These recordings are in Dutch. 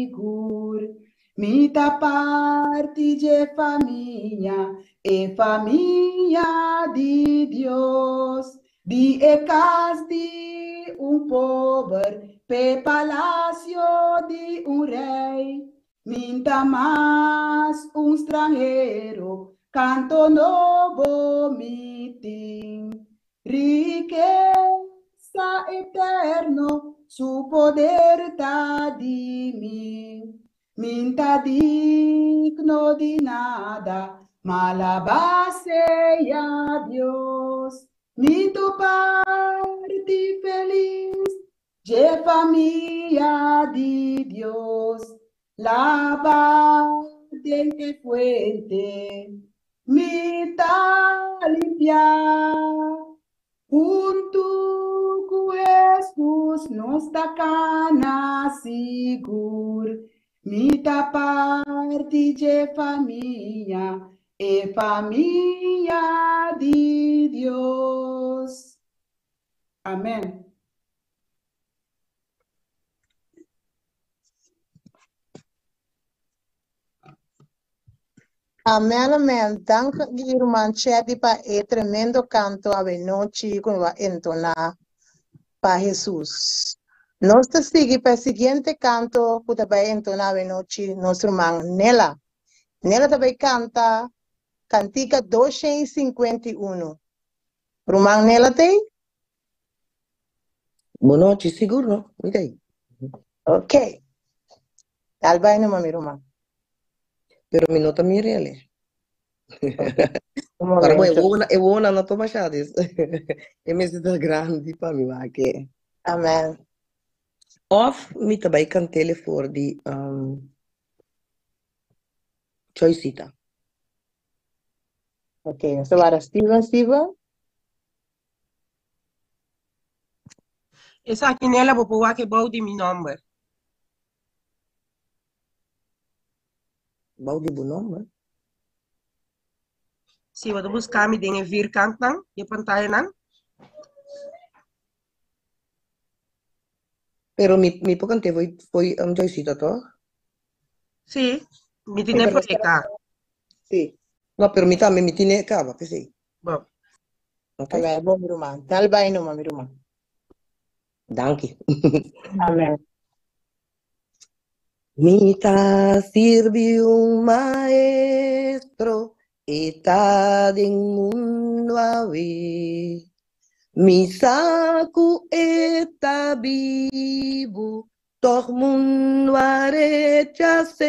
sigur. Mita parte de família de Deus, de ecas de pobre, pe palácio de rei. Minta mais estrangeiro, canto novo mitim, riqueza eterno, su poder tá de mim. Minta digno de nada, malabase a Dios. Minto parte feliz, de familia de Dios. Lava de fuente, mita limpia. Junto com Jesus, nos cana seguro. Mita parte de família de Deus. Amém. Amém, amém. Dank irmã Chedi para o tremendo canto a noite que vai entonar para Jesus. Nós seguimos para o seguinte canto que vai entonar a noite nossa irmã Nela. Nela também canta Cantica 251. Irmã Nela tem? Boa noite, seguro, não? Aí. Ok. Alba no mami irmã. Pero mi nota mi reale. Para eu vou na toma chades. É mesmo da grande para mim lá que. Amen. Of me também cantele voor die Choicita. Ok, so para Steven. Esa aqui nela vou pôr que boude mi number. Boude bu number? Sim, vou buscar mi dingen vierkant dan, je pantalla dan. Pero mi pocante foi Choicita toch? Sim, mi tiene por acá. Sim. No, pero mi também mi tiene acaba, que sei. Bom. Ok. Amen, bom irmã. Alba no mami irmã. Danke. Amen. Mita sirve maestro está en mundo a ver. Mi saco está vivo, todo mundo a rechazar.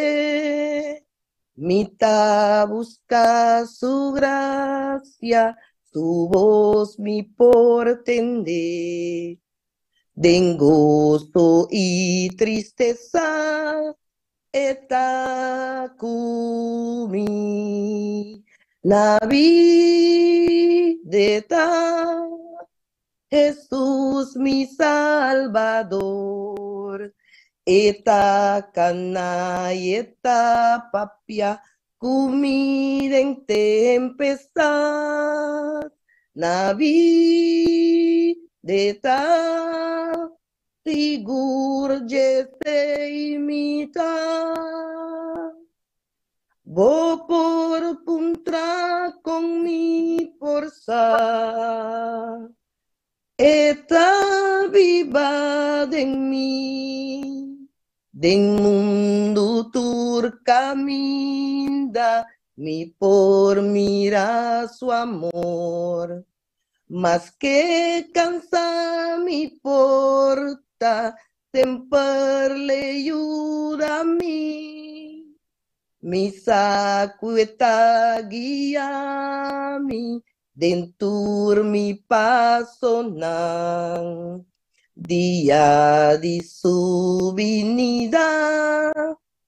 Mita busca su gracia, su voz mi portender. Den gozo y tristeza está kumi. Navidad, Jesús mi Salvador. Eta cana y eta papia, comida en tempestad. Navidad, sigur se imita. Vou por puntra con mi forza. Eta viva en mí, den mundo tur caminda, mi por mira su amor, mas que cansa mi porta, sempre le ayuda a mí, mi sacueta guía mi. Dentur mi paso nan, dia de su venida,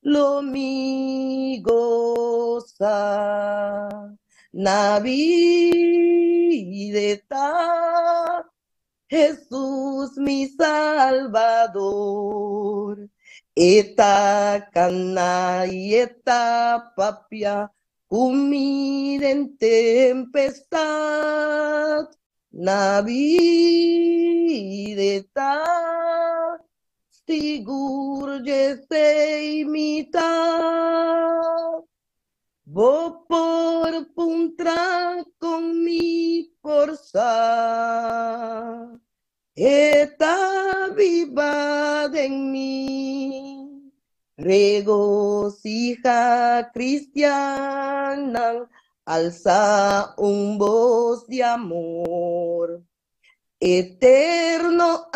lo mi goza. Navidad, Jesús mi Salvador, eta cana y eta papia, comida en tempestad, Navidad, sigur je se imitar. Vou por puntra con mi forza, está viva en mí. Regocija cristiana, alza un voz de amor. Eterno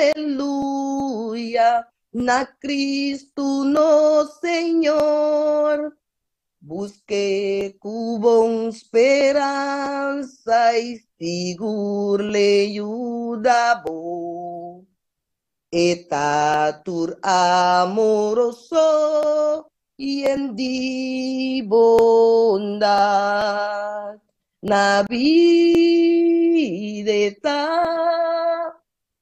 aleluya, na Cristo no Señor. Busque cubon esperanza y sigur le ayudabo. Etatur amoroso y en di bondad. Navidad,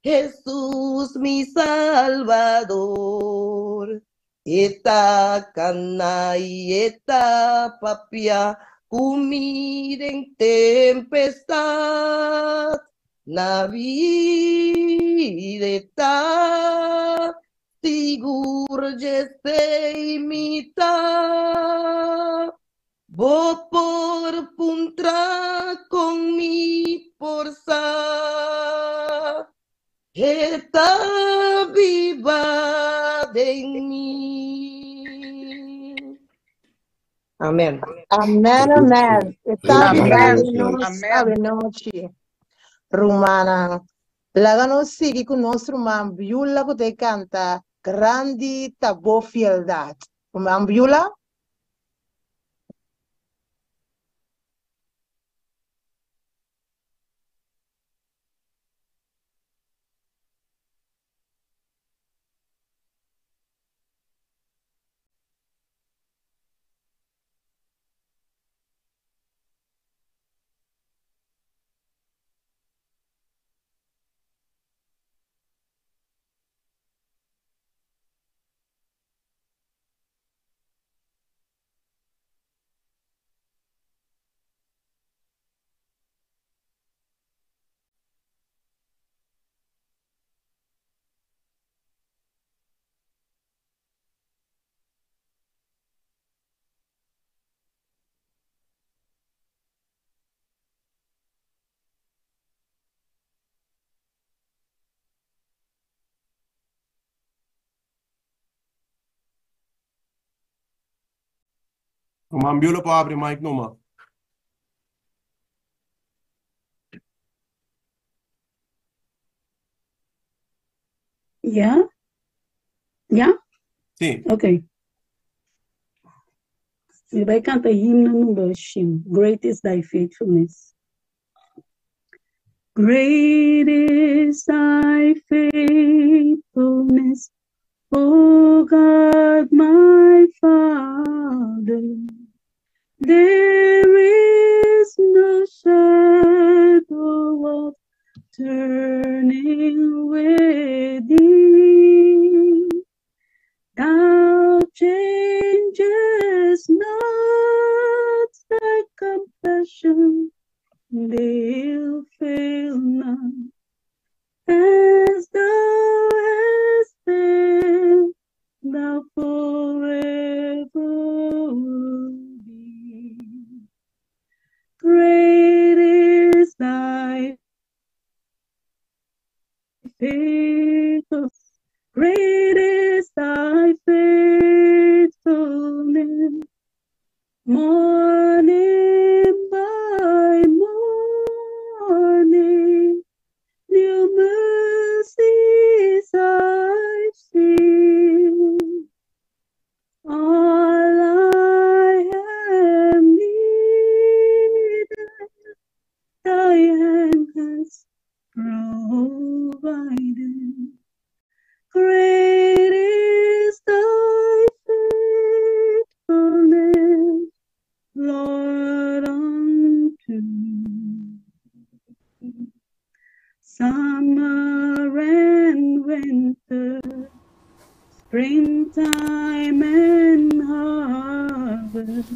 Jesús mi Salvador. Eta cana y eta papia, comida en tempestad. Navidad, sigur je se imita. Vou por puntra con mi forza, está viva en mí. Amén. Amen, amen. Está Amen. avenoci. Rumana. Lagano sigi con nostro man Biula che te canta grandi tabo fieldad. Man Biula? Mambiolo pa abrir mic numa. Yeah? Yeah? Sim. Okay. E vai cantar himno número 5. Great is thy faithfulness. Great is thy faithfulness, O God, my Father. There is no shadow of turning with thee. Thou changest not, thy compassion they'll fail not. As thou hast been, thou forever will be. Great is thy faithfulness. Great is thy faithfulness. Morning by morning, new mercies I've seen. All I have needed, thy hand has provided. Great is thy faithfulness, Lord, unto me. Summer and winter, springtime and harvest,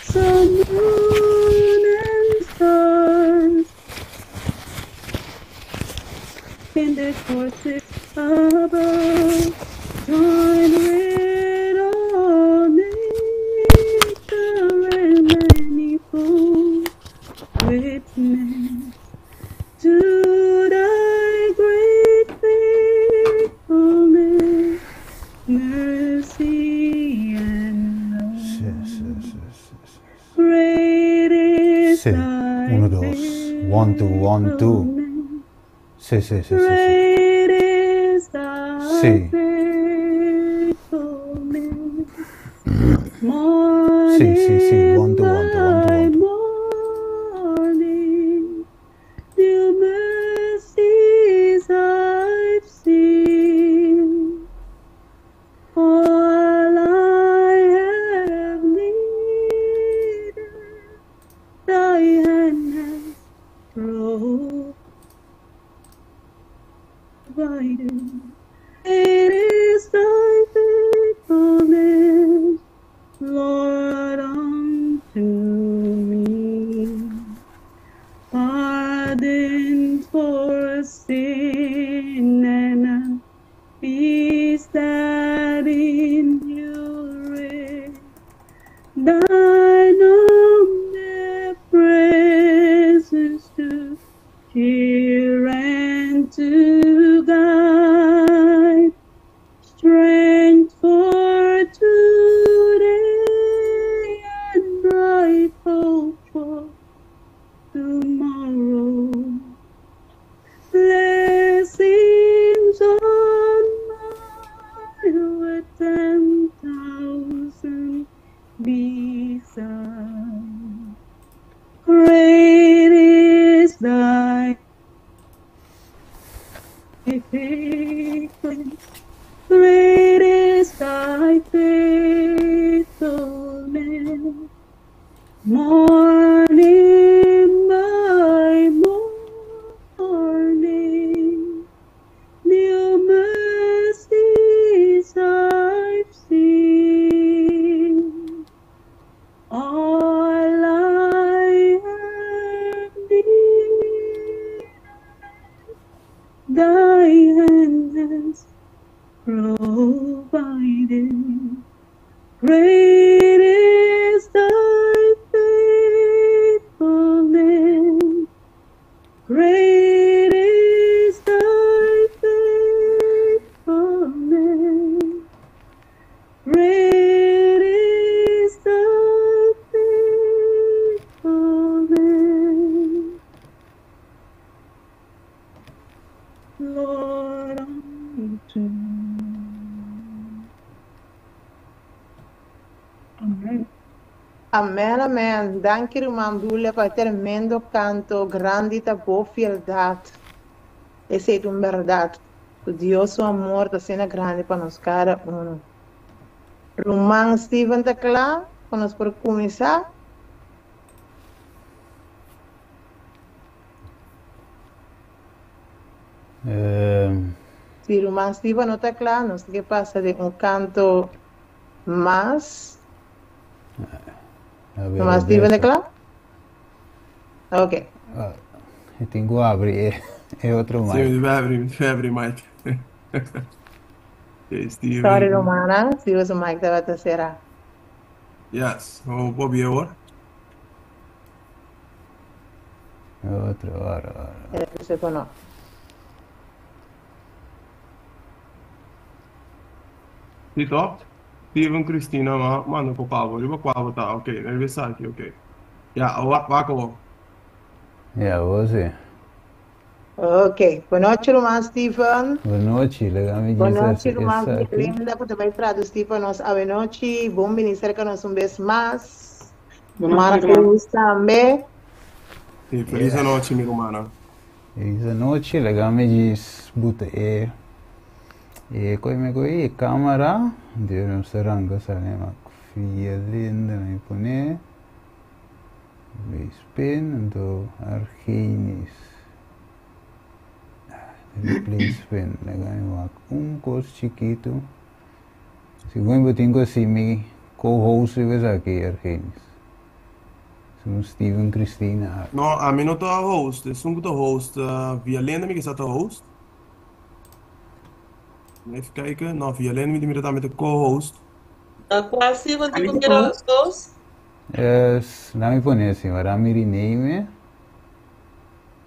sun, moon, and stars in their courses of above, join with all nature and manifold witness to thy great faithfulness, mercy and love. Great is Sí, thy 1, 2, 1, 2, 1, 2. faithfulness. Sí, sí, sí, sí, sí. Great is thy Sí. faithfulness. Sí, sí, sí. 1, 2, 1, 2, 1, 2, 1, 2. Morning, new mercies I've seen. All I have needed, thy hand has provided. It is thy faithfulness, Lord, unto me. Pardon for sin and a peace that endureth. Thine omnipresence to cheer and to guide. Strength for today and bright hope for tomorrow. Blessings on my with 10,000 beside. Great is thy faithfulness. Great is thy faithfulness. Morning by morning, new mercies I've seen. All I have needed, thy hand has provided. Great is thy faithfulness. Great is thy faithfulness. Great is thy faithfulness. Lord, unto me. Amen. Amén, amén. Dank je, irmã Bíblia, para tremendo canto, grande e boa fieldade. Esse é uma verdade. O Deus, o amor, está sendo grande para nós cada um. Irmã Steven está claro? Para nós por começar? Se o irmão Steven não está claro, nós temos que passar de canto mais. Irmão Steven está claro? Ok. Eu tenho que abrir. É outro Sim, mais. vai abrir, Mike. Okay, Steven. Sorry, Romana. Se o Mike estava a será. Yes, vamos probeer hoor. Outro, Ele disse que não. Zit op? Steven, Christina, mano, com Pablo. Eu vou com Pablo, tá? Ok, ele vai aqui, ok. Ja, wakker. Ja, você. Ok. Boa noite, irmão Steven. Boa noite, legal me Boa dizer noite, irmã aqui. Linda, por também traduzir para nós. Boa noite, bom ministério que nós vez mais. Boa noite, Mara irmão. feliz também. Sim, feliz noite, minha irmã. Feliz noite, legal me diz buta e coi me coi câmera, Deus não será que salema filha linda me pone. Spin do Argenis. Replacement, legal curso chiquito. Segundo eu tenho assim me co-host aqui Argenis. Sou Steven Christina. No, a mim não tô a host. Eu sou muito host. Via lenda me que está a host. Even kijken. Nou, via lijn met de met de co-host. Quase, want Kan die ik primeira ook? dos. Yes, dami po niya si marami rin name.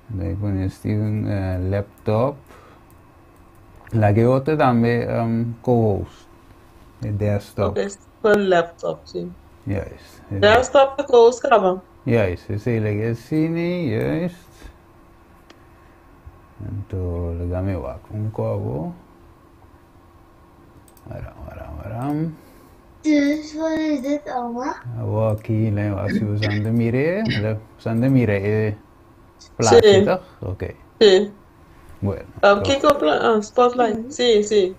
Dami po niya Steven laptop. Lagi outra também co-host. The desktop. Ok, foi laptop, sim. Yes. Desktop é com os cabos. Yes, esse lagi sini, yes. Então, lagami wak ko. Waram. Dus wat is dit allemaal? Aqui, né? Se usando mire, usando mire plástic, toch? Ok. Sim. Bueno. Kijk op spotlight. Sim, sim.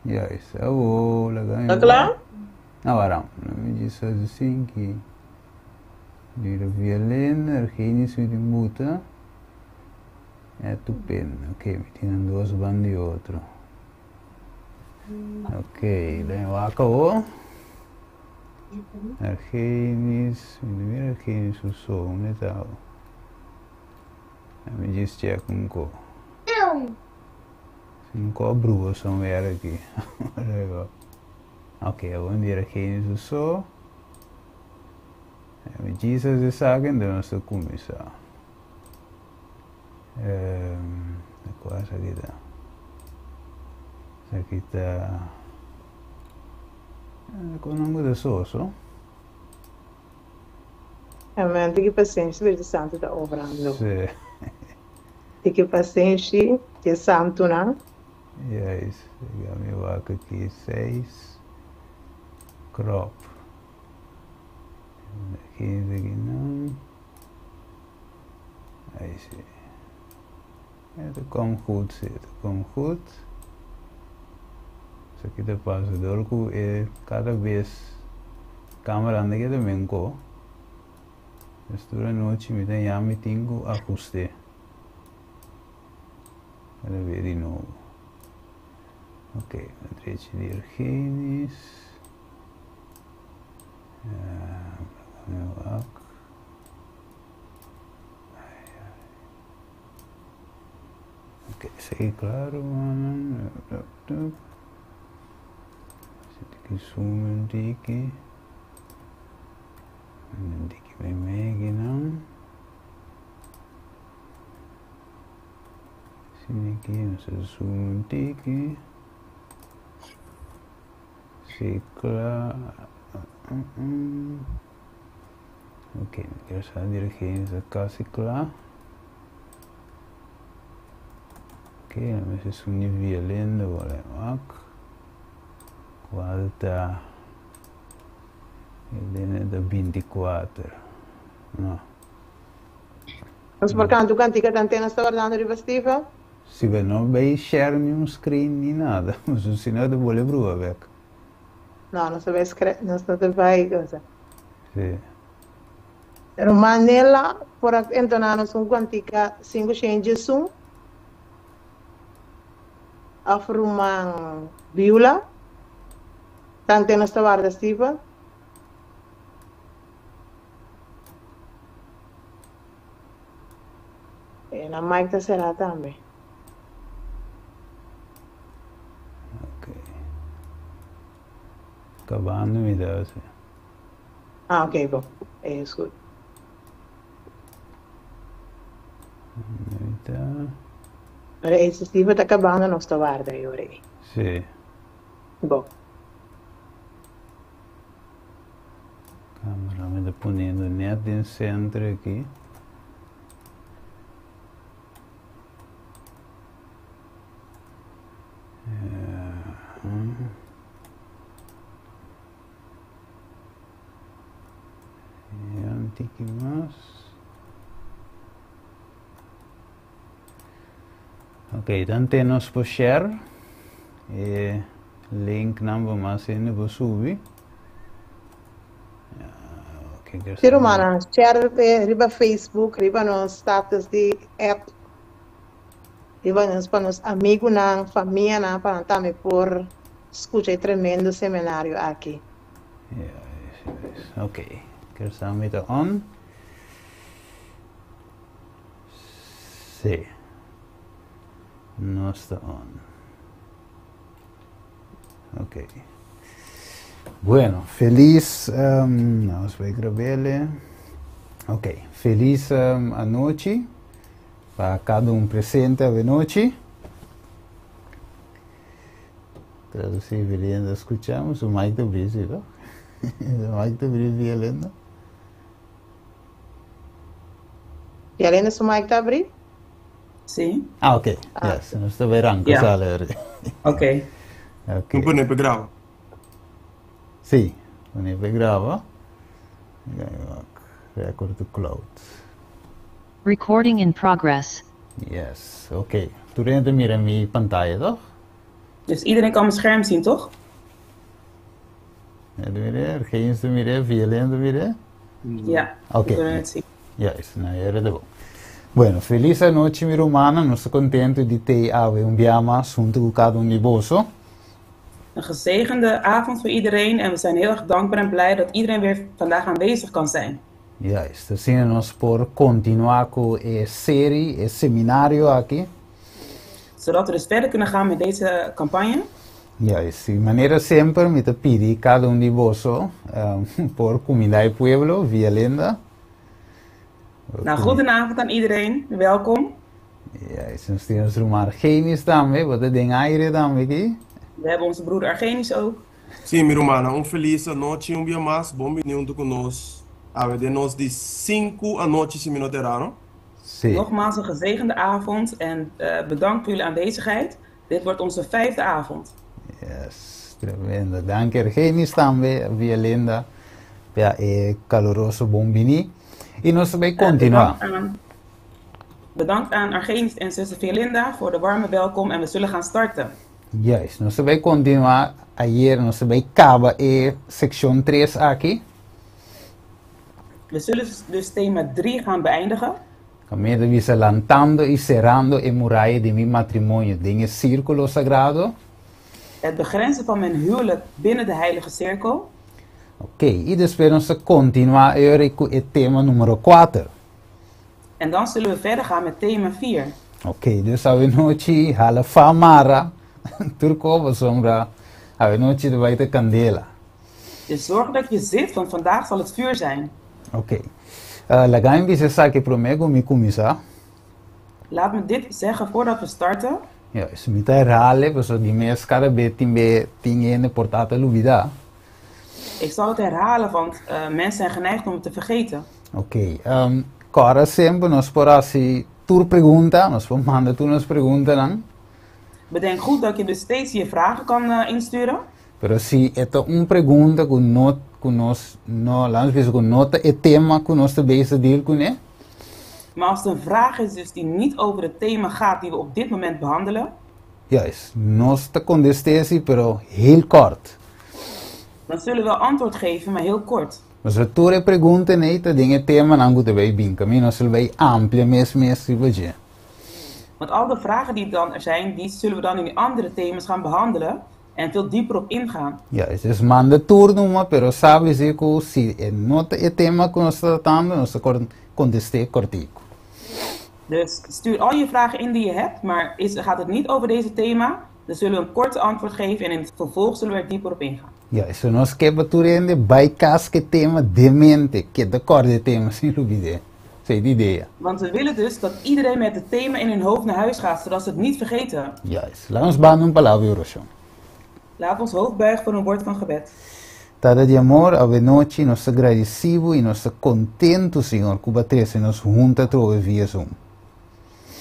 Yes, lagami. Tá claro? Waram. Me diz assim que de violin, geen su di muta. É tu pen. Ok, me tinham duas bandas e outro. Ok, daí eu acabou. Argenis, Argenis usou metal. Me diz check co. Não. Um cobro somewhere aqui. Ok, eu vou dizer Argenis usou. Me diz as sagas, então nós vamos começar. Qual essa aqui tá? Essa aqui tá. Com o nome da soço. Amen. Tem que paciência, Espírito Santo está obrando. Sim. Tem que paciência, que é santo, né? Yes, eu vou aqui 6. Crop. 15 aqui não. Aí sim. Het komt goed zitten, komt goed. Isso aqui te passa dorco e cada vez câmera anda que também co. Mistura noite me tem já me tenho ajuste. Cada vez de novo. Ok, matriz de Argenis. Meu ac. Ok, sei claro, mano. Aqui zoom aqui. Aqui bem mega não. Sini aqui nós zoom aqui. Sei claro. Ok, quero saber aqui essa casa claro. Ok, mas é um nível lindo, olha, qualta ele é da 24, não. Mas por canto, cantica da antena está guardando de vestível? Se bem não vai share nenhum screen nem nada, mas o sinal de bolha brua, vec. Não, não se vai escrever, não se vai coisa. Sim. Romanela, por entonar um cantica 5 changes um. Afruman viola, tanto nesta guarda estiva. E na Mike será também. Ok. Acabando me dá assim. Ah, ok, bom. É isso. Então, Esse estiva está acabando a nossa guarda, eu orei. sim. Bom. Câmera me dá ponendo net em centro aqui. Ok, dan temos por share e link number mas ainda vou subir. Ser humana, share riba Facebook, riba no status de app, riba para nos amigos, na família, para também por escutar tremendo seminário aqui. Ok, quero saber tá on. Sim. Não está on. Ok. Bueno, feliz, vamos a ver, ok, feliz anoche para cada presente a noche. Traduzir violento, escuchamos o Mike de Brise, ¿no? O Mike de Brise violento. ¿Y Elena su mic está abrir? Sí. Ah, ok, yes, nos está verando, Yeah. sale. Ok. Ok. Un po' grava. Sim, quando ele grava, record to cloud. Recording in progress. Yes, oké. Toen rende meer in mijn pantalla, toch? Dus iedereen kan mijn scherm zien, toch? Ja, geen te meer, violento meer. Ja. Ok. We kunnen het zien. Yes, nou, era de bom. Bueno, feliz noite, mi romana. Nós estamos contentes de ter um biama junto com cada de bosso. Een gezegende avond voor iedereen en we zijn heel erg dankbaar en blij dat iedereen weer vandaag aanwezig kan zijn. Yes, assim nós por continuar com a série, a seminário aqui. Zodat we dus verder kunnen gaan met deze campagne. Yes, de maneira sempre me te pedir cada de bosso por comunidade pueblo, via lenda. Nou, goedenavond aan iedereen. Welkom. Yes, nós temos o Argenis também, wat de ding aire também aqui. We hebben onze broeder Argenis ook. Sim, minha irmã, feliz noite, dia mais, bom bem-vindo conosco. De nós de 5 noite se minuteraram. Sim. Nogmaals een gezegende avond en bedankt voor jullie aanwezigheid. Dit wordt onze 5e avond. Yes, tremendo. Dank Argenis também, via lenda, per caloroso bombini. E nós vamos continuar. Bedankt aan Argenis en zuster Violinda voor de warme welkom en we zullen gaan starten. Yes, nós vamos continuar. Ayer nós vamos acabar section 3 aqui. We zullen dus thema 3 gaan beëindigen. Caminho visa lantando e cerrando a muralla de meu matrimônio, de círculo sagrado. Het begrenzen van mijn huwelijk binnen de heilige cirkel. Ok, e depois nós continuar com o tema número 4. En dan zullen we verder gaan met thema 4. Ok, dus a noite hala famara, turco we sombra, a noite de baita candela. Dus zorg dat je zit, want vandaag zal het vuur zijn. Ok, lagam bisa sa que promego mi começar. Laat me dit zeggen voordat we starten. Ja, is mi ta rale, pues di mes cada betimbe tinha portata lubida. Ik zal het herhalen, want mensen zijn geneigd om het te vergeten. Ok, agora sempre nós por assim tur pergunta, nós vamos mandar tu nos pergunta não. Bedenk goed dat je dus steeds je vragen kan insturen. Pero si esta pergunta que nós no langs bezig com nota e tema que nós te bezig deel kunnen. Maar als het een vraag is dus die niet over het thema gaat die we op dit moment behandelen. Yes, nós te contestesi pero heel kort. Dan zullen we antwoord geven, maar heel kort. Mas a tua pergunta nem te dinge tema não goede bij binka, nós zullen wij amplia mes vaje. Want al de vragen die dan er zijn, die zullen we dan in andere thema's gaan behandelen en veel dieper op ingaan. Ja, dus manda turno, pero sabe que si nota e tema que nós tratando, nós conteste cortico. Dus stuur al je vragen in die je hebt, maar gaat het niet over deze thema, dan zullen we een korte antwoord geven en in het vervolg zullen we er dieper op ingaan. Ja, so nós quebra bij casque tema de mente, que de corde tema sem dúvida. Sei de ideia. Want we willen dus dat iedereen met het thema in hun hoofd naar huis gaat, zodat ze het niet vergeten. Yes, laat ons baan palavra de oração. Laat ons hoofd buigen voor een woord van gebed. Tada de amor, ave noite, nós agradecido e nós contento, Senhor, que batrece nos junta trove via Zoom.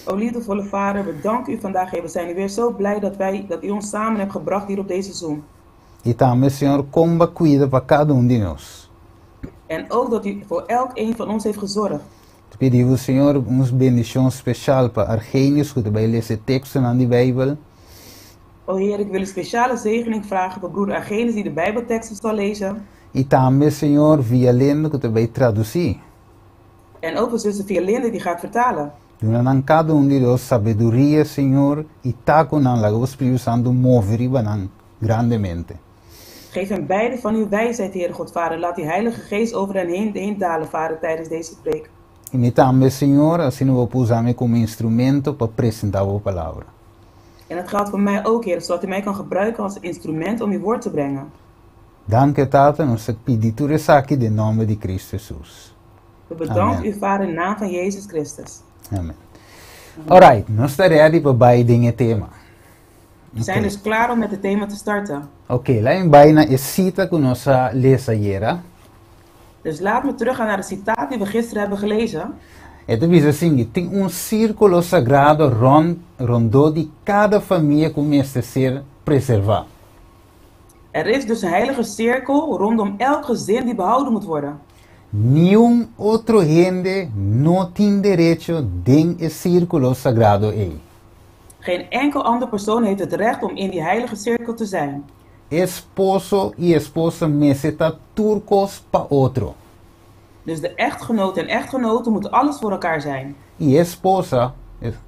O liefdevolle Vader, we danken u vandaag. We zijn weer zo blij dat u ons samen hebt gebracht hier op deze Zoom. E também, Senhor, comba cuida para cada de nós. En ook dat u voor elk een van ons heeft gezorgd. Te pedimos, Senhor, uma bendição especial para Argenis, que também lê esse texto na Bijbel. O Heer, ik wil een speciale zegening vragen voor broeder Argenis die de Bijbelteksten zal lezen. E também, Senhor, via lendo que também traduzir. En ook voor zuster Violinde die gaat vertalen. Doe cada de nós sabedoria, Senhor, e taco na lago Espírito Santo mover grandemente. Geef hem beide van uw wijsheid, Heer God, Vader. Laat die Heilige Geest over hen heen dalen, Vader, tijdens deze preek. E também, Senhor, assim eu vou usar-me como instrumento para apresentar a palavra. En dat geldt voor mij ook, Heer, zodat u mij kan gebruiken als instrument om uw woord te brengen. Dank je, Tata. Nós pedimos aqui in nome de Cristo Jesus. We bedanken Amen. u, Vader, in de naam van Jezus Christus. Amen. Alright, nós estamos ready para beide tema. We zijn dus klaar om met het thema te starten. Ok, lá em Baina é cita que nós lesa hiera. Dus laat me teruggaan naar de citaat die we gisteren hebben gelezen. Então diz assim, tem círculo sagrado rondou de cada família começa a ser preservado. Er is dus een heilige cirkel rondom elk gezin die behouden moet worden. Nenhum outro gente não tem direito dentro do círculo sagrado aí. Geen enkel ander persoon heeft het recht om in die heilige cirkel te zijn. Esposo e esposa necessitam turcos para outro. Dus de echtgenoot en echtgenote moeten alles voor elkaar zijn. E esposa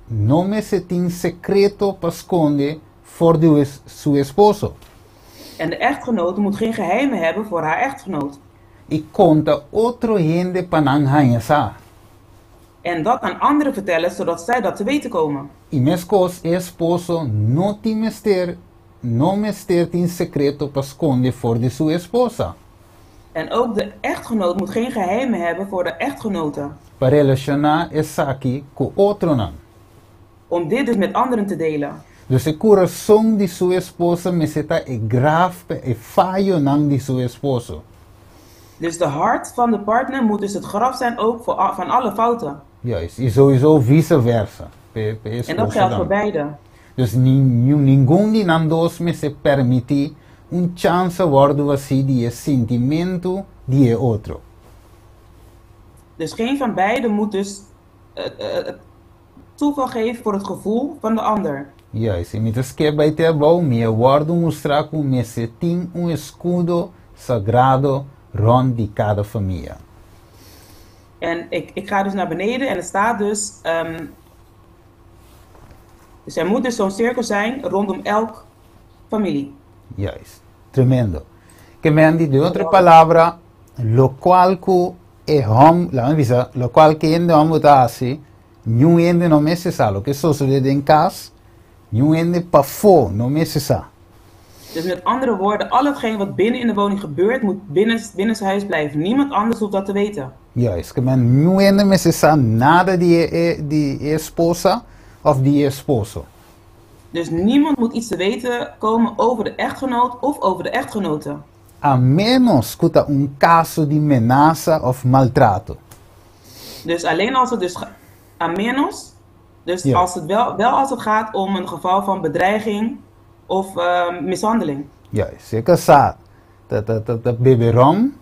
não necessita secreto para esconder voor seu esposo. En de echtgenote moet geen geheimen hebben voor haar echtgenoot. E conta outro gente para não arranhar. En dat aan anderen vertellen, zodat zij dat te weten komen. E mesmo esposo não tem secreto para esconder voor de sua esposa. En ook de echtgenoot moet geen geheimen hebben voor de echtgenote. Para relacionar essa aqui com outro não. Om dit dus met anderen te delen. Dus o coração de sua esposa necessita grave e falho não de seu esposo. Dus de hart van de partner moet dus het graf zijn ook van alle fouten. Juist, e sowieso vice-versa. En dat geldt voor beide. Dus ninguém de nós dois me se permite chance worden assim de sentimento de outro. Dus geen van beiden moet dus toeval geven voor het gevoel van de ander. Juist, e muitas que vai ter bom, me guardo mostrar como me se tem escudo sagrado rond de cada família. En ik ga dus naar beneden en er staat dus... dus er moet dus zo'n cirkel zijn rondom elk familie. Juist, tremendo. Que me han dicho de outra palavra, lo qual que é hom, la avisa, lo qual que ende hom está assim, nenhum ende não me se sabe, lo que só sucede em casa, nenhum ende para fora, não me se sabe. Dus met andere woorden, al hetgeen wat binnen in de woning gebeurt, moet binnen zijn huis blijven. Niemand anders hoeft dat te weten. Juist, que men nenhum ende me se sabe nada de esposa of de esposo. Dus niemand moet iets te weten komen over de echtgenoot of over de echtgenote. A menos que há caso de ameaça of maltrato. Dus alleen als het dus a menos, dus Ja. als het wel als het gaat om een geval van bedreiging of mishandeling. Juist, se casado, tá beberam,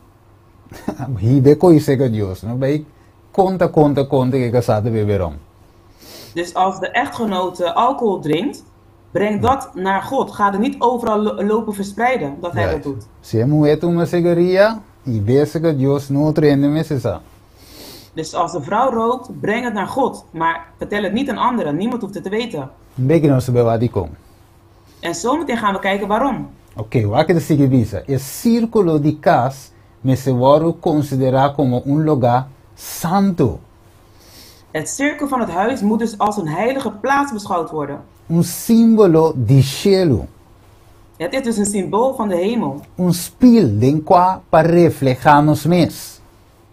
hibe coisa que Deus, não vai conta que casado beberam. Dus als de echtgenote alcohol drinkt, breng dat naar God. Ga er niet overal lopen verspreiden dat hij dat doet. Se a mulher toma cigarrilha, e vê que Deus não treina me se sabe. Dus als de vrouw rookt, breng het naar God. Maar vertel het niet aan anderen. Niemand hoeft het te weten. Bem que não se vai de como. En zometeen gaan we kijken waarom. Ok, o que se visa? O círculo de casa me se pode considerar como lugar santo. Het cirkel van het huis moet dus als een heilige plaats beschouwd worden. Símbolo de cielo. Het is dus een symbool van de hemel. Spiel den qual para reflejar nos mes.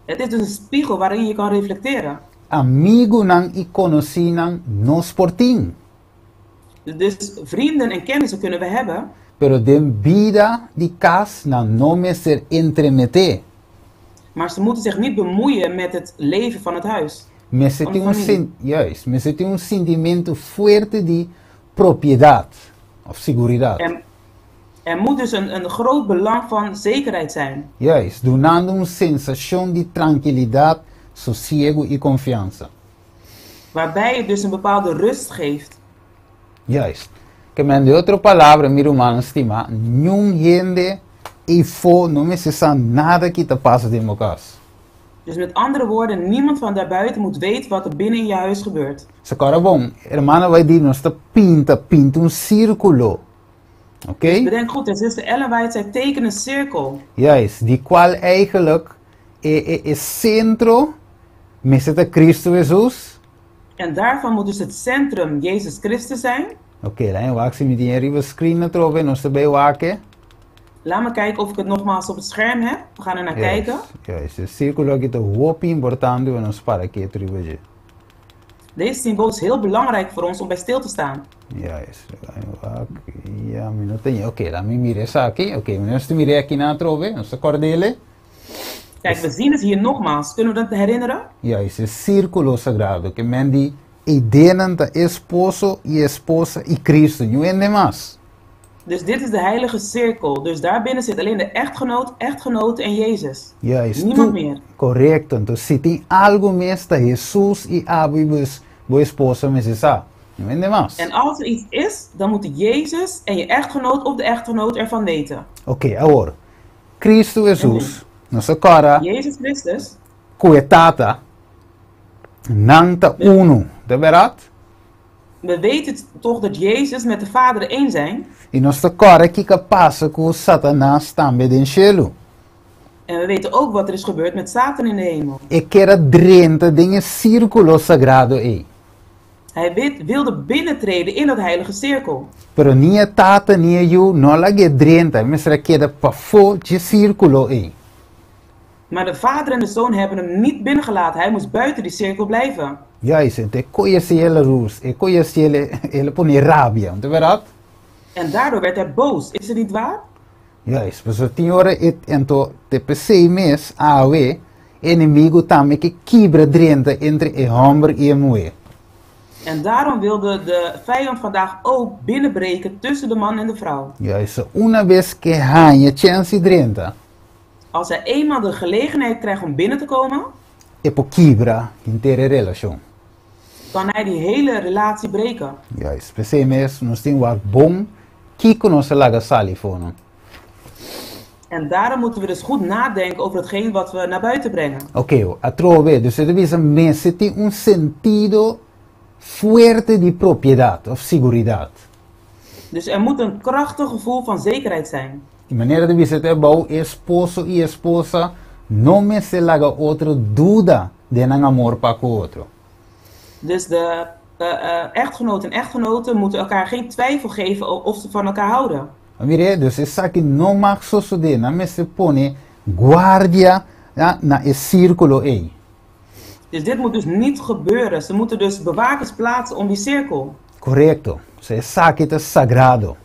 Het is dus een spiegel waarin je kan reflecteren. Amigo nan e conocinan nos portin. Dus vrienden en kennissen kunnen we hebben. Pero de vida de casa nan no me ser entremeter. Maar ze moeten zich niet bemoeien met het leven van het huis. Me se tem sentimento forte de propriedade of seguridad. Er moet dus een groot belang van zekerheid zijn. Juist, donando sensação de tranquilidade, sossego e confiança. Waarbij het dus een bepaalde rust geeft. Juist. Que me de outra palavra, meu irmão, estima, nenhum gente e for não me se sabe nada que te passa de meu caso. Dus met andere woorden, niemand van daarbuiten moet weten wat er binnen in je huis gebeurt. Se agora bom, irmã vai dizer, nós pinta círculo. Ok? Dus bedenk goed, en zuster Ellen White zei, teken een cirkel. Juist, die qual eigenlijk is centro, me zit Cristo Jesus. En daarvan moet dus het centrum Jezus Christus zijn. Oké, dan waak ze met die rive screen trove en ons erbij waken. Laat me kijken of ik het nogmaals op het scherm heb. We gaan er naar kijken. Juist, de circulo is hoop importante en ons para que tribuje. Deze symbool is heel belangrijk voor ons om bij stil te staan. Juist, ja, minuto. Oké, laat me mirar essa aqui. Oké, nós te mirar aqui na trove, nossa cordele. Kijk, we zien het hier nogmaals. Kunnen we dat herinneren? Ja, esse círculo sagrado que men die idenen da esposo y esposa y Cristo, não é mais. Dus dit is de heilige cirkel. Dus daarbinnen zit alleen de echtgenoot, echtgenote en Jezus. Juist, Niemand meer. Correcto. Então, se tem algo mais da Jesus e Abibus, boa esposa, mas essa, não é mais. En als er iets is, dan moeten Jezus en je echtgenoot of de echtgenoot ervan weten. Oké, agora, Cristo Jesus, nossa cara, Jezus Christus, coetata, nanta uno, de verdade? we weten toch dat Jezus met de Vader één zijn. E nossa cara que passa com Satanás também in cielo. En we weten ook wat er is gebeurd met Satan in de hemel. E que era dentro de círculo sagrado aí. Hij wilde binnentreden in dat heilige cirkel. Pero nie tata nie eu não la que dentro, mas era que para fora de círculo aí. Maar de Vader en de Zoon hebben hem niet binnengelaten. Hij moest buiten die cirkel blijven. Juist, então conhece ele rus, e conhece ele põe rabia, não é verdade? En daardoor werd hij boos. Is het niet waar? Juist, mas o senhor então te pensei mes awe inimigo também que quebra dentro entre o homem e a mulher. En daarom wilde de vijand vandaag ook binnenbreken tussen de man en de vrouw. Juist, uma vez que hij chance dentro. Als hij eenmaal de gelegenheid krijgt om binnen te komen, E po quebra inteira relação. kan hij die hele relatie breken. Juist, pensei mes nós tem wat bom que conosco laga salifono. En daarom moeten we dus goed nadenken over hetgeen wat we naar buiten brengen. Ok, a trove, dus er is een mens tem un sentido fuerte de propriedade of seguridade. Dus er moet een krachtig gevoel van zekerheid zijn. De maneira de visitar bom esposo e esposa não me se laga outra dúvida de um amor para com o outro. Dus de echtgenoot en echtgenoten moeten elkaar geen twijfel geven of ze van elkaar houden. Mire, dus isso aqui não mag suceder, não me se põe guardia na círculo aí. Dus dit moet dus niet gebeuren. Ze moeten dus bewakers plaatsen om die cirkel. Correcto. Isso aqui é sagrado.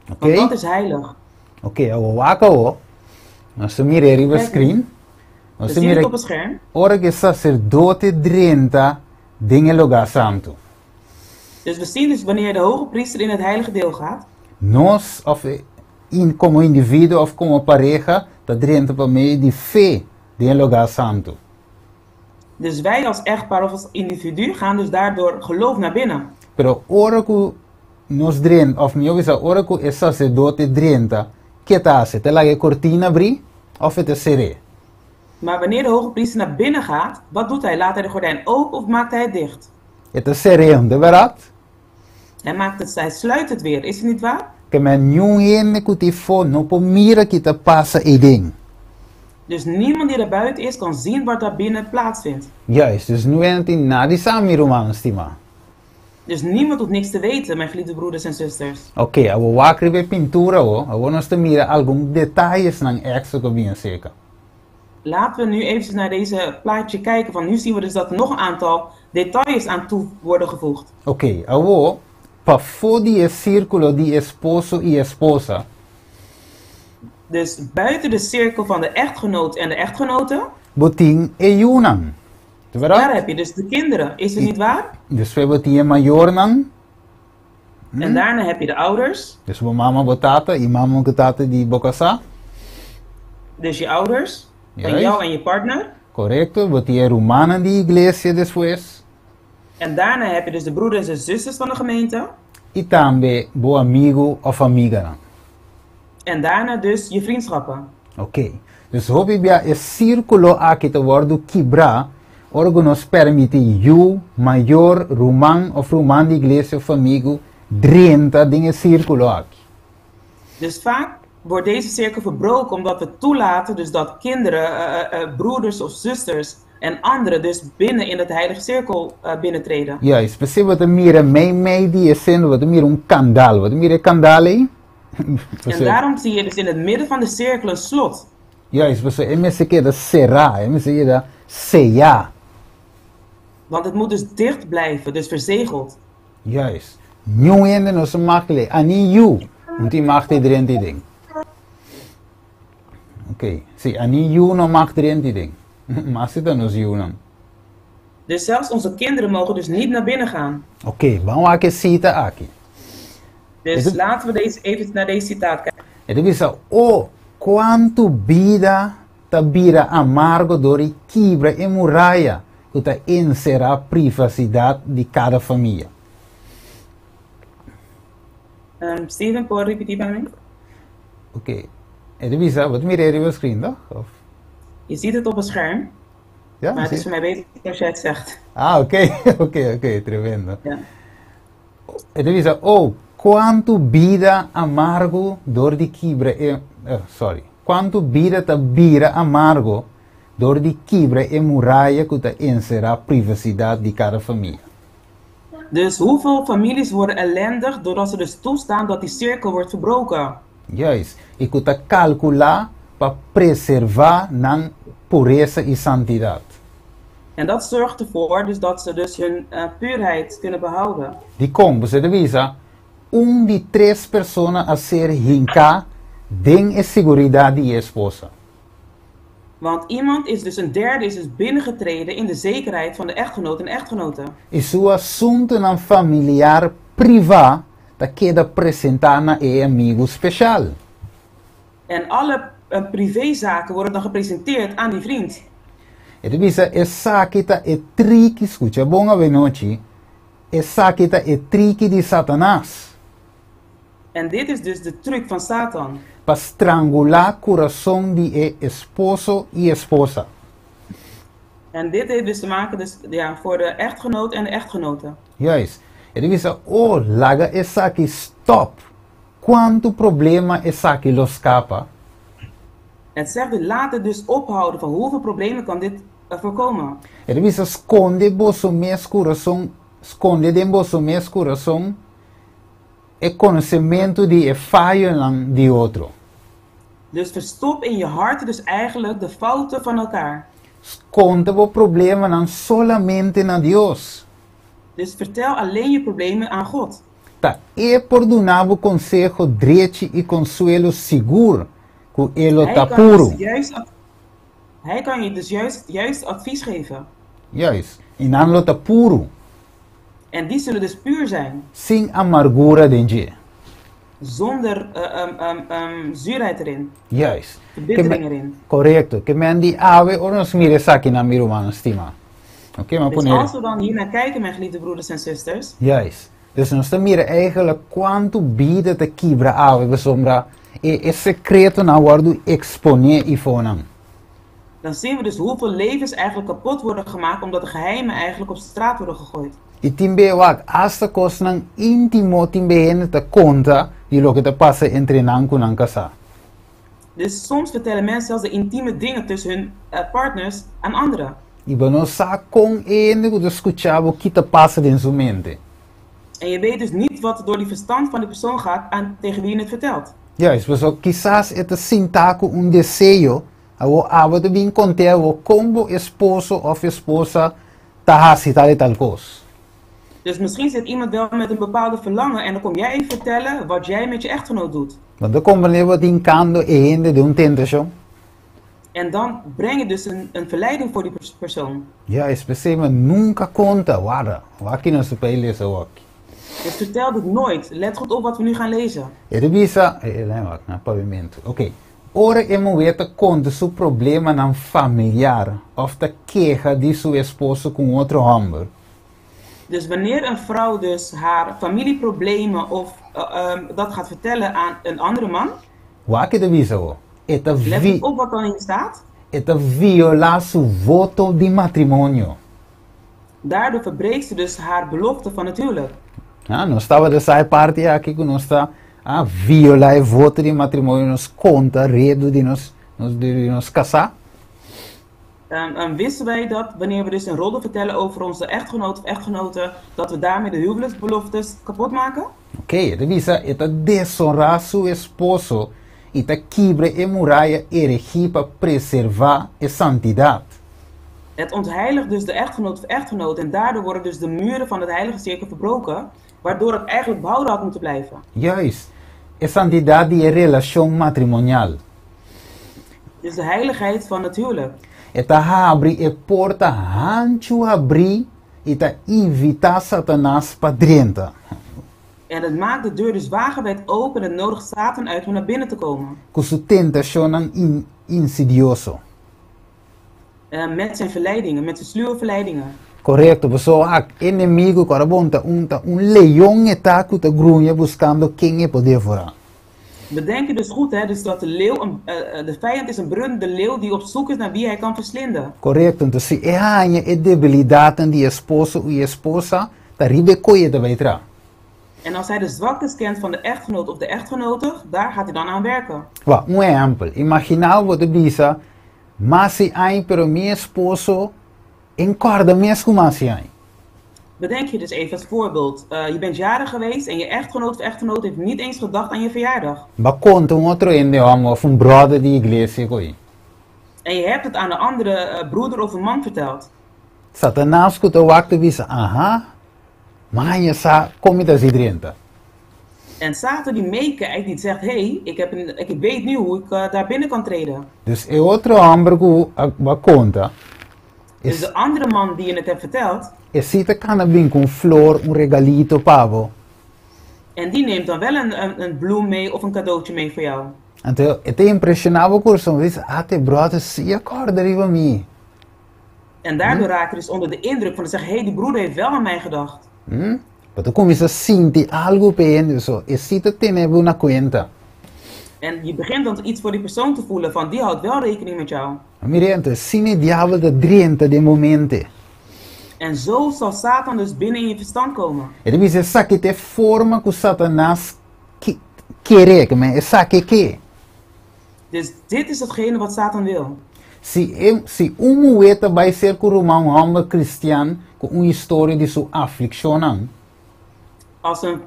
Want Ok? dat is heilig. Ok, o waka o. Nós mire aí no screen. We Nós zien het mire op het scherm. ora que sacerdote drenta dinge lugar santo. Dus we zien dus wanneer de hoge priester in het heilige deel gaat. Nós, como indivíduo of como pareja, tá drenta para meio de fé de lugar santo. Dus wij als echtpaar of als individu gaan dus daardoor geloof naar binnen. Pero ora que nos drenta, of melhor dizer, ora que o sacerdote drenta, que tá hace? Te laga cortina abrir of te seré? Maar wanneer de hoge priester naar binnen gaat, wat doet hij? Laat hij de gordijn open of maakt hij het dicht? Te seré, de verdade? Hij sluit het weer, is het niet waar? Que men ninguém que te for, não po mira que te passa aí dentro. Dus niemand die er buiten is kan zien wat daar binnen plaatsvindt. Juist, dus nu en dan na die samen romanen stima. Dus niemand hoeft niks te weten, mijn geliefde broeders en zusters. Oké, we wakeren bij pintura hoor. We willen te mira algum detalhes nan extra que bien zeker. Laten we nu even naar deze plaatje kijken. Van nu zien we dus dat er nog een aantal details aan toe worden gevoegd. Oké, agora, para fora die círculo de esposo e esposa. Dus buiten de cirkel van de echtgenoot en de echtgenote. Botin e yunan. Daar heb je dus de kinderen, is het niet waar? Dus we botin major nan. En daarna heb je de ouders. Dus we mama botata e mama botata die bokasa. Dus je ouders. Van jou en je partner. Correcto, botin romana die iglesia después. En daarna heb je dus de broeders en zusters van de gemeente. E também bo amigo of amiga. En daarna dus je vriendschappen. Oké, dus hoop ik bij een círculo aqui te worden quebrar, orgo nos permite you, maior, roman of roman de iglesia of amigo, drenta dinge círculo aqui. Dus vaak wordt deze cirkel verbroken omdat we toelaten dus dat kinderen, broeders of zusters en anderen dus binnen in het heilige cirkel binnentreden. Juist, percebe wat mira mij die is zin, wat mira een kandaal, wat mira kandale. En daarom zie je dus in het midden van de cirkel een slot. Juist, percebe en mensen keer dat será, en mensen keer dat seja. Want het moet dus dicht blijven, dus verzegeld. Juist. Nieuw in de nosse makle, ani you, moet die macht iedereen die ding. Oké, zie, ani you no macht iedereen die ding. Maar zit dan als you dan? Dus zelfs onze kinderen mogen dus niet naar binnen gaan. Oké, vamos a cita aqui. Dus laten we even naar deze citaat kijken. E devi sa, oh, quanto vida tabira amargo dori quebra e muralha que ta insera a privacidade de cada família. Steven, può ripetere bij mij? Oké, e devi sa, wat meer er op screen, toch? Of? Je ziet het op het scherm, Ja, maar het is voor mij beter als jij het zegt. Ah, oké, oké, tremendo. Ja. E devi sa, oh, quanto vida amargo door die quebra e... Quanto vida tabira amargo door die quebra e muralha que ta insera a privacidade de cada família. Dus hoeveel families worden ellendig doordat ze dus toestaan dat die cirkel wordt verbroken? Juist. E que ta calcular para preservar nan pureza e santidade. En dat zorgt ervoor dus dat ze dus hun puurheid kunnen behouden. Die kom, você devisa, de 3 personas a ser hinca, den es seguridade de esposa. Want iemand is dus een derde is dus binnengetreden in de zekerheid van de echtgenoot en echtgenote. E seu assunto nan familiar privado, ta queda apresentar na amigo special. En alle privézaken worden dan gepresenteerd aan die vriend. E devisa, essa kita e trick, escucha, bom a noite, essa kita e trick de Satanás. En dit is dus de truc van Satan. Para estrangular coração de esposo e esposa. En dit heeft dus te maken dus, ja, voor de echtgenoot en de echtgenote. Juist. E devisa, oh, laga essa aqui, stop. Quanto problema essa aqui los capa. Het zegt dus, laat het dus ophouden van hoeveel problemen kan dit voorkomen. E devisa, esconde vosso mes coração, esconde de vosso mes coração e conhecimento de e falho de outro. Dus verstop in je hart dus eigenlijk de fouten van elkaar. Esconde o problema não solamente na Deus. Dus vertel alleen je problemen aan God. Ta e por donar o consejo direito e consuelo seguro que ele tá puro. Hij kan je dus juist advies geven. Juist. E não lo tá puro. En die zullen dus puur zijn. Sem amargura dentro. Zonder zuurheid erin. Juist. Verbittering erin. Correcto. Que men die ave or nos mire saki na miro mano stima. Oké, maar dus als we dan hier naar kijken, mijn geliefde broeders en zusters. Juist. Dus nos te mire eigenlijk quanto vida te quebra ave besombra e secreto na guardo exponer e fonam. Dan zien we dus hoeveel levens eigenlijk kapot worden gemaakt omdat de geheimen eigenlijk op straat worden gegooid. E timbe wak hasta kosnang intimo timbe hene te conta di lo que te pasa entre nanku nan casa. Dus soms vertellen mensen zelfs de intieme dingen tussen hun partners aan anderen. E não sabe com ele que escuchava o que te passa dentro sua mente. En je weet dus niet wat door die verstand van die persoon gaat tegen wie je het vertelt. Juist, dus quizás het sintaco desejo a te bien contar como esposo of esposa tahasi tal cosa. Dus misschien zit iemand wel met een bepaalde verlangen en dan kom jij even vertellen wat jij met je echtgenoot doet. Want dan komen we wat in kando einde de un tentação. En dan breng je dus een verleiding voor die persoon. Ja, especialmente nunca conta, aqui no seu país lezen ook. Dus vertel dit nooit. Let goed op wat we nu gaan lezen. Revisa, na pavimento. Oké. Ora hemos weten conta seu problema na familiar of de queja de seu esposo com outro homem. Dus wanneer een vrouw dus haar familieproblemen of dat gaat vertellen aan een andere man. Wat que devisa o? Let op wat dan in staat. Eta viola su voto di matrimonio. Daardoor verbreekt ze dus haar belofte van het huwelijk. Ah, não estava dessa parte aqui que não está a violar e voto de matrimônio nos conta, redo de nos casar. Wisten wij dat wanneer we dus een roddel vertellen over onze echtgenoot of echtgenoten, dat we daarmee de huwelijksbeloftes kapot maken? Ok, revisa, eta deshonrar su esposo, eta quebra e muralha erigir para preservar e santidade. Het ontheiligt dus de echtgenoot of echtgenoot en daardoor worden dus de muren van het heilige cirkel verbroken, waardoor het eigenlijk behouden had moeten blijven. Juist, e santidade e relação matrimonial. Dus de heiligheid van het huwelijk. Eta abre e porta hanchu abrir, eta evitar Satanás para dentro. En het maakt de deur dus wagenwijd open en het nodigt Satan uit om naar binnen te komen. Com su tentação insidioso. Met zijn verleidingen, met zijn sluwe verleidingen. Correto, pessoal, inimigo, carabonta, leão está que está grunha buscando quem é poder fora. Bedenk je dus goed, hè, dus dat de leeuw, de vijand is een brullende leeuw die op zoek is naar wie hij kan verslinden. Correto, então se é a debilidade de esposo e esposa, tá ribe coie da vai tra. En als hij de zwaktes kent van de echtgenoot of de echtgenote, daar gaat hij dan aan werken. Well, exemplo, imagina wat de bisa, mas se ai pero mi esposo encorda mesmo mas se ai. Bedenk je dus even als voorbeeld. Je bent jarig geweest en je echtgenoot of echtgenoot heeft niet eens gedacht aan je verjaardag. Ba conta outro ende homo of brother de igreja coi. En je hebt het aan een andere broeder of een man verteld. Satanás que te wakte bisa, aha, maar je sa comida zidrenta. En Satan die meekijkt, die zegt, hey, ik weet nu hoe ik daar binnen kan treden. Dus e outro homem que ba conta. Dus de andere man die je het hebt verteld. E se te kan vir com flor, regalito, pavo. En die neemt dan wel een bloem mee of een cadeautje mee voor jou. Então, eu te impressionava com isso, mas te brother se acorda riva mi. En daardoor raak je dus onder de indruk van te zeggen, hey, die broeder heeft wel aan mij gedacht. Maar tu começa a sentir algo bem, so, e se te tem uma conta. En je begint dan iets voor die persoon te voelen van, die houdt wel rekening met jou. Mirente, sine diavolo de drenta de momento. En zo zal Satan dus binnen in je verstand komen. Ele diz essa que te forma que Satanás quer, mas essa que. Dus dit is hetgene wat Satan wil. Se moeda vai ser com um homem cristiano com uma história de sua aflição. Als een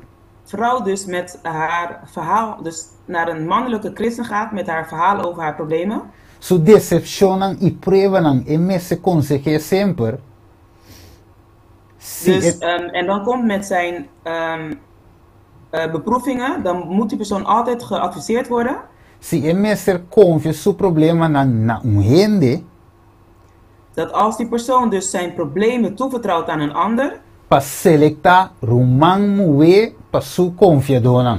vrouw dus met haar verhaal, dus naar een mannelijke christen gaat met haar verhaal over haar problemen. Su decepcionam e pruebam e me se consegue sempre. Dus, en dan komt met zijn beproevingen, dan moet die persoon altijd geadviseerd worden. Se é mestre confia su problema na gente. Dat als die persoon dus zijn problemen toevertrouwt aan een ander. Para selectar rumang muwe para su confiadora.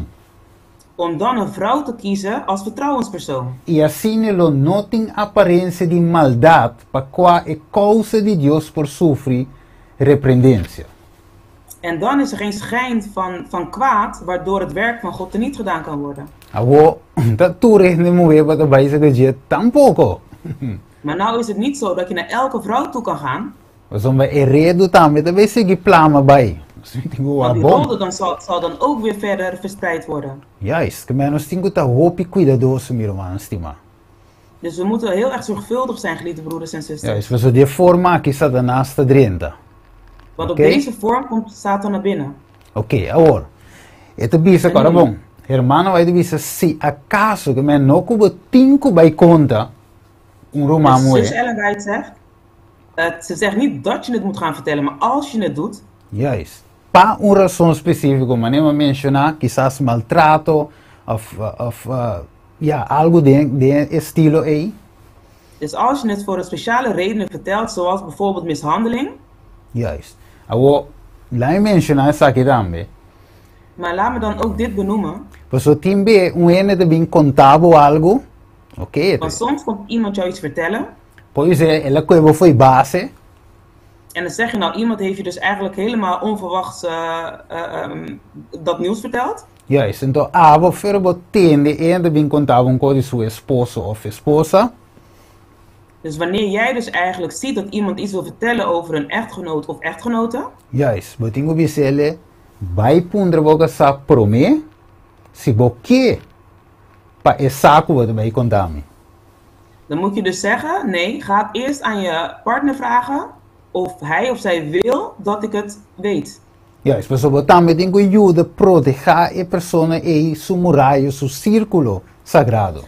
Om dan een vrouw te kiezen als vertrouwenspersoon. E assim lo notem aparência de maldade para qual é causa de Deus por sofrer repreendência. En dan is er geen schijn van kwaad, waardoor het werk van God er niet gedaan kan worden. Awo, dat toerende muwe para baisa de tampoco. Maar nou is het niet zo dat je naar elke vrouw toe kan gaan. Mas om redo também deve seguir plama bij. Want die rode dan zal dan ook weer verder verspreid worden. Juist, que menos tenho que hoop e cuidadoso, meu irmão, estima. Dus we moeten heel erg zorgvuldig zijn, geliefde broeders en zusters. Juist, we zullen de forma que Satanás está dentro. Want op deze vorm komt Satan naar binnen. Oké, agora. Ito bisa, cara bom. Hermano, vai bisa, se acaso que men no cubo tinko bij conta, romano dus Ellen White zegt, ze zegt niet dat je het moet gaan vertellen, maar als je het doet. Juist. Pa uma razão específica, mas nem mencionar, quizás maltrato, of algo de estilo aí. Dus als je het voor een speciale reden vertelt, zoals bijvoorbeeld mishandeling. Juist. Agora, laat me mencionar isso aqui também. Maar laat me dan ook dit benoemen. Porque timbe ene de bem contavo algo, oké. Want soms komt iemand jou iets vertellen. Pois é, ela coisa foi base. En dan zeg je nou, iemand heeft je dus eigenlijk helemaal onverwachts dat nieuws verteld. Juist, então avo ferbo tende ainda bem contava com de sua esposo of esposa. Dus wanneer jij dus eigenlijk ziet dat iemand iets wil vertellen over een echtgenoot of echtgenote. Juist, botingo bisele, vai pundra boca sa prome, si bokke pa esaku wat bij kondami. Dan moet je dus zeggen, nee, ga het eerst aan je partner vragen of hij of zij wil dat ik het weet. Juist, bijvoorbeeld também tem que ajudar a proteger a persona e su muralha, su círculo sagrado.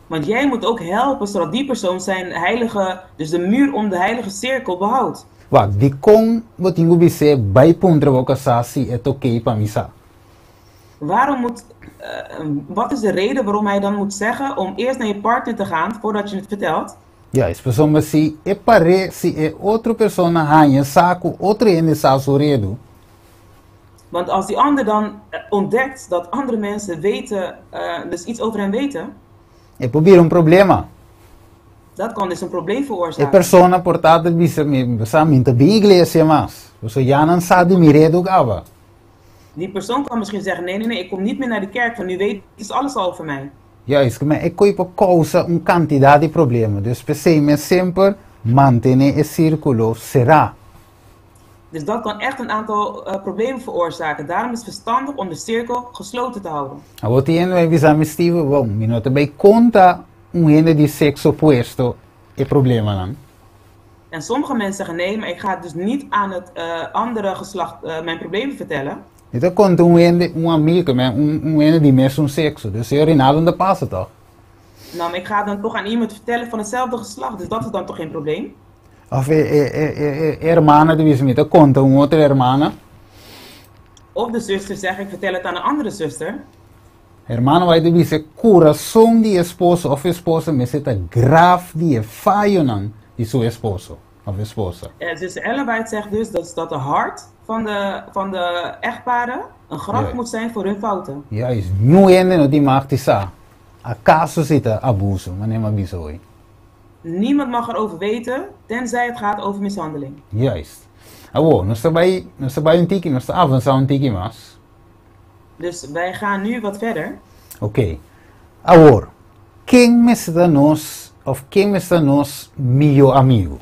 Want jij moet ook helpen zodat die persoon zijn heilige, dus de muur om de heilige cirkel behoudt. Wacht, die kon wat tingu bise bij puntra wokasa si het oké pa misa. Waarom moet, wat is de reden waarom hij dan moet zeggen om eerst naar je partner te gaan voordat je het vertelt? Juist, bijvoorbeeld si e pare si e outra persona hanya saku outra ene sasu redu. Want als die ander dan ontdekt dat andere mensen weten, dus iets over hem weten, E probeer un problema. dat kan dus een probleem E veroorzaken. persona portada bisa me sa minta bi iglesia mas. So yanan sa di mi redu gava. Die persoon kan misschien zeggen, nee, ik kom niet meer naar de kerk, van nu weet dus alles al over mij. Juist, mas e coi por causa un quantidade de problema. Dus pensei me sempre mantenere e círculo será. Dus dat kan echt een aantal problemen veroorzaken. Daarom is het verstandig om de cirkel gesloten te houden. Agora tiene vai visar Steve, bom, mi nota bij conta un ene di sexo opuesto e problema nan. En sommige mensen zeggen, nee, maar ik ga dus niet aan het andere geslacht mijn problemen vertellen. Então conta un amigo, un ene di mesmo sexo, dus eu Rinaldo da passa toch? Nou, maar ik ga het dan toch aan iemand vertellen van hetzelfde geslacht, dus dat is dan toch geen probleem? Of hermana de vismita, conta un outra hermana. Of de zuster zegt, ik vertel het aan een andere zuster. Hermana vai de vise coração di esposo of esposa me seta graf di fallo nan di suo esposo of esposa. Zuster Ellenwijd zegt dus dat de hart van de echtparen een graf moet zijn voor hun fouten. Ja, is nu ene no di martisa. Acaso zita abuso, maar neem maar bisoi. Niemand mag erover weten, tenzij het gaat over mishandeling. Juist. Abo, no está bij un tiki, no está avançar un tiki mas. Dus wij gaan nu wat verder. Oké. Agora, quem me está nos mio amigo?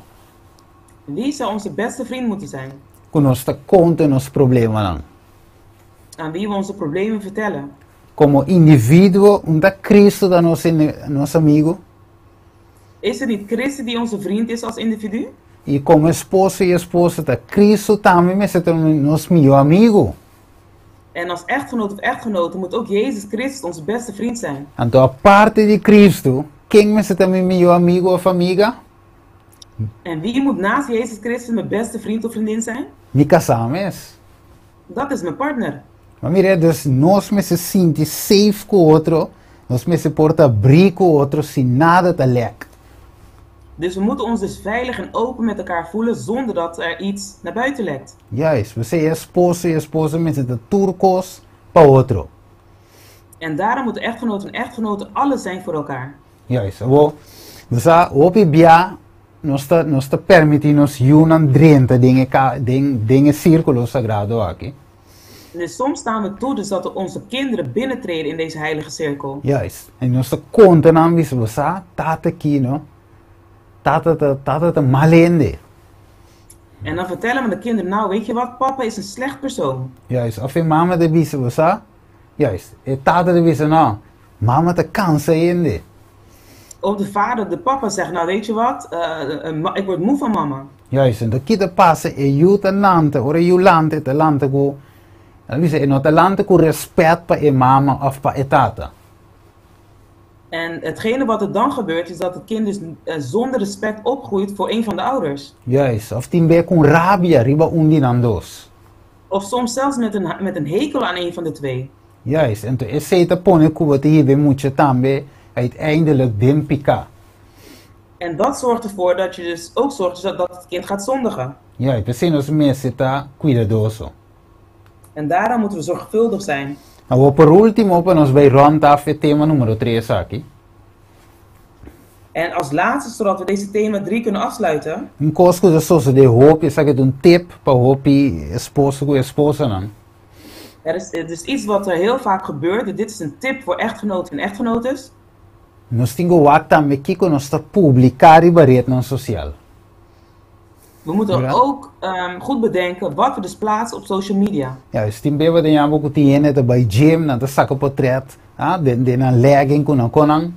Wie zou onze beste vriend moeten zijn? Conosca conta nos problema lang. Aan wie we onze problemen vertellen. Como individuo, unda Cristo da nosso amigo. Is het niet Christus die onze vriend is als individu? E como esposo e esposa, da Cristo também me está nos mio amigo. En als echtgenoot of echtgenote moet ook Jezus Christus onze beste vriend zijn. Então, a parte de Cristo, quem me está mio amigo of amiga? En wie moet naast Jezus Christus mijn beste vriend of vriendin zijn? Mi casames. Dat is mijn partner. Maar mire, dus nós me se sente safe com o outro, nós me se porta abrir com o outro, sem nada te lek. Dus we moeten ons dus veilig en open met elkaar voelen zonder dat er iets naar buiten lekt. Juist, você é esposo e esposa me se turcos para outro. En daarom moeten echtgenoten en echtgenoten alles zijn voor elkaar. Juist, dus op bia, nós te permitimos unan drenta dingen círculo sagrado aqui. Dus soms staan we toe dus dat onze kinderen binnentreden in deze heilige cirkel. Juist, en nós te conta nam você tata aqui, no? Tata te malende. En dan vertellen we de kinderen, nou weet je wat, papa is een slecht persoon. Juist, of mama de vise você, juist, e tata de vise nou, mama te kansa ende. Of de vader, de papa zegt, nou weet je wat, ik word moe van mama. Juist, en de kita passa e juta nante, ora julante te lante go, en vise e no te lante go respect pa e mama of pa e tata. En hetgene wat er dan gebeurt is dat het kind dus zonder respect opgroeit voor een van de ouders. Juist, of timbe con rabia riba undinandos. Of soms zelfs met een hekel aan een van de twee. Juist, en to eseta pone kuba te hibe mucho tambe uiteindelijk den pika. En dat zorgt ervoor dat je dus ook zorgt dat het kind gaat zondigen. Ja, nos meseta cuidadoso. En daarom moeten we zorgvuldig zijn. Nou, por último, nos bij rondaf het thema nummer 3 aqui. En als laatste, zodat we deze thema 3 kunnen afsluiten. Een coisa zoals de hoop is dat een tip para hopi esposo com esposa nan. Er is dus iets wat er heel vaak gebeurt. Dit is een tip voor echtgenoten en echtgenotes. Nós temos o também que nós está publicar e barret na social. We moeten Ja. ook goed bedenken wat we dus plaatsen op social media. Juist, die bebe de jambo kuti ene te bij gym, na te zakken portret, den een legging konang.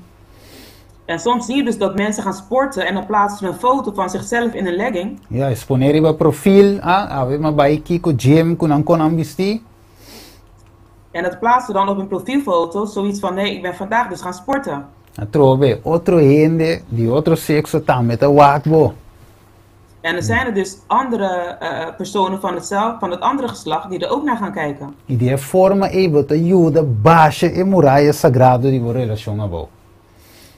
En soms zie je dus dat mensen gaan sporten en dan plaatsen ze een foto van zichzelf in een legging. Juist, poneri ba profiel, ave ma bij kiko gym konang bisti. En dat plaatsen ze dan op een profielfoto, zoiets van nee, ik ben vandaag dus gaan sporten. Na trove otro hende, die otro sexo met een wakbo. En er zijn er dus andere personen van het andere geslacht die er ook naar gaan kijken. E de forma able te juda baixa e muralha sagrado die we relação abo.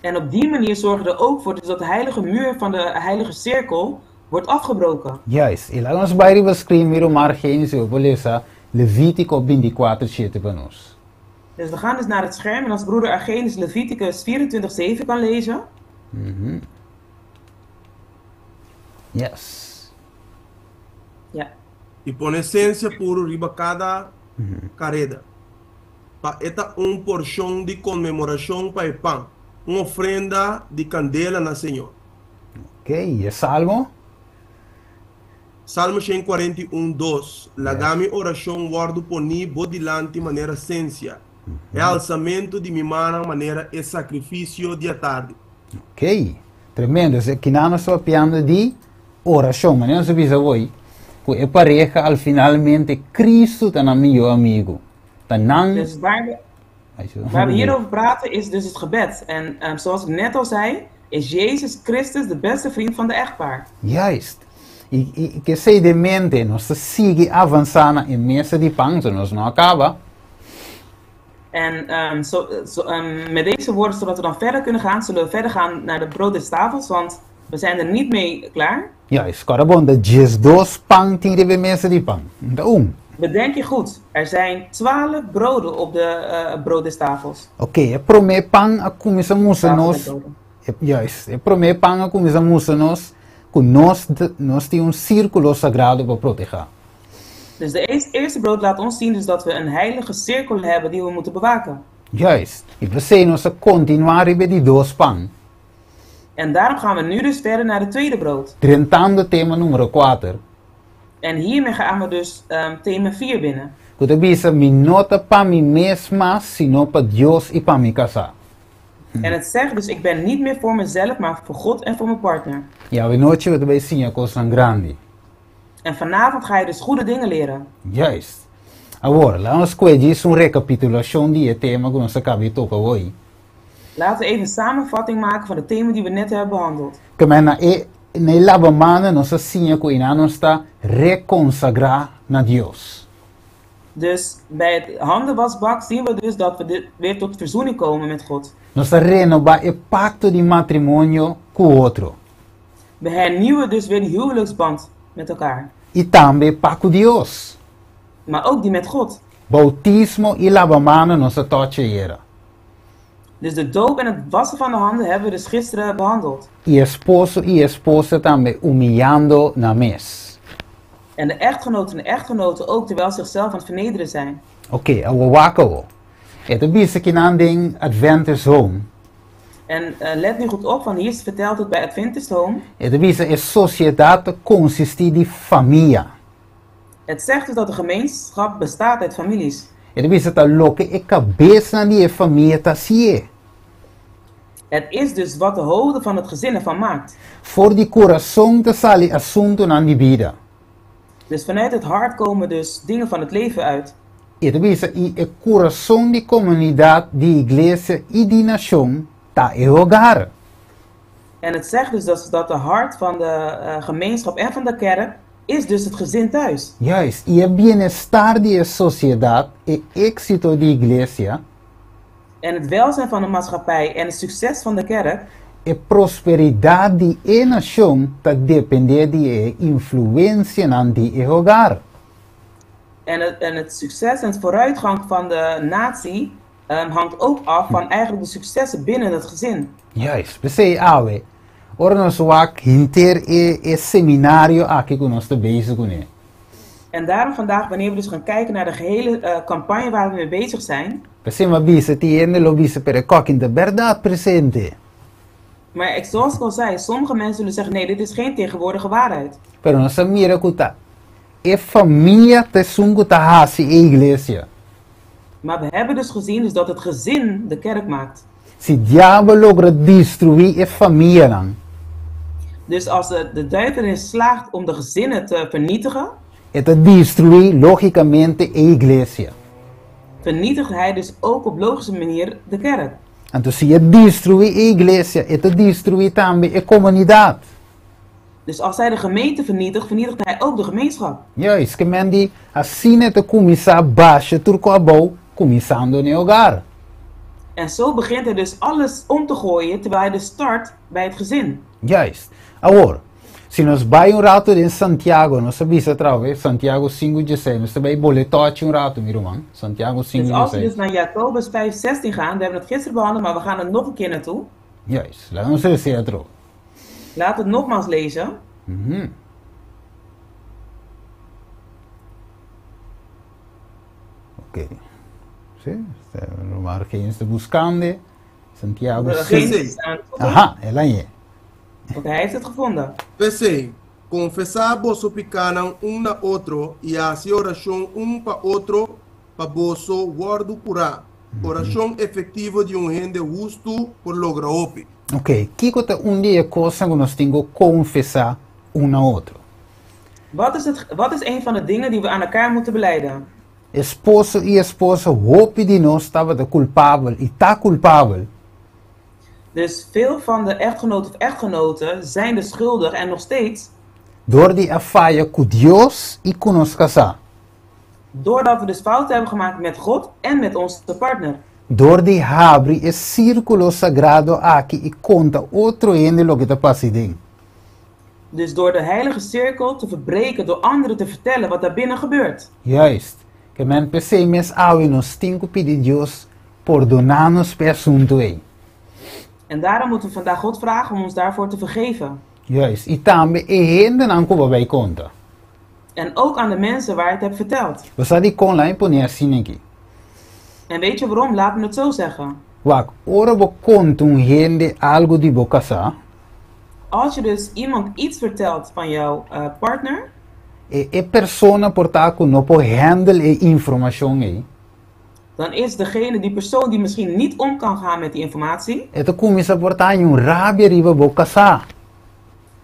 En op die manier zorgen we er ook voor dus dat de heilige muur van de heilige cirkel wordt afgebroken. Juist, e lá nós vai escrever o mar Gênesis, beleza, Levítico 24:7 para nós. Dus we gaan dus naar het scherm en als broeder Argenis Leviticus 24:7 kan lezen. Yes. Ja. E por essência puro riba cada carreda. Pa eta porção de comemoração para o pão. Uma ofrenda de candela na Senhor. Ok, e Salmo? Salmo 141:2. Lagami oração guardo poni bodilante maneira essência. É alçamento de mimana maneira é sacrifício de tarde. Ok, tremendo. Aqui nós estamos falando de oração, mas não se precisa hoje. Que é pareja, al finalmente, Cristo está na meu amigo. Dus waar we hier over praten is dus het gebed. En zoals ik net al zei, is Jezus Christus de beste vriend van de echtpaar. Juist. E que sei de mente, nós sigue avançando em mesa de pão, se nós não acaba. En met deze woorden, zodat we dan verder kunnen gaan, zullen we verder gaan naar de brood des tafels, want we zijn er niet mee klaar. Juist, carabon, de 2 pão tinha de mesa de pão. Então, Bedenk je goed, er zijn 12 broden op de brood des tafels. ok, é primeiro pão a começar a nós. Juist, é primeiro pão a começar a nós. Que nós temos círculo sagrado para proteger. Dus de eerste brood laat ons zien dus dat we een heilige cirkel hebben die we moeten bewaken. Juist. E você nós continuar bij die 2 pão. En daarom gaan we nu dus verder naar het tweede brood. Tentando tema número 4. En hiermee gaan we dus thema 4 binnen. Que te bisa mi nota para mim mesma, sino para Deus e para mi casa. En het zegt dus, ik ben niet meer voor mezelf, maar voor God en voor mijn partner. Ja, we noche wat wij zien coisa grande. En vanavond ga je dus goede dingen leren. Juist. Agora, laten we eens een recapitulação die tema que nós acabamos de tocar hoje. Laten we even een samenvatting maken van het thema die we net hebben behandeld. Que na lavamana nós zien que nós está reconsagrar na Deus. Dus bij het handenwasbak zien we dus dat we weer tot verzoening komen met God. Nós renovar o pacto de matrimônio com o outro. We hernieuwen dus weer die huwelijksband met elkaar. E também pacto de Deus. Maar ook die met God. Bautismo e lavamana nossa tocha era. Dus de doop en het wassen van de handen hebben we dus gisteren behandeld. E esposo e esposa também humilhando na mes. En de echtgenoten ook terwijl ze zichzelf aan het vernederen zijn. Oké, we waken. Het is een keer Adventist Home. En let nu goed op, want hier vertelt het bij Adventist Home. Het is een sociedade consiste de familie. Het zegt dus dat de gemeenschap bestaat uit families. Het is dat loke e cabeça die familie ta sie. Het is dus wat de hoofden van het gezin ervan maakt. Voor die coração te sali assunto na di vida. Dus vanuit het hart komen dus dingen van het leven uit. Het is het coração de comunidade, de igreja e de nação ta e hogar. En het zegt dus dat de hart van de gemeenschap en van de kerk is dus het gezin thuis. Juist, e het bienestar de sociedade e éxito de igreja. En het welzijn van de maatschappij en het succes van de kerk. E prosperidade de e nação ta depende de influência na de e hogar. En het succes en het vooruitgang van de natie hangt ook af van eigenlijk de successen binnen het gezin. Juist, pensei, awe. Ora nós wak hinter e seminário aqui que nós estamos bezig com. En daarom vandaag, wanneer we dus gaan kijken naar de gehele campagne waar we mee bezig zijn. Pensei, maar bisa tiene lo bisa per in de verdade presente. Maar zoals ik al zei, sommige mensen zullen zeggen, nee, dit is geen tegenwoordige waarheid. Pero no se mira kuta. E família te sungu ta hasi e iglesia. Maar we hebben dus gezien dus dat het gezin de kerk maakt. Si diabo logra destruir e família lang. Dus als de duivel erin slaagt om de gezinnen te vernietigen, Eta destruir logicamente e iglesia. vernietigt hij dus ook op logische manier de kerk. Então se je destruir e iglesia, eta destruir também e comunidade. Dus als hij de gemeente vernietigt, vernietigt hij ook de gemeenschap. Juist, que men die assim é te começar baixo turco abou, começando no hogar. En zo begint hij dus alles om te gooien, terwijl hij dus start bij het gezin. Juist. Agora, se nós vai rato em Santiago, nós sabemos através Santiago 5:16, nós também boletote rato, meu irmão. Santiago Dus als we 5:16. dus naar Jacobus 5:16 gaan, we hebben het gisteren behandeld, maar we gaan er nog een keer naartoe. Juist, lá não sei se é outro. Laten we het nogmaals lezen. Ok. Sim, no mar que está buscando, Santiago Degene 5. die staan. Aha, ela é. Oké, hij heeft het gevonden. P6. Confessar vos suplicaram um na outro e assim oração pa outro pa vosso guardo curá. Oração efetiva de gente justo por lograr opi. Ok, Kiko tá dia coisa que nós temos que confessar ao outro. Wat is een van de dingen die we aan elkaar moeten belijden? Esposo e esposa hope de nós estava de culpável e tá culpável. Dus veel van de echtgenoten of echtgenoten zijn dus schuldig en nog steeds. Door die affaire com Deus e com nos casar. Doordat we dus fouten hebben gemaakt met God en met onze partner. Door die abre e círculo sagrado aqui e conta outro ende lo que tá passando. Dus door de heilige cirkel te verbreken, door anderen te vertellen wat daar binnen gebeurt. Juist. Que men pensei mes awe nos tinko pedir Deus perdonar-nos per assunto aí. En daarom moeten we vandaag God vragen om ons daarvoor te vergeven. Juist. E também e rende não como vai conta. En ook aan de mensen waar ik het heb verteld. Você de com lá e poner assim aqui. En weet je waarom? Laat me het zo zeggen. Wak, ora bo conta rende algo de boca sa. Als je dus iemand iets vertelt van jouw partner, E persona portaco no po handle e informação aí. dan is degene, die persoon die misschien niet om kan gaan met die informatie, E tu começa a portar rabia riba boca sa.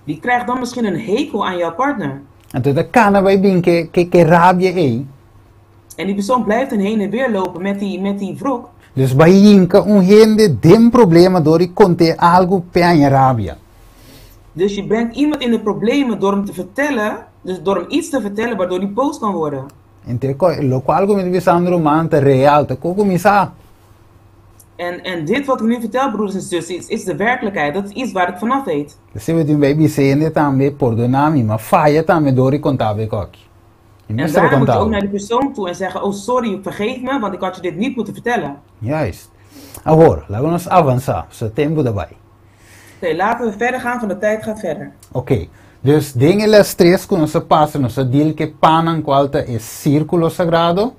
die krijgt dan misschien een hekel aan jouw partner. Então da cana vai bem que rabia aí. En die persoon blijft heen en weer lopen met die wrok. Dus vai inca rende dem problema door i conte algo pe a rabia. Dus je brengt iemand in de problemen door hem te vertellen, dus door hem iets te vertellen waardoor hij boos kan worden. Então, lo qual como me Sandro manta real, te começa. En dit wat ik nu vertel, broeders en zusters, is de werkelijkheid. Dat is iets waar ik vanaf weet. Se we doen baby sende também perdonami, maar falha também door i contabe coque. En daar moet je ook naar die persoon toe en zeggen, oh sorry, vergeef me, want ik had je dit niet moeten vertellen. Juist. Agora, laten we ons avançar. Zo tempo daarbij. Oké, laten we verder gaan, van de tijd gaat verder. Oké. Dus dingen les tres que nos passa, nos deel que panan qualta é círculo sagrado.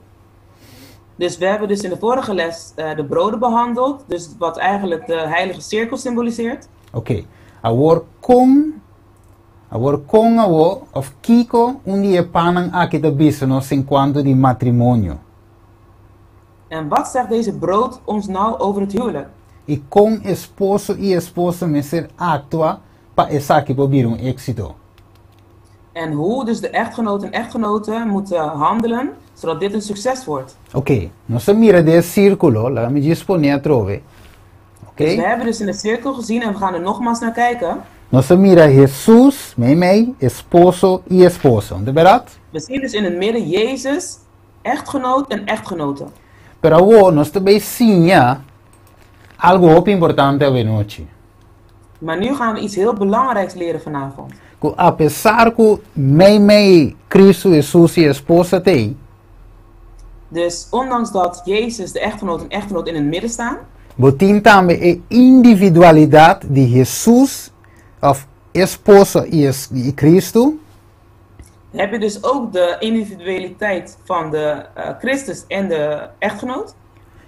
Dus we hebben dus in de vorige les de broden behandeld, dus wat eigenlijk de heilige cirkel symboliseert. Oké. Agora com of Kiko dia panan aqui da business enquanto de matrimônio. En wat zegt deze brood ons nou over het huwelijk? E com esposo e esposa me ser actua para essa que vir éxito. En hoe dus de echtgenoot en echtgenoten moeten handelen, zodat dit een succes wordt. Oké, nós mira de círculo, laat me disponer trove. Oké? Dus we hebben dus in de cirkel gezien en we gaan er nogmaals naar kijken. Nós mira Jesus, mei, esposo e esposa, de verdade? We zien dus in het midden Jezus, echtgenoot en echtgenoten. Pero agora nós também sim, algo muito importante a noite. Maar nu gaan we iets heel belangrijks leren vanavond. Apesar que mei, Cristo, Jesus e esposa tem, Dus ondanks dat Jezus, de echtgenoot en echtgenoot in het midden staan, botin também a individualidade de Jesus, of esposa e Cristo, heb je dus ook de individualiteit van de Christus en de echtgenoot.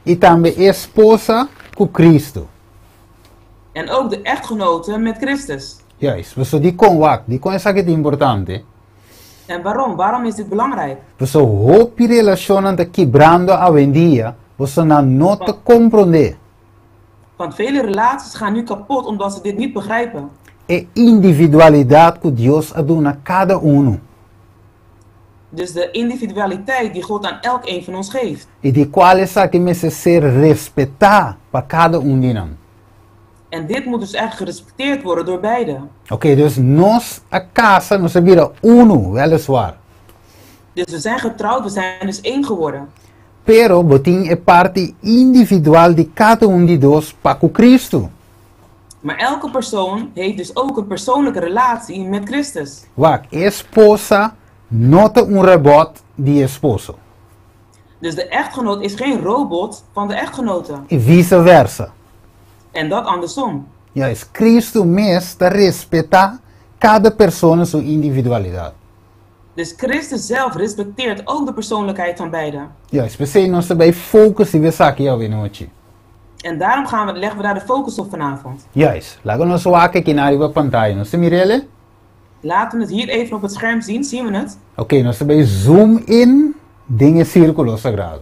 e também esposa com Cristo. En ook de echtgenoten met Christus. Juist. Você di com wak, di com essa que é importante. En waarom? Waarom is dit belangrijk? Você hopi relacionan te quebrando a vendia, você não te compreende. Want vele relaties gaan nu kapot omdat ze dit niet begrijpen. É individualidade que Deus a dona cada uno. Dus de individualiteit die God aan elk een van ons geeft. E de qual essa que me ser respeitar para cada de nós. En dit moet dus echt gerespecteerd worden door beiden. Ok, dus nós a casa nós vira uno, weliswaar. Dus we zijn getrouwd, we zijn dus één geworden. Pero botin é parte individual de cada de nós para Cristo. Maar elke persoon heeft dus ook een persoonlijke relatie met Christus. Wak, esposa not robot de esposo. Dus de echtgenoot is geen robot van de echtgenote. E vice-versa. En dat andersom. Ja, is Cristo mesmo respeitar cada persoon sua individualidade. Dus Christus zelf respecteert ook de persoonlijkheid van beiden. Ja, especially nós também focus e aqui ao noite. En daarom leggen we daar de focus op vanavond. Juist. Laten we ons waken aqui na pantalla. Nós mirele? Laten we het hier even op het scherm zien. Zien we het? Oké, nós também zoom in dingen círculo sagrado.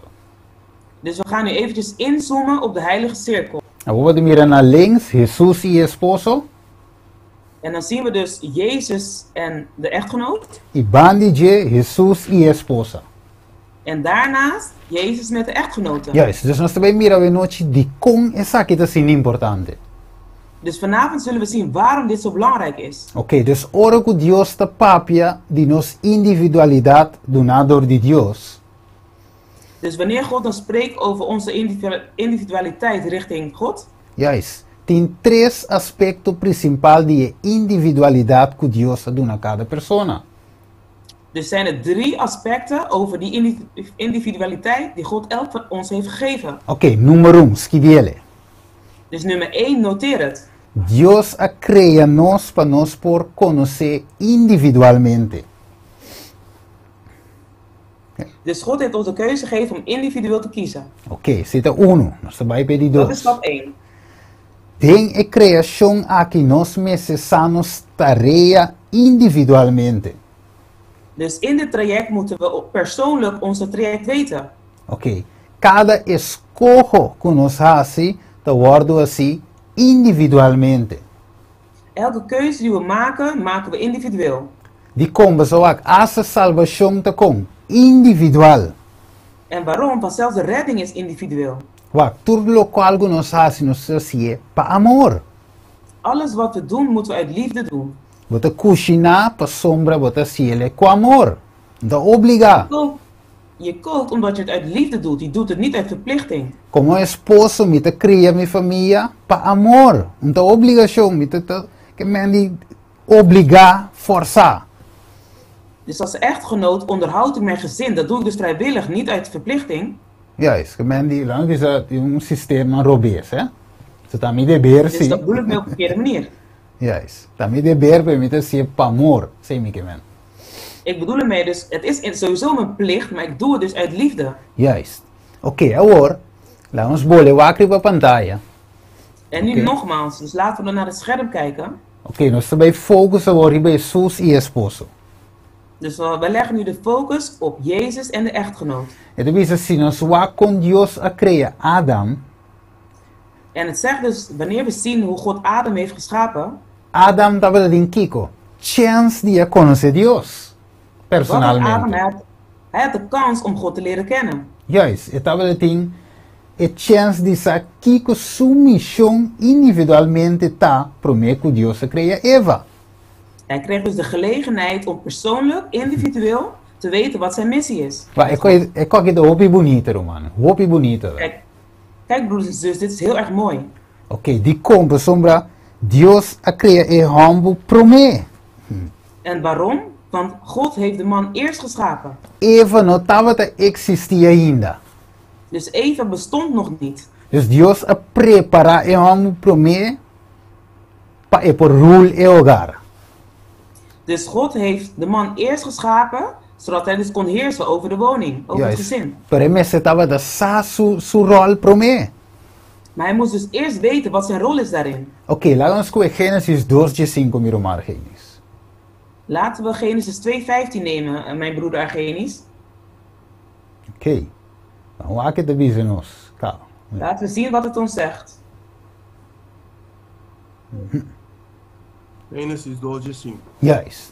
Dus we gaan nu eventjes inzoomen op de heilige cirkel. Nou, we mirar naar links, Jesús y esposo. En dan zien we dus Jezus en de echtgenoot. Y bandije, Jesús y esposa. En daarnaast Jezus met de echtgenoten. Juist, dus nós também miramos noite de como essa aqui está sendo importante. Dus vanavond zullen we zien waarom dit zo belangrijk is. Oké, dus ora que Deus está papia de nos individualidade donador de Deus. Dus wanneer God dan spreekt over onze individualiteit richting God. Juist. Tem três aspectos principais de individualidade que Deus dá a cada persona. Dus zijn er 3 aspecten over die individualiteit die God elk van ons heeft gegeven. Oké, número 1, escreve. Dus nummer 1, noteer het. Deus a crea nós para nós por conhecer individualmente. Dus God heeft ons de keuze gegeven om individueel te kiezen. Oké, cita 1, nós vai pedir 2. Dat is stap 1. Tem a criação aqui nós necessitamos tarefa individualmente. Dus in dit traject moeten we persoonlijk onze traject weten. Oké, cada escolha que nós fazemos, te wordt assim individualmente. Elke keuze die we maken, maken we individueel. Die komt zo ook als de salvação te komt, individual. En waarom? Want zelfs de redding is individueel. Wat, tudo lo qual que nós fazemos é para amor. Alles wat we doen, moeten we uit liefde doen. Você cozinhar para sombra, você ciele com amor. Não obriga. Je kookt omdat je het uit liefde doet. Je doet het niet uit verplichting. Como esposo, me te cria minha família para amor. Não obrigação, me te que me obrigar, forçar. Dus als echtgenoot onderhoud ik mijn gezin. Dat doe ik dus vrijwillig, niet uit verplichting. Juist, que me die lang is dat een systeem robees, hè? Zo dat me deber Dus dat bedoel ik me op een verkeerde manier. Juist, dat me deber permite ser para amor, sei me que men. Ik bedoel ermee dus, het is sowieso mijn plicht, maar ik doe het dus uit liefde. Juist. Oké, agora, laten we bolen wakker op pantalla. En nu nogmaals, dus laten we dan naar het scherm kijken. Oké, nós também focussen worden bij Jesús y esposo. Dus we leggen nu de focus op Jezus en de echtgenoot. Het is assim, nós wa com Deus a criar Adam. En het zegt dus, wanneer we zien hoe God Adam heeft geschapen. Adam estava in Kiko. Chance de conhecer Deus. Personalmente. Adam had de kans om God te leren kennen. Juist, het estava in a chance de sa Kiko sua missão individualmente tá prometo que Deus cria Eva. Hij kreeg dus de gelegenheid om persoonlijk, individueel te weten wat zijn missie is. Maar ik kan het hoopje bonito, man. Hoopje bonito. Kijk broers en zus, dit is heel erg mooi. Oké, die komt sombra. Deus a cria e humble prome. En waarom? Want God heeft de man eerst geschapen. Eva não estava te existia ainda. Dus Eva bestond nog niet. Dus Deus a prepara e humble prome para por rule e hogar. Dus God heeft de man eerst geschapen, zodat hij dus kon heersen over de woning, over het gezin. Pero ele estava de su rol prome. Maar hij moest dus eerst weten wat zijn rol is daarin. Ok, laten we eens Genesis 2:5 miro maar Genesis. Laten we Genesis 2:15 nemen, mijn broeder Argenis. Ok. Dan waar het de business. Calma. Laten we zien wat het ons zegt. Genesis 2:5. Juist.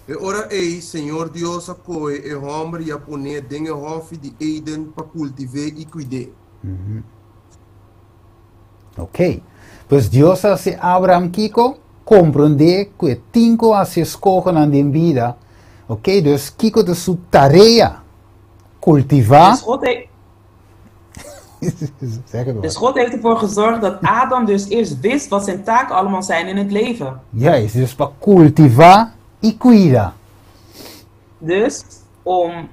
E ora ei, Senhor Deus a coi e hombre ya pone dingen hofi di Eden pa cultive e cuide. Ok. Pues Dios hace Abraham Kiko compreende que cinco hace escogen aan die vida. Ok, dus Kiko de su tarea. Cultivar. Dus God heeft ervoor gezorgd dat Adam dus eerst wist wat zijn taken allemaal zijn in het leven. Juist, dus para cultivar e cuidar. Dus om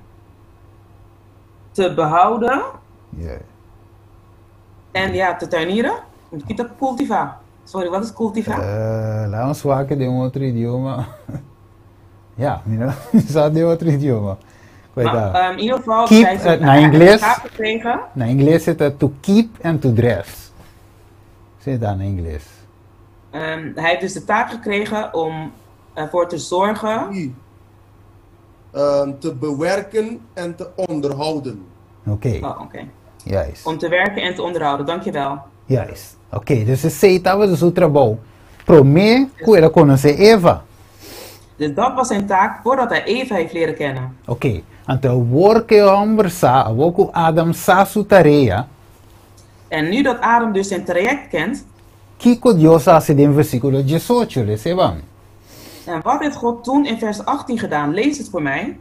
te behouden en ja, te tuinieren. Kita cultivar. Sorry, wat is cultivar? Laten we waken de outro idioma. Ja, mira, staat de outro idioma. Maar, in ieder geval, keep, naar Engels, gekregen. naar Engels zit het to keep and to dress. Zit daar in Engels. Hij heeft dus de taak gekregen om ervoor te zorgen. Te bewerken en te onderhouden. Oké. Oh, oké. Juist. Om te werken en te onderhouden, dankjewel. Juist. Oké, dus ze zei dat we dus het trabalho. Pro me, que conhecer Eva. Dus dat was zijn taak voordat hij Eva heeft leren kennen. Oké, então porque o homem sa, o Adam sa su tarea. En nu dat Adam dus zijn traject kent. Kiko Dios hace in versículo 18, lees even. En wat heeft God toen in vers 18 gedaan? Lees het voor mij.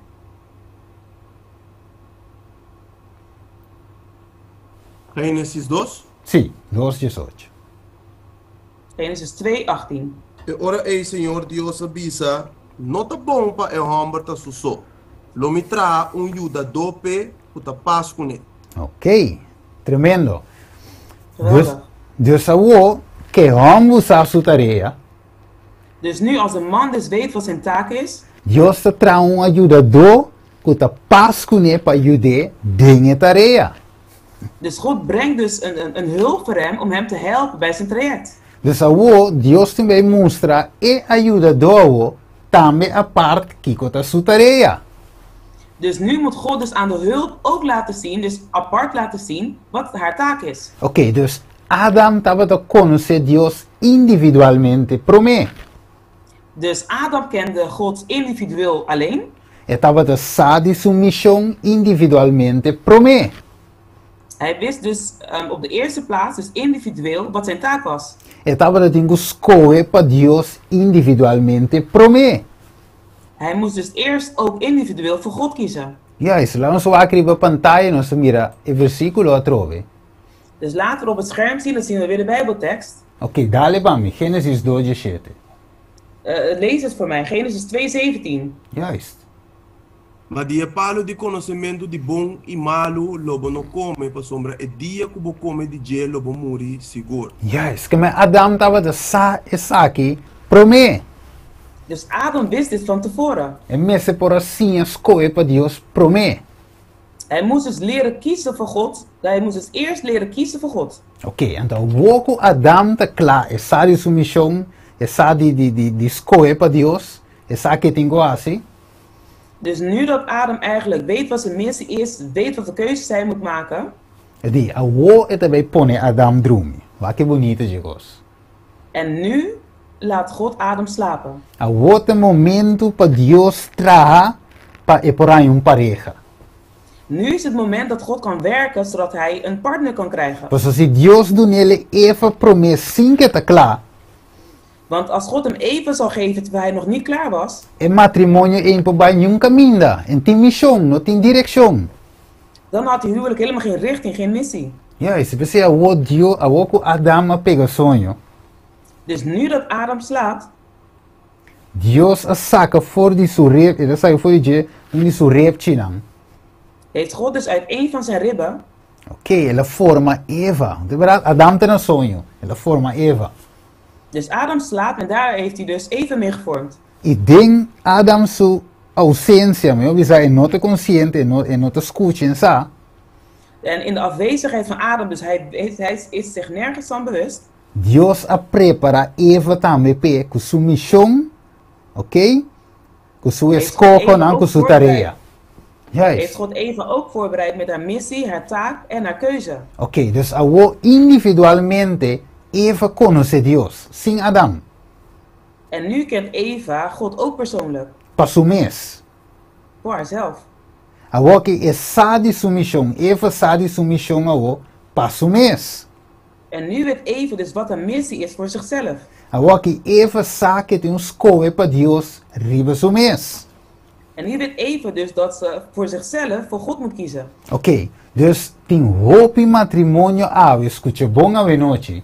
Genesis 2. Sí, 2:18. Genesis 2:18. E ora ei, Senhor Deus avisa, não tá bom para el homem tá susso. Lo me tra juda dope puta paz com ele. Ok, tremendo. Geweldig. Dus o que homem usa su tarea. Dus nu als een man dus weet wat zijn taak is. Deus te tra ajudador que tá paz com ele para ajudar dinge tarea. Dus God brengt dus een hulp voor hem om hem te helpen bij zijn traject. Dus Deus também mostra e ajudador também a parte que tá su tarea. Dus nu moet God dus aan de hulp ook laten zien, dus apart laten zien, wat haar taak is. Ok, dus Adam estava a conhecer Deus individualmente pro me. Dus Adam kende God individueel alleen. Estava a saber sua missão individualmente pro me. Hij wist dus op de eerste plaats, dus individueel, wat zijn taak was. Estava a escolher para Deus individualmente pro me. Hij moest dus eerst ook individueel voor God kiezen. Ja, isso lá nós vamos a pantalla, nós mira o versículo a trove. Dus later op het scherm zien, dan zien we weer de Bijbeltekst. Ok, dale para mim, Genesis 2:7. Lees het voor mij, Genesis 2:17. Juist. Mas die palo de conhecimento de bom e malo, lobo não come, para sombra e dia que bo come de dia, lobo muri seguro. Juist, que Adam estava a aqui pro me. Dus Adam wist dit van tevoren. E messe por assim escolher para Deus pro me. Hij moest dus leren kiezen voor God. Hij moest dus eerst leren kiezen voor God. Ok, então o Adam está claro, e sabe sua missão, e sabe de escolher para Deus, e sabe que tem que fazer. Dus nu dat Adam eigenlijk weet wat zijn missie is, weet wat de keuzes hij moet maken. Die, het erbij pone Adam dromen. Wat que bonito, chicos. En nu laat God Adam slapen. Outro momento para Deus trazer para por aí pareja. Nu is het moment dat God kan werken zodat hij een partner kan krijgen. Pues se Deus do nele Eva promessa sim que está claro. Want als God hem even zou geven terwijl hij nog niet klaar was. El matrimonio é para nenhum caminho, não tem missão, não tem direção. Dan had die huwelijk helemaal geen richting, geen missie. Ja, se você Deus, Adam pega sonho. Dus nu dat Adam slaapt. Deus a saca voor die surreep, dat sai voor die surreep chinang. Heeft God dus uit een van zijn ribben. Ok, ela forma Eva. De verdade, Adam tem um sonho. Ela forma Eva. Dus Adam slaapt en daar heeft hij dus Eva mee gevormd. E den Adam sua ausência, meu, bisa é nota consciente, é nota escuta, sabe? En in de afwezigheid van Adam, dus hij is zich nergens van bewust. Dios a prepara Eva também com sua missão, ok? Com sua escolha, não com sua tarefa. Heeft God Eva ook voorbereid met haar missie, haar taak en haar keuze. Ok, dus awo individualmente Eva conhece Deus, sem Adam. En nu kent Eva God ook persoonlijk. Para su mês. Voor haarzelf. Awo que sabe sua missão, Eva sabe sua missão awo para su mês. En nu weet Eva dus wat een missie is voor zichzelf. Awo que Eva sabe que tem escolha para Deus riba su mês. En nu weet Eva dus dat ze voor zichzelf voor God moet kiezen. Ok, dus tem hoop in matrimônio ave, escute bom ave noite.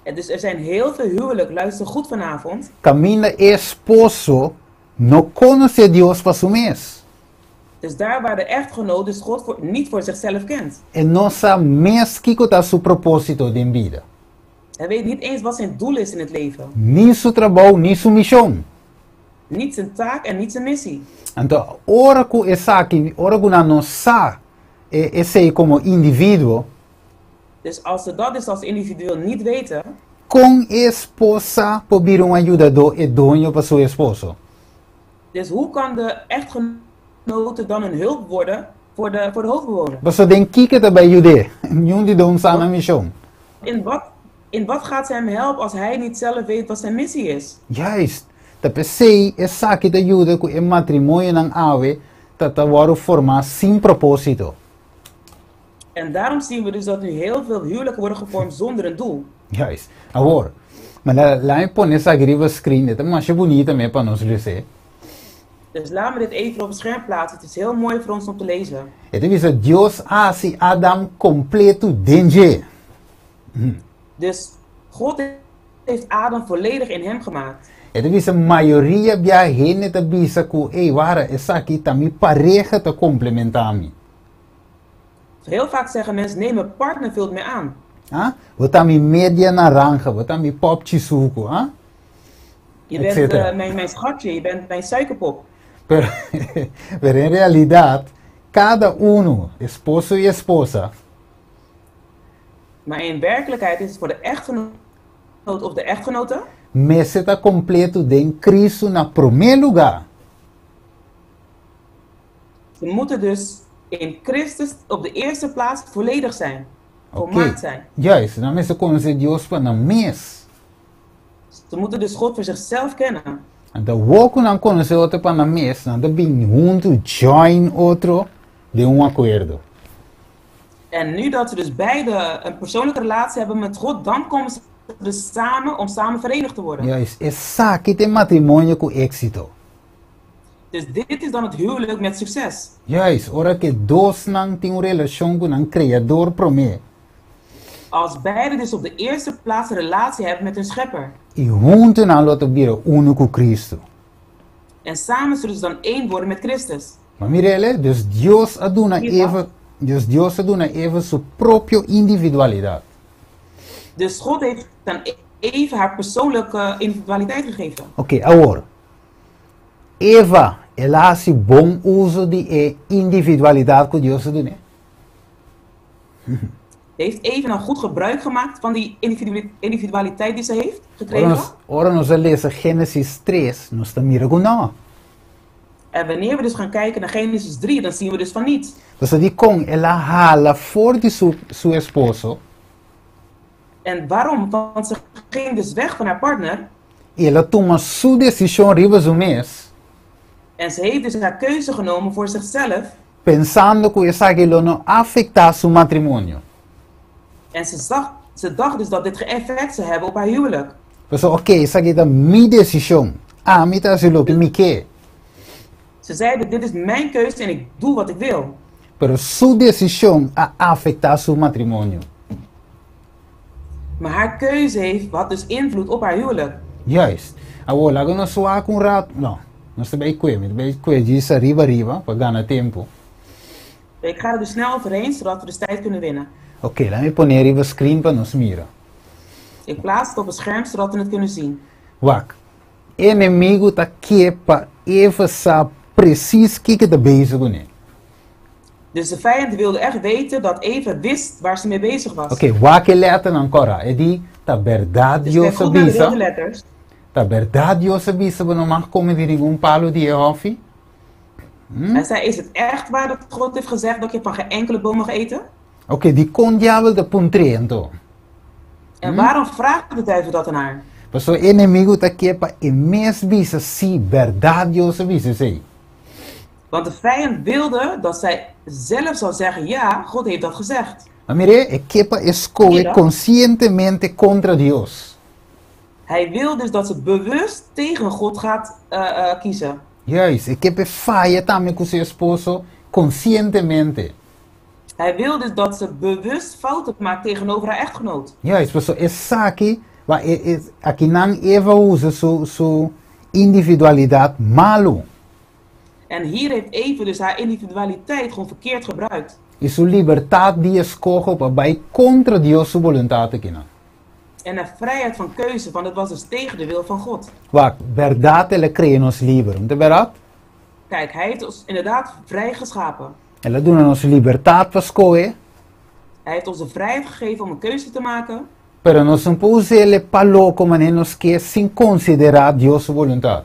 En dus er zijn heel veel huwelijk, luister goed vanavond. Camina esposo não conhece Deus para su mês. Dus daar waar de echtgenoot dus God niet voor zichzelf kent. E não sabe mês que está su propósito de vida. Hij weet niet eens wat zijn doel is in het leven. Nem su trabalho, nem su missão. Niet zijn taak en niet zijn missie. Então, ora que essa aqui, ora que não sabe, esse como indivíduo, Dus als ze dat dus als individueel niet weten, com esposa poder ajudador e dono para seu esposo. dus hoe kan de echtgenote dan een hulp worden voor de hoofdbewoner? Você tem que bij jude, não de doen sana missão. In wat gaat ze hem helpen als hij niet zelf weet wat zijn missie is? Juist. Tapi sei essa aqui te ajuda com o matrimônio não ave, tata waro formar sem propósito. En daarom zien we dus dat nu heel veel huwelijken worden gevormd zonder een doel. Juist. Agora, mas lá me põe essa griva screen, het is mais bonita mesmo para nós ler. Dus laat me dit even op het scherm plaatsen. Het is heel mooi voor ons om te lezen. Het is dat Deus hace Adam completo dentro. Dus God heeft Adam volledig in hem gemaakt. Het is een maioria bia hene te bisa ku wara essa aqui também pareja te complementar me. Heel vaak zeggen mensen, nee, mijn partner vult mij aan. Wat também media naranja, wat também pop chisuco, Je bent mijn schatje, je bent mijn suikerpop. Pero en realidad, cada uno, esposo y esposa, maar in werkelijkheid is het voor de echtgenoot of de echtgenote, meseta completo de Cristo na primeiro lugar. Ze moeten dus in Christus op de eerste plaats volledig zijn. Volmaakt zijn. Juist, dan mensen conhecem Deus para na mês. Ze moeten dus God voor zichzelf kennen. En dan woken dan conhecer outro para na mês, dan de bem junto join outro de acordo. En nu dat ze dus beide een persoonlijke relatie hebben met God, dan komen ze dus samen om samen verenigd te worden. Juist, essa aqui tem matrimônio com éxito. Dus dit is dan het huwelijk met succes. Juist, ora que dois não tem relação com een criador para mim. Als beide dus op de eerste plaats een relatie hebben met hun schepper. E junto na laten virar uno com Cristo. En samen zullen ze dan één worden met Christus. Maar Mirelle, dus Deus aduna even sua própria individualidade. Dus God heeft dan even haar persoonlijke individualiteit gegeven. Ok, agora. Eva, ela hace bom uso de individualidade que Deus aduna. Heeft Eva nou goed gebruik gemaakt van die individualiteit die ze heeft gekregen? Ora nós lezen Genesis 3, nós estamos mirando. En wanneer we dus gaan kijken naar Genesis 3, dan zien we dus van niet. Dus die kon, ela hala voor de su esposo. En waarom? Want ze ging dus weg van haar partner. Ela toma su decisão riba su mês. En ze heeft dus haar keuze genomen voor zichzelf. Pensando que essa aquilo não afetar su matrimônio. En ze dacht dus dat dit effect zou hebben op haar huwelijk. Dus oké, essa aqui é minha decisão. Me tá se lo que me quer. Ze zeiden, dit is mijn keuze en ik doe wat ik wil. Pero su decisão a afetar su matrimônio. Maar haar keuze had dus invloed op haar huwelijk. Juist. Agora, lago nós soar com rato. Não, nós também disso arriba, para ganhar tempo. Ik ga er dus snel overheen, zodat we dus tijd kunnen winnen. Oké, laat me poner even screen para nós mira. Ik plaats het op het scherm, zodat we het kunnen zien. Wak. Inimigo tá aqui para even saber preciso que tá bezig com ele. Dus de vijand wilde echt weten dat Eva wist waar ze mee bezig was. Ok, wake letter ancora. E di ta verdade Dus Dio kijk goed naar de sabisa. rode letters. Ta verdade Dio sabisa we não come di un palo di Jehovi. Hij zei, is het echt waar dat God heeft gezegd dat je van geen enkele boom mag eten? Ok, di con diavolo de puntrento. En waarom vraagt de duivel dat aan haar? Mas o inimigo ta kepa e mes bisa si verdade Dio sabisa sei. Want de vijand wilde dat zij zelf zou zeggen, ja, God heeft dat gezegd. Ma mire, e kepa escoe Mira. conscientemente contra Dios. Hij wil dus dat ze bewust tegen God gaat kiezen. Juist, e kepa faia também com seu esposo conscientemente. Hij wil dus dat ze bewust fouten maakt tegenover haar echtgenoot. Juist, mas é saki, wa aqui não Eva usa su individualidade malo. En hier heeft Eva dus haar individualiteit gewoon verkeerd gebruikt. E su liberdade de escolha para vai contra Dios su voluntade aqui não. En haar vrijheid van keuze, want het was dus tegen de wil van God. Wa verdade ela cria nos livre, não é verdade? Kijk, hij heeft ons inderdaad vrij geschapen. Ela dona nos liberdade para escolher, Hij heeft ons de vrijheid gegeven om een keuze te maken. pero nós não podemos ele palo como nem nos quer sem considerar Dios su voluntade.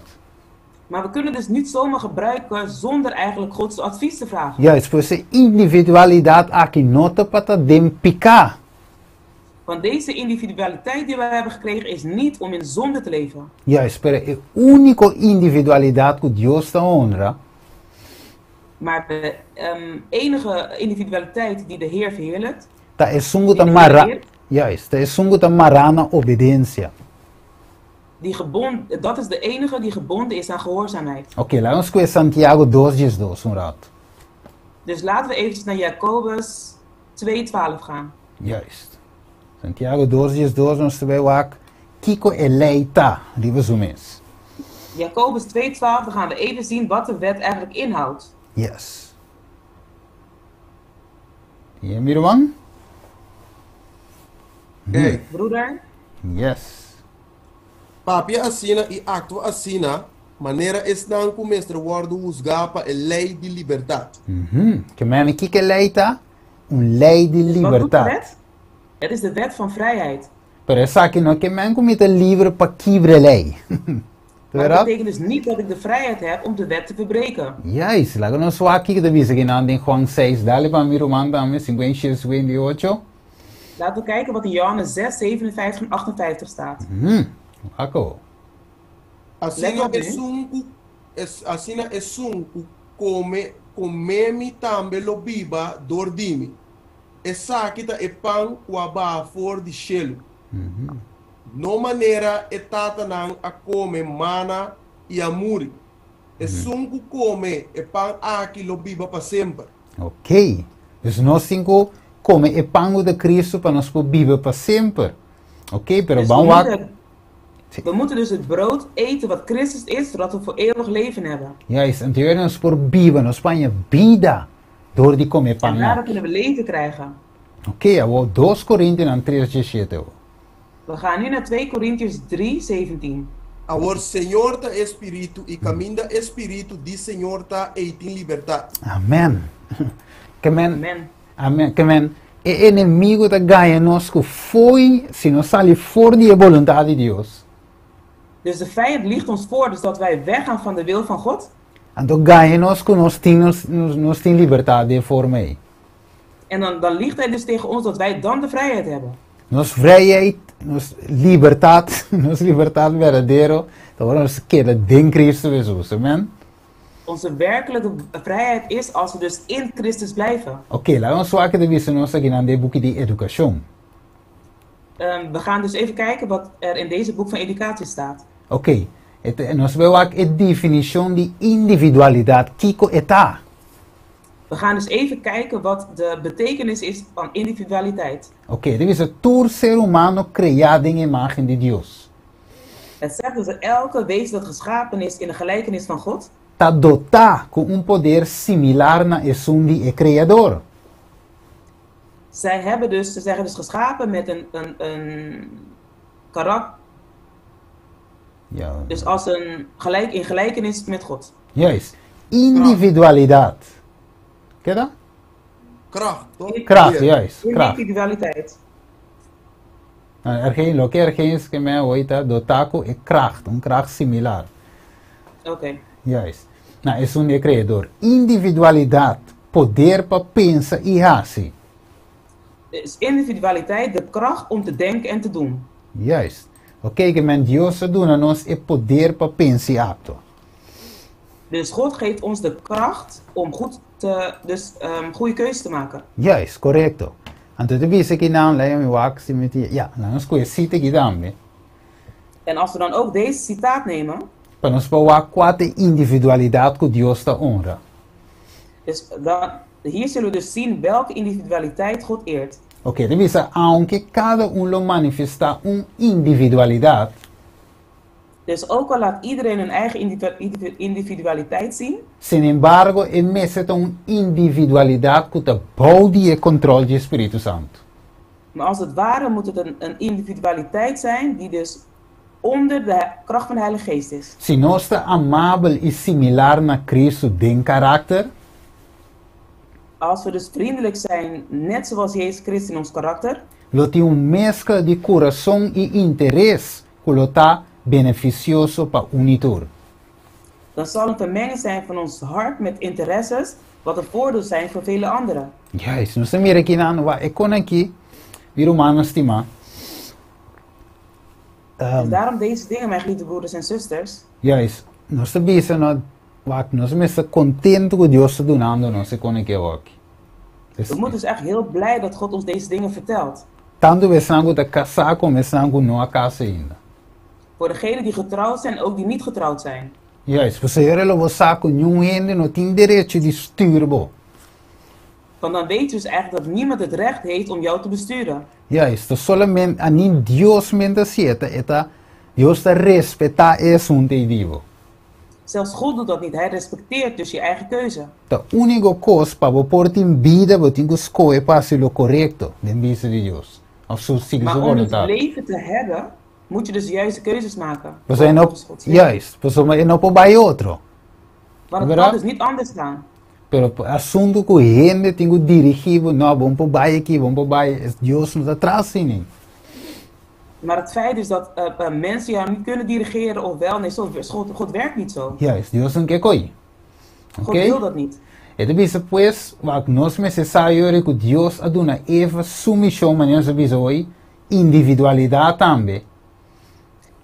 Maar we kunnen dus niet zomaar gebruiken zonder eigenlijk Gods advies te vragen. Juist, por essa individualidade aqui nota para dem picar. Want deze individualiteit die we hebben gekregen is niet om in zonde te leven. Juist, pero é única individualidade que Dios está honra. Maar de enige individualiteit die de Heer verheerlijkt, Ta é sungo ta mara. Juist, ta é sungo ta marana obediência. dat is de enige die gebonden is aan gehoorzaamheid. Ok, lá vamos com Santiago 2:2, um rato. Dus laten we eventjes naar Jacobus 2:12 gaan. Juist. Santiago 2:2, nós também wak Kiko eleita, resumes. Jacobus 2:12, dan gaan we even zien wat de wet eigenlijk inhoudt. Yes. E meu irmão? Hey, Broeder, Yes. papi assina e acto assina, maneira es não começar word usgapa e lei de liberdade. Que men Kiko eleita, lei de wat doet de liberdade. wet? Het is de wet van vrijheid. Pero essa aqui não que men comita livre para quebrar lei. Maar dat betekent dus niet dat ik de vrijheid heb om de wet te verbreken. Yes, lá nós só aqui que devia seguir em Juan 6, dale para meu irmão também 56:28. Laten we kijken wat in Johannes 6, 57 en 58 staat. Ako. Assina é sunco come também lo biba dordimi. Essa aqui tá é pão o aba for de chelo. No maneira é tatanang a come mana e amuri. É sunco come é pão aqui lo biba para sempre. Ok. Dus nós cinco come e pango de Cristo para nós viver para sempre. Ok, pero Dus vamos we moeten dus het brood eten wat Christus is, zodat we voor eeuwig leven hebben. Juist, en toen nós por viver, nós panha vida door die come En pango. daardoor kunnen we leven krijgen. Ok, eu 2 Coríntios 3:17. We gaan nu naar 2 Korintiërs 3:17. Our Senhor tá espírito e caminho da espírito de Senhor tá em liberdade. Amen. Amen. Amen. Amen. Amen. E inimigo da ganha nós que foi, se nós sair fora de vontade de Deus. Dus de vijand liegt ons voor dus dat wij weggaan van de wil van God. Então ganha nós que nós temos liberdade voor mij. En dan liegt hij dus tegen ons dat wij dan de vrijheid hebben. Nos vrijheid, nos libertad verdadeiro, dan nós queda em Cristo Jesus. Amen. Onze werkelijke vrijheid is als we dus in Christus blijven. Ok, laten we zo de wissen nós aqui na boek de educação. We gaan dus even kijken wat er in deze boek van educatie staat. Ok, nós vemos aqui a definição de individualidade, Kiko eta. We gaan dus even kijken wat de betekenis is van individualiteit. Ok, dit is het todo ser humano criado em imagem de Deus. Het zegt dus dat elke wezen dat geschapen is in de gelijkenis van God, Está dotado com poder similar na esun de Criador. ze zeggen dus geschapen met een karakter, Ja. dus als in gelijkenis met God. Juist. Individualidade. Queda? kracht, toch? Kracht, juist. Kracht. Individualiteit. Lo que ergens que me oita do taco é kracht, kracht similar. Oké. Juist. Nou, is um creador. Individualidade, poder para pensar e agir. Is individualiteit de kracht om te denken en te doen. Juist. Oké, que men Deus doen aan ons é poder para pensar e acto. Dus God geeft ons de kracht om goede keuzes te maken. Juist, correcto. Então, tu visse que não, lá eu acho que me ja, nós conhecemos aqui também. En als we dan ook deze citaat nemen, Para nós falar qual individualidade que Deus te honra. dus hier zullen we dus zien welke individualiteit God eert. Ok, tu visse, aunque cada lo manifesta individualidade, Dus ook al laat iedereen hun eigen individualiteit zien, sin embargo, é mesmo individualidade que te boude e controle do Espírito Santo. maar als het ware moet het een individualiteit zijn die dus onder de kracht van de Heilige Geest is. Se nós está amável e similar na Cristo den karakter, Als we dus vriendelijk zijn, net zoals Jezus Christus in ons karakter, lo tem mescla de coração e interesse que lo está beneficioso para unitor. dan zal een vermenging zijn van ons hart met interesses, wat een voordeel zijn voor vele anderen. Juist, nós estamos aqui na wa e kon aqui vir humanos estima. En daarom deze dingen, mijn geliefde broeders en zusters, Juist, nós estamos bezig na wa nós estamos contente com Deus te donando nós e kon aqui ook. we moeten dus echt heel blij dat God ons deze dingen vertelt. Tanto we sangue de casar como we sangue não a casa ainda. Voor degenen die getrouwd zijn en ook die niet getrouwd zijn. Juist, você era o saco nenhum ainda não tem direito de sturen. Want dan weet je dus eigenlijk dat niemand het recht heeft om jou te besturen. Juist, solamente a nem Deus mente sieta, eta Deus te respeta es un te vivo. Zelfs God doet dat niet, hij respecteert dus je eigen keuze. De única coisa para você pôr em vida, você tem que escolher para ser o correto, de vista de Deus. Of zo siga Maar zo om het vontade. leven te hebben, moet je dus de juiste keuzes maken. Você não, Volgens Gods wil. juist, você não pode bij outro. Want het Verdad? kan dus niet anders gaan. Pero assunto que a gente tem que dirigir, não, vamos para baixo aqui, vamos para baixo, Deus não está atrás nem. Maar het feit is dat mensen jou niet kunnen dirigeren of wel, nee, God werkt niet zo. Juist, Deus não quer coisa. God wil dat niet. Então, bisa, pues, wat nós necessário é que Deus aduna Eva submissão, mas nós bisa hoje, individualidade também.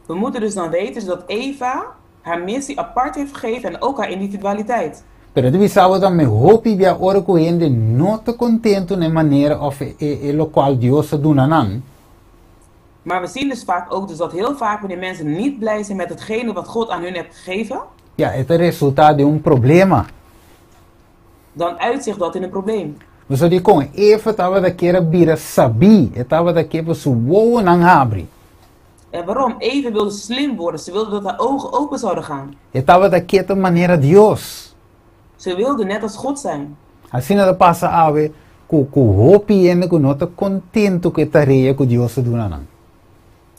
We moeten dus dan weten dat Eva haar missie apart heeft gegeven en ook haar individualiteit. Pero tu sabe também, hopi via ora que gente não está contente na maneira of lo qual Deus aduna nan. Maar we zien dus vaak ook dus dat heel vaak wanneer mensen niet blij zijn met hetgene wat God aan hun heeft gegeven, Ja, het resultaat de problema. dan uitzicht dat in een probleem. Você diz com Eva estava daquela bira sabi, estava daquela su woe nang abri. En waarom? Eva wilde slim worden. Ze wilde dat haar ogen open zouden gaan. Estava daquela maneira Deus. Ze wilde net als God zijn. Assim nada passa ave, ku hopi ende ku nota contento que tarefa que Deus aduna nan.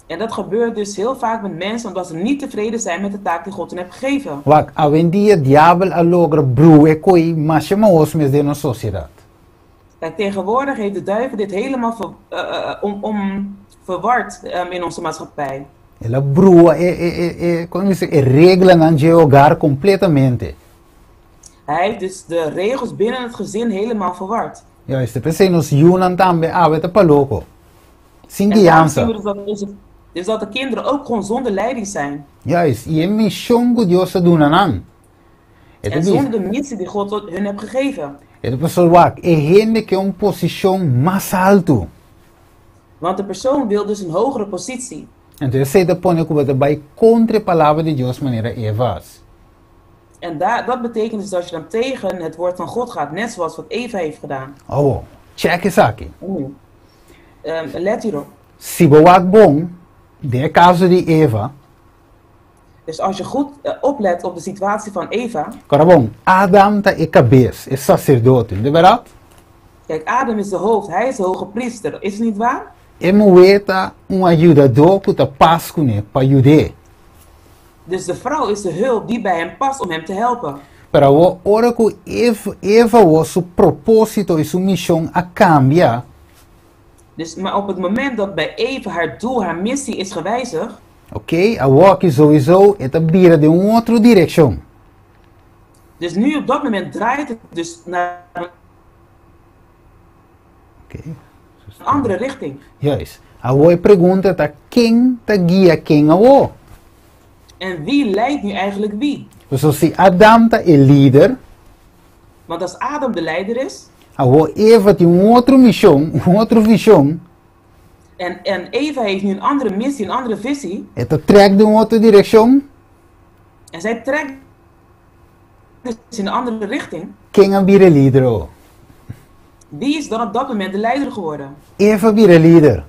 En dat gebeurt dus heel vaak met mensen omdat ze niet tevreden zijn met de taak die God hen heeft gegeven. Wak, avendia diabel a logra brue koi machema osmes de nossa sociedade. Kijk, tegenwoordig heeft de duivel dit helemaal verward in onze maatschappij. Ela brua como se regla nan je hogar completamente. Hij heeft dus de regels binnen het gezin helemaal verward. Ja, este pensei nos Yunan tambe ave te paloko. Sin En daarom zien guiança. we dus dat de kinderen ook gewoon zonder leiding zijn. Juist, e missão que Deus aduna nan. En zonder de missie die God hun heeft gegeven. Ele pessoal wak, gente que posição mais alto. Want de persoon wil dus een hogere positie. Então, você te põe que bij contra a palavra de Deus maneira Evas. En dat betekent dus dat je dan tegen het woord van God gaat, net zoals wat Eva heeft gedaan. Oh, check eens aqui. Let hierop. Se wak bom, de caso de Eva, Dus als je goed oplet op de situatie van Eva. cara bom, Adam tá cabeça, é sacerdote, de verdade? Kijk, Adam is de hoofd, hij is de hoge priester, is het niet waar? E moeta ajudador que tá pasco né, para ajudar. Dus de vrouw is de hulp die bij hem past om hem te helpen. Pero ahora que Eva su propósito y su misión a cambia, Dus, maar op het moment dat bij Eva haar doel, haar missie is gewijzigd, ok, agora que sowieso é vira de outra direção. dus nu op dat moment draait het dus naar Ok, een andere richting. juist. Agora pergunta tá quem tá guia quem agora. En wie leidt nu eigenlijk wie? Dus se Adam tá é líder, Want als Adam de leider is agora Eva tem outra missão, outra visão, en Eva heeft nu een andere missie, een andere visie, é trek de outra direção, en zij trekt dus in een andere richting, quem é vira líder? Oh? wie is dan op dat moment de leider geworden? Eva vira líder.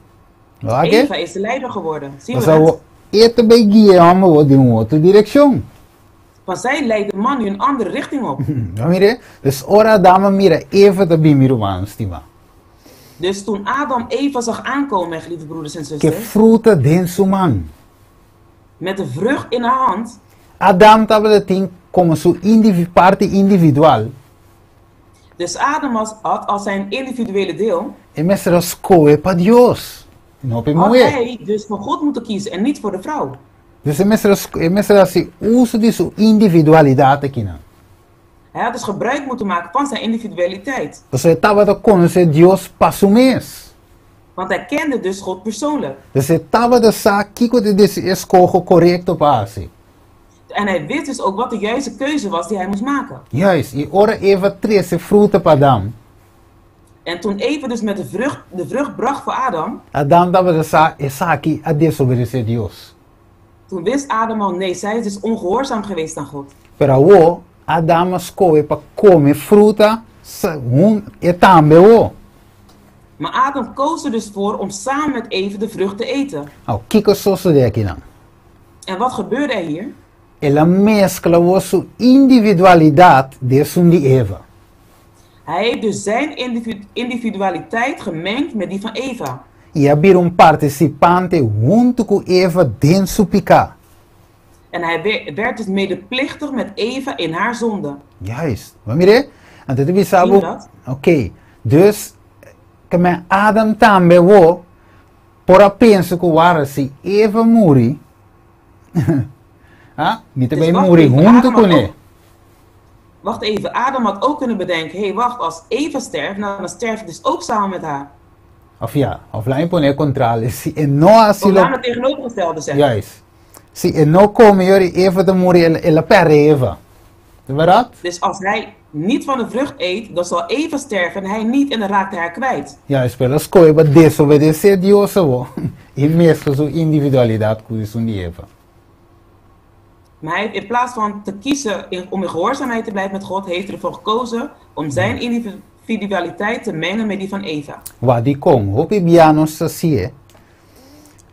Ok? Eva is de leider geworden. Zien Mas we agora het? é bij guia de outra direção. Want zij leidt de man nu een andere richting op. Mire, dus ora dama mira Eva tá bem miro estima. Dus toen Adam Eva zag aankomen, geliefde broeders en Que zusters, fruta denso man. met de vrucht in haar hand, Adam tava de ting como su parte individual. dus Adam had als zijn individuele deel, E mesra escolhe para Deus. Não para had mulher. hij dus voor God moeten kiezen en niet voor de vrouw. Dus e mesra se uso de sua individualidade aqui não. Hij had dus gebruik moeten maken van zijn individualiteit. Dus ele tava de conhecer Deus passo mês. Want hij kende dus God persoonlijk. Dus ele tava de saber que de desse escolho correto para si. En hij wist dus ook wat de juiste keuze was die hij moest maken. Juist, e ora Eva trece fruta para Adam. En toen Eva dus met de vrucht bracht voor Adam, Adam tava de saber, essa aqui a desobedecer Deus. toen wist Adam al, nee, zij is dus ongehoorzaam geweest aan God. Pero o Adam escolhe para comer fruta, e também o. Maar Adam koos er dus voor om samen met Eva de vrucht te eten. O que que sucede aqui não? En wat gebeurde er hier? Ela mescla sua individualidade de Eva. Hij heeft dus zijn individualiteit gemengd met die van Eva. E abrir participante junto com Eva dentro do pecado. En hij werd dus medeplichtig met Eva in haar zonde. Juist. Vamos ver? Então, tu Zie je sabe. dat? Ok. Dus, que Adam também o, por a pensa que o se Eva morre, ah, niet Dus também wacht morre even, junto Adam com had ele. ook- Wacht even, Adam had ook kunnen bedenken, hé wacht, als Eva sterft, nou dan sterf ik dus ook samen met haar. Of ja, of lá impone contrário. Se e não assim Of laat het tegenovergestelde zeggen. juist. Se e não come Eva de morre, ela perde Eva. Is dat? Dus als hij niet van de vrucht eet, dan zal Eva sterven en hij niet en dan raakt hij haar kwijt. Juist, pero escolhe para desobedecer Deus e mescla sua individualidade com isso de Eva. Maar hij heeft in plaats van te kiezen om in gehoorzaamheid te blijven met God, heeft hij ervoor gekozen om zijn individualiteit te mengen met die van Eva. Wat die kom, hopi bianos assim,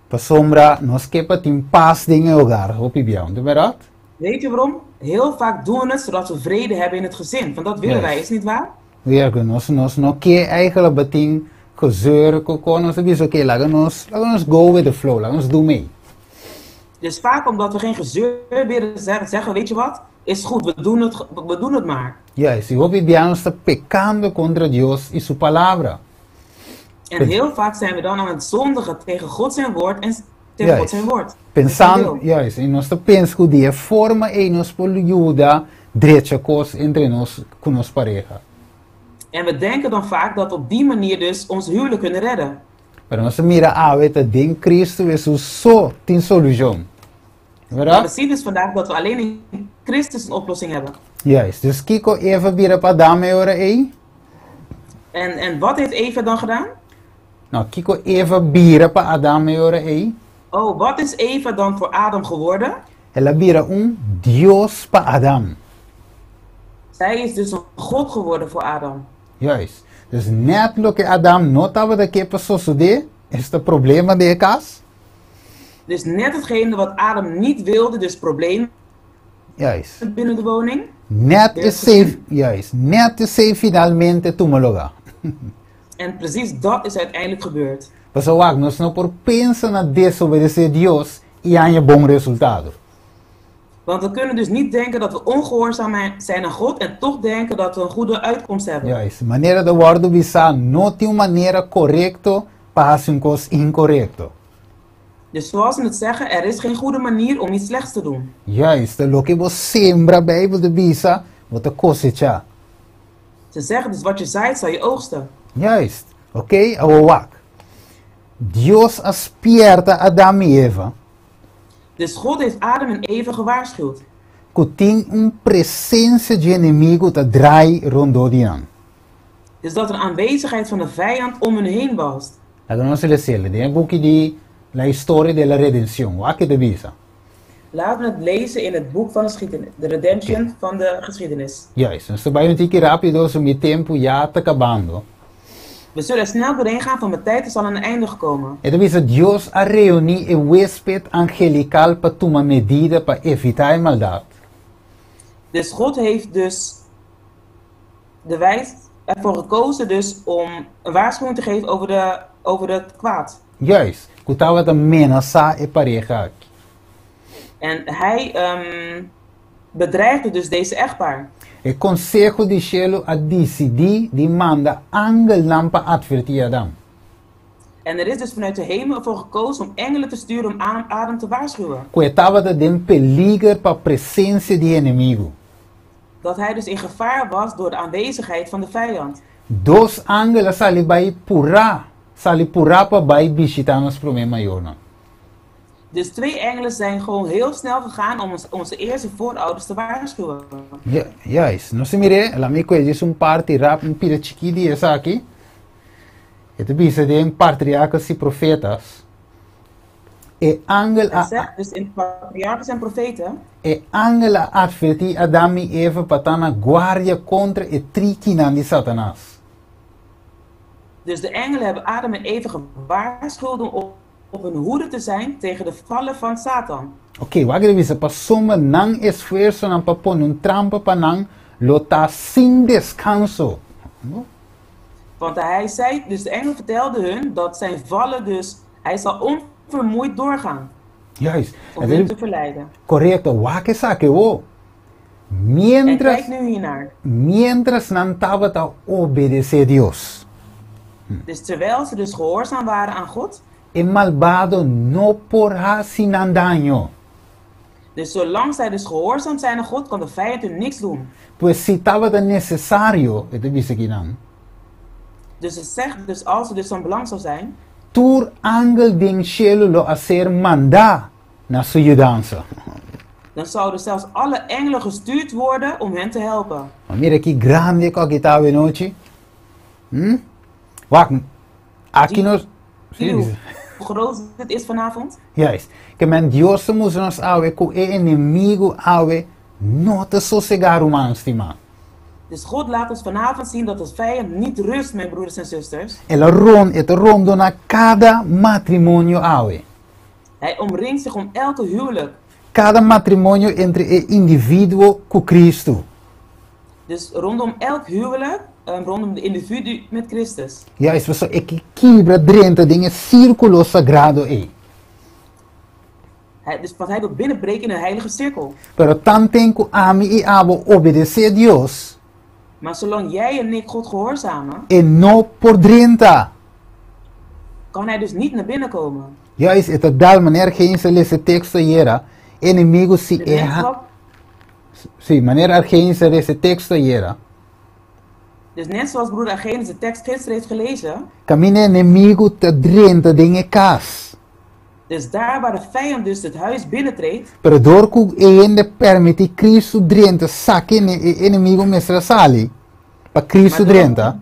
para sombra, nós que para ter paz em hogar, hopi bian, de verdade? Weet je waarom? Heel vaak doen we het zodat we vrede hebben in het gezin. Want dat willen Yes. wij, is niet waar? Werken, nós não quer eigenlijk beting gezeur, kokon, nós sabemos oké, laten ons go with the flow, laten ons doen mee. Dus vaak omdat we geen gezeur willen zeggen, weet je wat? Is goed, we doen het maar. Juist, e hopi bianos está pecando contra Deus e sua palavra. En heel vaak zijn we dan aan het zondigen tegen God zijn woord en tegen God zijn woord. Pensando, juist, e nós está pensando de forma e nós por ajuda direita cos entre nós com nos pareja. En we denken dan vaak dat we op die manier dus ons huwelijk kunnen redden. Pero nós mira dat in Cristo Jesus só tem solução. Maar we Verdade? zien dus vandaag dat we alleen in Christus een oplossing hebben. Juist, dus Kiko even vira para dame ora aí. En wat heeft Eva dan gedaan? Nou, Kiko even vira para Adam ora aí. Oh, wat is Eva dan voor Adam geworden? Ela vira Deus para Adam. Zij is dus een God geworden voor Adam. Juist. Dus net lo que Adam não estava daqui para suceder, este problema de casa. Dus net hetgene wat Adam niet wilde, dus probleem Juist. binnen de woning. Net is safe, juist. Net is safe finalmente tumaloga. En precies dat is uiteindelijk gebeurd. Pessoal, nós não por pensar na desobedecer Deus e há um bom resultado. Want we kunnen dus niet denken dat we ongehoorzaam zijn aan God en toch denken dat we een goede uitkomst hebben. Juist. Maneira de wordo bisa não tem uma maneira correcta para fazer uma coisa incorrecta. Dus zoals we het zeggen, er is geen goede manier om iets slechts te doen. Juist. Lo que você sembra Bijbel de bisa, você cosecha. Ze zeggen dus wat je zaait, zal je oogsten. Juist. Ok? Awak. Deus aspierta Adam e Eva. Dus God heeft Adam en Eva gewaarschuwd. Que tem presença de inimigo te draai rondom die aan. Dus dat er een aanwezigheid van de vijand om hun heen was. Agora nós le sele, de boek die la historia de la redención. Wat que de bisa? Laten we het lezen in het boek van de geschiedenis, de redemption van de geschiedenis. Juist. Nós vai um rápido, so meu tempo já está acabando. We zullen er snel doorheen gaan, van mijn tijd is al aan een einde gekomen. E deve Deus a reunir o huésped angelical para tomar medida para evitar a maldade. Dus God heeft dus ervoor gekozen dus om een waarschuwing te geven over het kwaad. Juist. Que estava a ameaçar a pareja aqui. En hij bedreigde dus deze echtpaar. O Conselho de Cielo a decidir de manda angel não para advertir Adam. En er is dus vanuit de hemel ervoor gekozen om engelen te sturen om Adam te waarschuwen. Que estava de perigo para a presença de inimigo. Dat hij dus in gevaar was door de aanwezigheid van de vijand. Dos ángeles sali bij pura para bij visitar nos problemas maior. Dus 2 engelen zijn gewoon heel snel gegaan om onze eerste voorouders te waarschuwen. Juist. Não se mire, lá me conhece parte rap, pira chiquidi essa aqui. Het bisa de patriarcas e profetas. E angel dus in patriarchen en profeten. E angel adverti Adam e Eva para guardia contra e triquinan de Satanás. Dus de engelen hebben Adam en Eva gewaarschuwd om op hun hoede te zijn tegen de vallen van Satan. Oké, wat ik wist, pas sommige nang esfuerzo nan pa pon trampa pa nang lota sin descanso. Want hij zei, dus de engel vertelde hun dat zijn vallen dus, hij zal onvermoeid doorgaan. Juist. Om hen te verleiden. Correcto, wat is dat? En kijk nu hiernaar. Mientras nan taba ta obedecer Dios. Dus terwijl ze dus gehoorzaam waren aan God. El malvado no podrá sin daño. Dus zolang zij dus gehoorzaam zijn aan God, kan de vijand hun niks doen. Pues si estaba de necesario, het dice aquí dan. Dus het zegt, dus als er dus van belang zou zijn. Tur angel den cielo lo hacer manda na su ayudanza. Dan zouden zelfs alle engelen gestuurd worden om hen te helpen. Mira que grande que estaba de noche. Wacht, aquí nos... Hoe groot dit is vanavond? Juist. Que men Dios moet nos ave que el enemigo ave no te sossegar humano estima. Dus God laat ons vanavond zien dat de vijand niet rust, mijn broeders en zusters. Het rondo na cada matrimonio ave. Hij omringt zich om elke huwelijk. Cada matrimonio entre el individuo con Cristo. Dus rondom elk huwelijk, rondom de individu met Christus. Ja, is zo equilibra dentro de een círculo sagrado aí. Dus wat hij wil binnenbreken in een heilige cirkel. Pero tan tengo a mí y abo obedecer a Dios. Maar zolang jij en ik God gehoorzamen. En no por dentro. Kan hij dus niet naar binnen komen. Ja, is het tal maneira que se lê texto era inimigo si erra. Sí, maneira que se lê texto era. Dus net zoals broeder Argenis de tekst gisteren heeft gelezen. Camine inimigo te dentro de een kas. Dus daar waar de vijand dus het huis binnentreedt. Pero door que ele permite Cristo dentro saque el inimigo mestra sali. Pa Cristo dentro.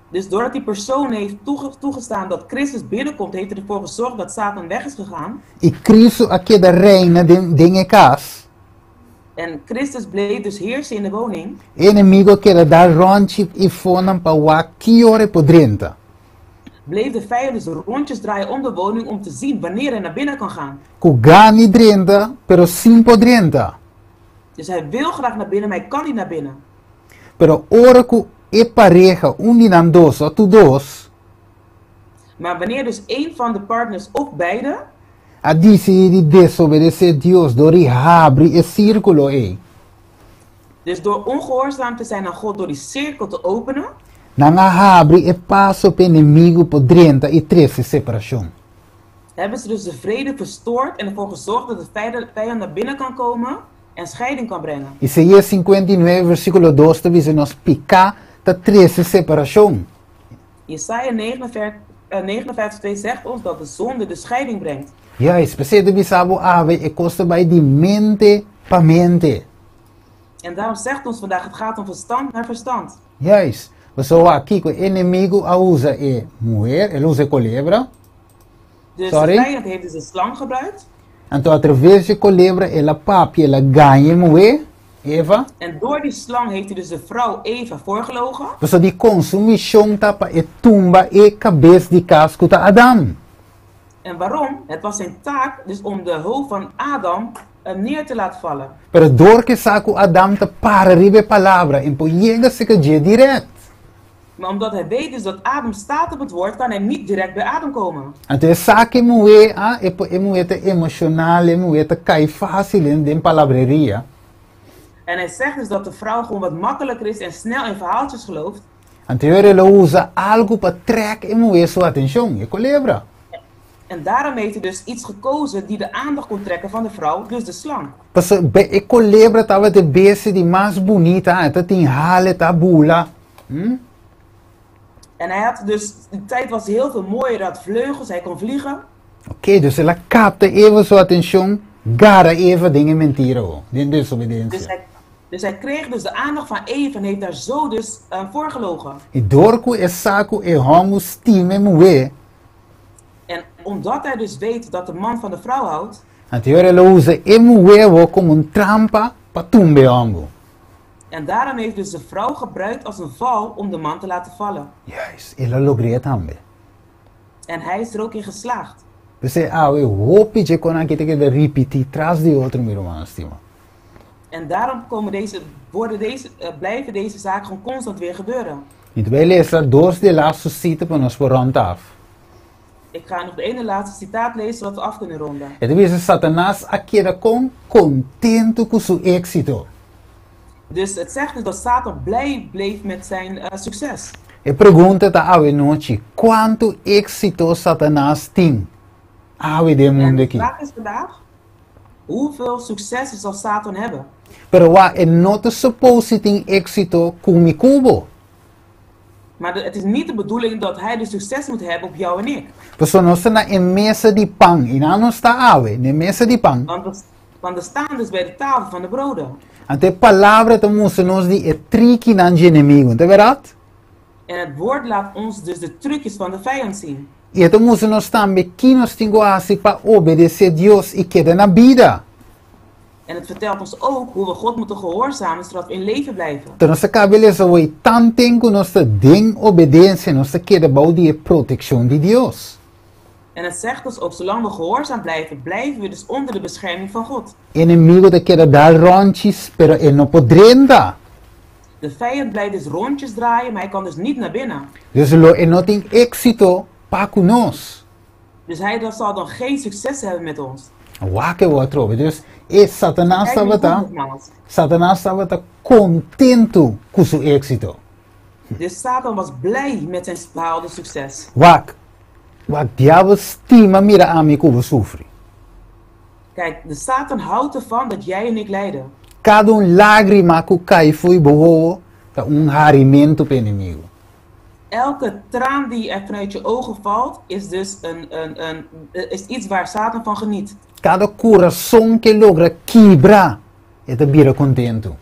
Dus doordat die persoon heeft toegestaan dat Christus binnenkomt, heeft hij ervoor gezorgd dat Satan weg is gegaan. E Cristo aqui da reina de een kas. En Christus bleef dus heersen in de woning. Inimigo que dar rondje e fonan pa wa kiore por dentro. Bleef de vijand dus rondjes draaien om de woning om te zien wanneer hij naar binnen kan gaan. Kugani dentro, pero sin por dentro. Dus hij wil graag naar binnen, maar hij kan niet naar binnen. Pero ora que e pareja, dan dos, o tu dos. Maar wanneer dus één van de partners of beide. A dice de desobedecer a Dios, dori abrir el círculo, Dus door ongehoorzaam te zijn aan God, door die cirkel te openen, Nanga abrir el paso para inimigo por 33 separación. hebben ze dus de vrede verstoord en ervoor gezorgd dat de vijand naar binnen kan komen en scheiding kan brengen. Isaías 59, versículo 2, dice nos pica ta 13 separación. Jesaja 59:2 zegt ons dat de zonde de scheiding brengt. Ja, especialmente bisabo ave e costa bij die mente pa mente. En daarom zegt ons vandaag, het gaat om verstand naar verstand. Juist. We zouden aqui que o inimigo usa e mulher, ele usa culebra. Dus Sorry? de vijand heeft dus een slang gebruikt. Então, através de culebra, ela papi, ela ganha mulher, Eva. En door die slang heeft hij dus de vrouw Eva voorgelogen. Você de consumição tapa e tumba e cabeça de casco ta Adam. En waarom? Het was zijn taak dus om de hoofd van Adam neer te laten vallen. Pero dor que saco Adam te para ribe palavra, en po llega se que je direct. Maar omdat hij weet dus dat Adam staat op het woord, kan hij niet direct bij Adam komen. Então, saque mulher, e po mulher te emocional, mulher te cai fácil in den palavreria. En hij zegt dus dat de vrouw gewoon wat makkelijker is en snel in verhaaltjes gelooft. Então, ela usa algo para trecar mulher sua atenção, e culebra. En daarom heeft hij dus iets gekozen die de aandacht kon trekken van de vrouw, dus de slang. Parce que a culebra estava de base de mais bonita, ela tinha hale, ta bula. En hij had dus, die tijd was heel veel mooier, hij had vleugels, hij kon vliegen. Ok, dus ela capta even sua atenção, gara even dingen mentira, den desobediência. Dus hij kreeg dus de aandacht van Eva en heeft daar zo dus voorgelogen. E dorco e saco e homo stime mulher. En omdat hij dus weet dat de man van de vrouw houdt, Então ela usa e mulher como trampa para tumbe homo. en daarom heeft dus de vrouw gebruikt als een val om de man te laten vallen. Yes, ela logreert também. En hij is er ook in geslaagd. Você, eu hope que quando aqui tem que repetir tras de outro meu irmão, estima. En daarom blijven deze zaken gewoon constant weer gebeuren. Então wij lezen dois de laatste cita para nós por rond af. Ik ga nog de ene laatste citaat lezen zodat we af kunnen ronden. Het is Satanás queda com contento com seu éxito. Dus het zegt dus dat Satan blij bleef met zijn succes. E pergunta ta ave noite, quanto éxito Satanás tem? Ave de mundo En aqui. de vraag is vandaag, hoeveel successen zal Satan hebben? Pero wa é not supposed tem éxito com mi cubo. Maar het is niet de bedoeling dat hij de succes moet hebben op jou en ik. Porque nós na mesa de pão, e não está ave, na mesa de pão. Want we staan dus bij de tafel van de broden. Ante palavra te mostra nos die e tricky nan de inimigo, não é verdade? En het woord laat ons dus de trucjes van de vijand zien. E te mostra nos também que nós temos assim para obedecer a Deus e queda na vida. En het vertelt ons ook hoe we God moeten gehoorzamen zodat we in leven blijven. Então nossa cabeça vai tão tempo nossa den obediência, nossa queda bouw die proteção de Deus. En het zegt ons ook, zolang we gehoorzaam blijven, blijven we dus onder de bescherming van God. Inimigo te queda dar ronches, pero ele não podrenda. De vijand blijft dus rondjes draaien, maar hij kan dus niet naar binnen. Dus ele não tem éxito para conosco. Dus hij zal dan geen succes hebben met ons. Wakke wat trobe. Dus Satanás Kijk nu estava goed nogmaals. Satanás estava contento com seu éxito. Dus Satan was blij met zijn behaalde succes. Wak diabo estima mira a mim como sofre. Kijk, de Satan houdt ervan dat jij en ik lijden. Cada lágrima que cai foi boa, tá harimento para inimigo. Elke traan die er vanuit je ogen valt, is dus is iets waar Satan van geniet. Cada coração que logra quebrar, te vira contento.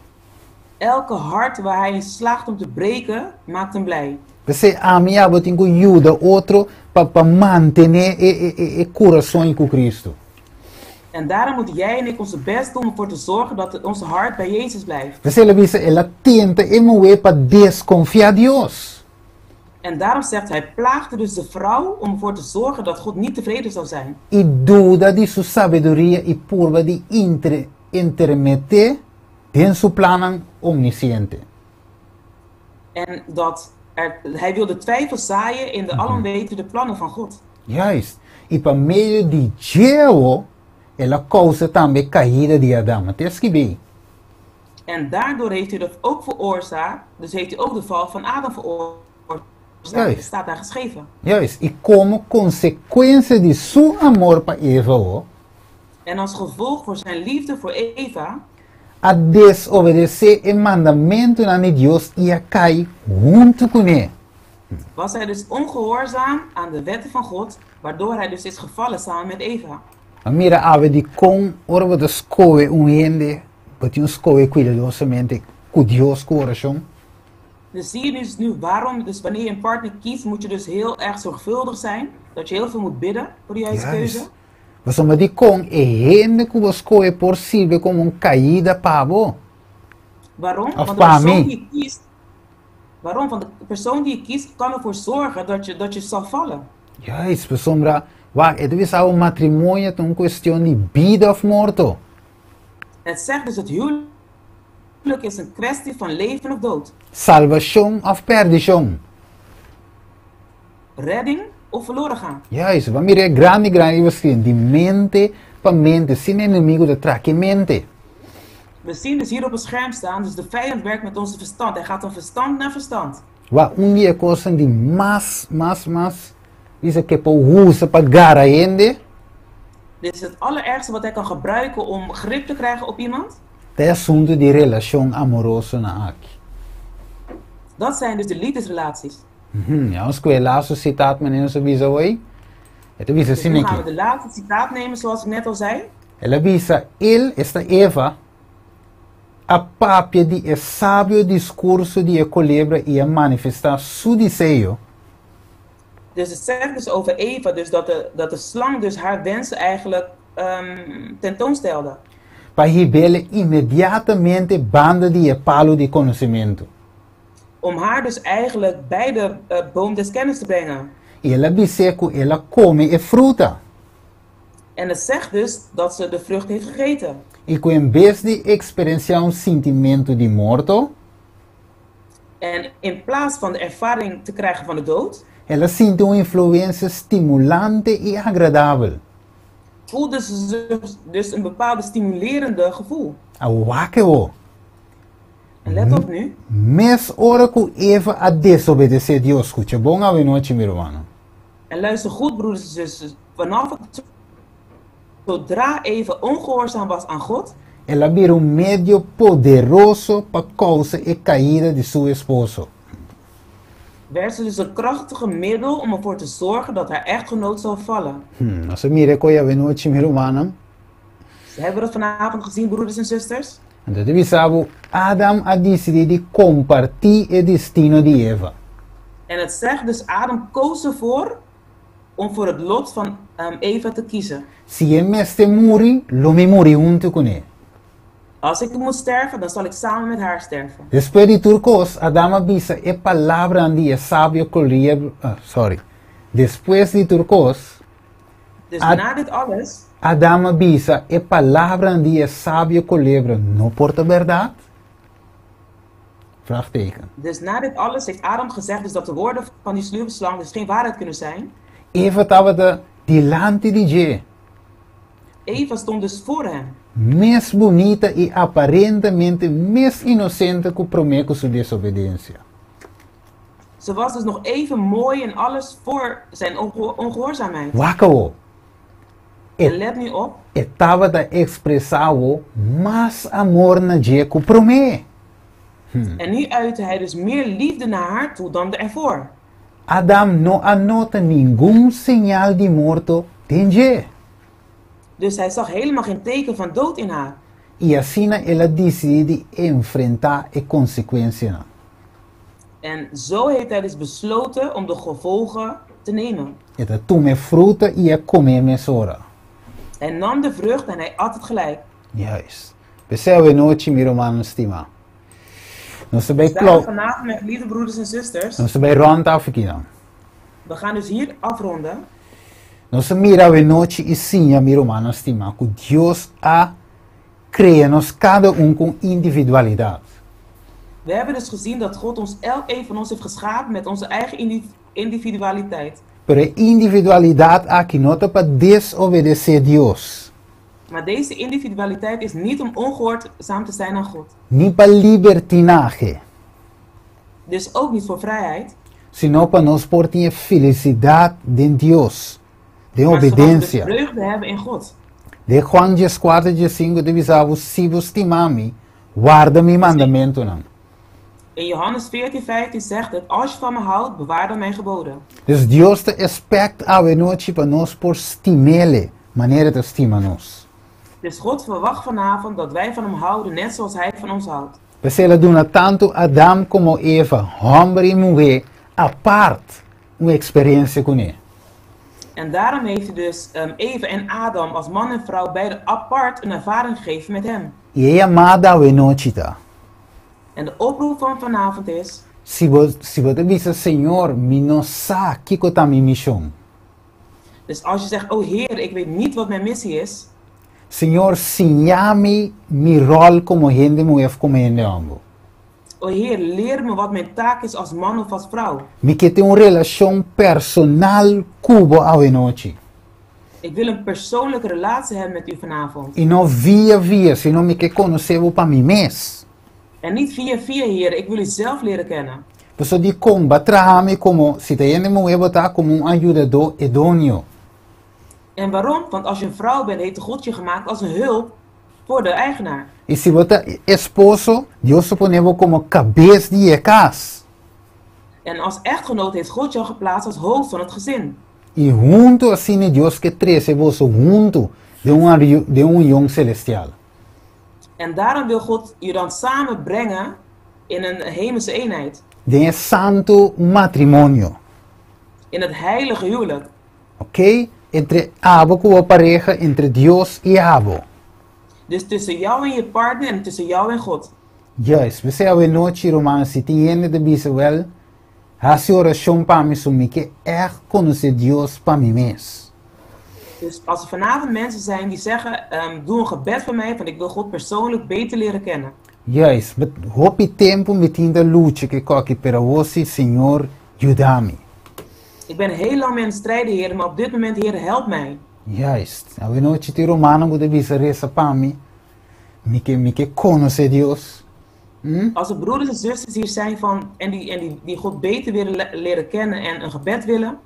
Elke hart waar hij in slaagt om te breken, maakt hem blij. Você amiabo tem que ajuda outro para manter e coração com Cristo. En daarom moeten jij en ik onze best doen om ervoor te zorgen dat onze hart bij Jezus blijft. Você avisa ela tenta emoer para desconfiar Deus. En daarom zegt hij, plaagde dus de vrouw om ervoor te zorgen dat God niet tevreden zou zijn. E duda de sua sabedoria e purva de intermeter den seu plano omnisciente. En dat hij wilde twijfel zaaien in de alomwetende plannen van God. Juist. E por meio de Jehová, ela causa também caída de Adão. Het is gebeen. En daardoor heeft hij dat ook veroorzaakt. Dus heeft hij ook de val van Adam veroorzaakt. Juist. Het staat daar geschreven. Juist. E como consequência de seu amor para Eva, ó, En als gevolg voor zijn liefde voor Eva, a desobedecer o mandamento de Deus ia cair junto com ele. was hij dus ongehoorzaam aan de wetten van God, waardoor hij dus is gevallen samen met Eva. Mira, ave de com, ora we de escolhe gente, but een escolhe cuidadosamente com Deus coração. Dus zie je dus nu waarom, dus wanneer je een partner kiest, moet je dus heel erg zorgvuldig zijn. Dat je heel veel moet bidden voor de juiste keuze. Mas uma de com é gente que você escolhe possível como caída pavo. Waarom? Of Want de para persoon mim. die je kiest, waarom? Want de persoon die je kiest kan ervoor zorgen dat je zal vallen. Juist, por sombra, wacht, het is al matrimônio, é uma questão de vida of morto. Het zegt dus het huwelijk is een kwestie van leven of dood. Salvação of perdição. Redding of verloren gaan. Juist, wanneer é grande, você de mente para mente, sem inimigo de traque mente. We zien dus hier op het scherm staan, dus de vijand werkt met onze verstand. Hij gaat van verstand naar verstand. Wat die coisa de mais, isso que para usa para gara gente, Dit is het allerergste wat hij kan gebruiken om grip te krijgen op iemand. é assunto de relação amorosa na aqui. Dat zijn dus de liefdesrelaties. Ja, ons kwijt laatste citaat meneer onze visa hoor. Het visa Dus nu gaan we sineki. de laatste citaat nemen, zoals ik net al zei. Ela visa esta Eva a papia de sábio discurso de culebra ia manifestar su desejo. Dus het zegt dus over Eva, dus dat de slang dus haar wensen eigenlijk tentoonstelde. Para revelar imediatamente banda de palo de conhecimento. Om haar dus eigenlijk bij de boom des kennis te brengen. Ela disse que ela come e fruta. En het zegt dus dat ze de vrucht heeft gegeten. E que em vez de experienciar sentimento de morto, En in plaats van de ervaring te krijgen van de dood, ela sente uma influência stimulante e agradável. voelde ze dus een bepaalde stimulerende gevoel. Awakeo. En let op nu. Mes ora que Eva a desobedecer Deus. Escucha, bom a noite, meu irmão. En luister goed, broeders en zusters. Vanaf het, zodra Eva ongehoorzaam was aan God, Ela virou medio poderoso para causa e caída de seu esposo. werd ze dus een krachtige middel om ervoor te zorgen dat haar echtgenoot zou vallen. Nós mire que a noite, meu irmão. Hebben we dat vanavond gezien, broeders en zusters? Então, we sabe, Adam a decidido de compartilhar o destino de Eva. En het zegt dus, Adam koos ervoor om voor het lot van Eva te kiezen. Se ele mestre morre, lo me morre junto com ele. Als ik moet sterven, dan zal ik samen met haar sterven. Depois de turcos, Adam avisa a palavra de sábio colher. Depois de turcos, Dus na dit alles, Adam avisa a palavra de sábio colher. Não porta verdade? Vraagteken. dus na dit alles heeft Adam gezegd dus dat de woorden van die sluwe slang dus geen waarheid kunnen zijn. Eva estava delante de Je. Eva stond dus voor hem. Mais bonita e aparentemente mais inocente que o prometo sua desobediência. Ze was dus nog even mooi en alles voor zijn ongehoorzaamheid. Wakao. En let nu op. Estava a expressar mais amor na Je que o prometo. En nu uitte hij dus meer liefde naar haar toe dan ervoor. Adam não anota nenhum sinal de morto em Je. Dus hij zag helemaal geen teken van dood in haar. E assim ela decide enfrentar a consequência. En zo heeft hij dus besloten om de gevolgen te nemen. Ela toma fruta e a comer mesora. Hij nam de vrucht en hij at het gelijk. Juist. Percebe noite, meu irmão estimado. Nós bij Daarom vanavond, mijn geliefde broeders en zusters. Nós bij rond Afrika. We gaan dus hier afronden. Nós mira a noite e sim, meu irmão estimado, que Deus a criado cada com individualidade. We hebben dus gezien dat God ons elk een van ons heeft geschapen met onze eigen individualiteit. Pero individualidad aquí no te para desobedecer a Dios. Maar deze individualiteit is niet om ongehoorzaam te zijn aan God. Ni para libertinaje. Dus ook niet voor vrijheid. Sino para nos por tener felicidad de Dios. De Maar zodat we obediencia. vreugde hebben in God. De Juan 14:5 de bisavos, si vos timami, guarda mi mandamento nan. In Johannes 14:15 zegt het, als je van me houdt, bewaar dan mijn geboden. Dus Dios te expect a noche para nos por stimele, manera te estima nos. Dus God verwacht vanavond dat wij van hem houden, net zoals hij van ons houdt. We zullen doen tanto Adam como Eva, hombre y mujer, apart, una experiencia con él. En daarom heeft hij dus Eva en Adam als man en vrouw beide apart een ervaring gegeven met hem. Y ella manda a noche ta. En de oproep van vanavond is, Si vos te dices, Señor, mi no sa, kiko ta mi misión. dus als je zegt, oh Heer, ik weet niet wat mijn missie is, Señor, señame mi rol como gente mujer como gente hombre. oh Heer, leer me wat mijn taak is als man of als vrouw. Mi que tenga una relación personal cubo a noche. Ik wil een persoonlijke relatie hebben met u vanavond. Y no via, sino mi que conocebo pa mi mes. En niet via, Heer, ik wil u zelf leren kennen. Por eso di comba trajame como, si te gente mujer bota como un ayudador idóneo. En waarom? Want als je een vrouw bent, heeft God je gemaakt als een hulp voor de eigenaar. Y si bota esposo, Dios se pone como cabeza de casa. En als echtgenoot heeft God jou geplaatst als hoofd van het gezin. Y junto así Dios que trece vos junto de un jong celestial. En daarom wil God je dan samenbrengen in een hemelse eenheid. De un santo matrimonio. In het heilige huwelijk. ¿Ok? Entre abo como pareja, entre Dios y abo. Dus tussen jou en je partner en tussen jou en God. Yes, we zeggen we noche romano, si tiene de bize wel, hace oración para mí, so que echt conoce Dios para mi mes. Dus als er vanavond mensen zijn die zeggen, doe een gebed voor mij, want ik wil God persoonlijk beter leren kennen. Yes, but hopi tempo me tinda lucha que coque, pero vos, Señor, ayúdame. Ik ben heel lang met strijden, Heer, maar op dit moment, Heer, help mij. Juist. We noche ti romano moet de reza para mí. Mi que conoce Dios. Als er broeders en zusters hier zijn die God beter willen leren kennen en een gebed willen.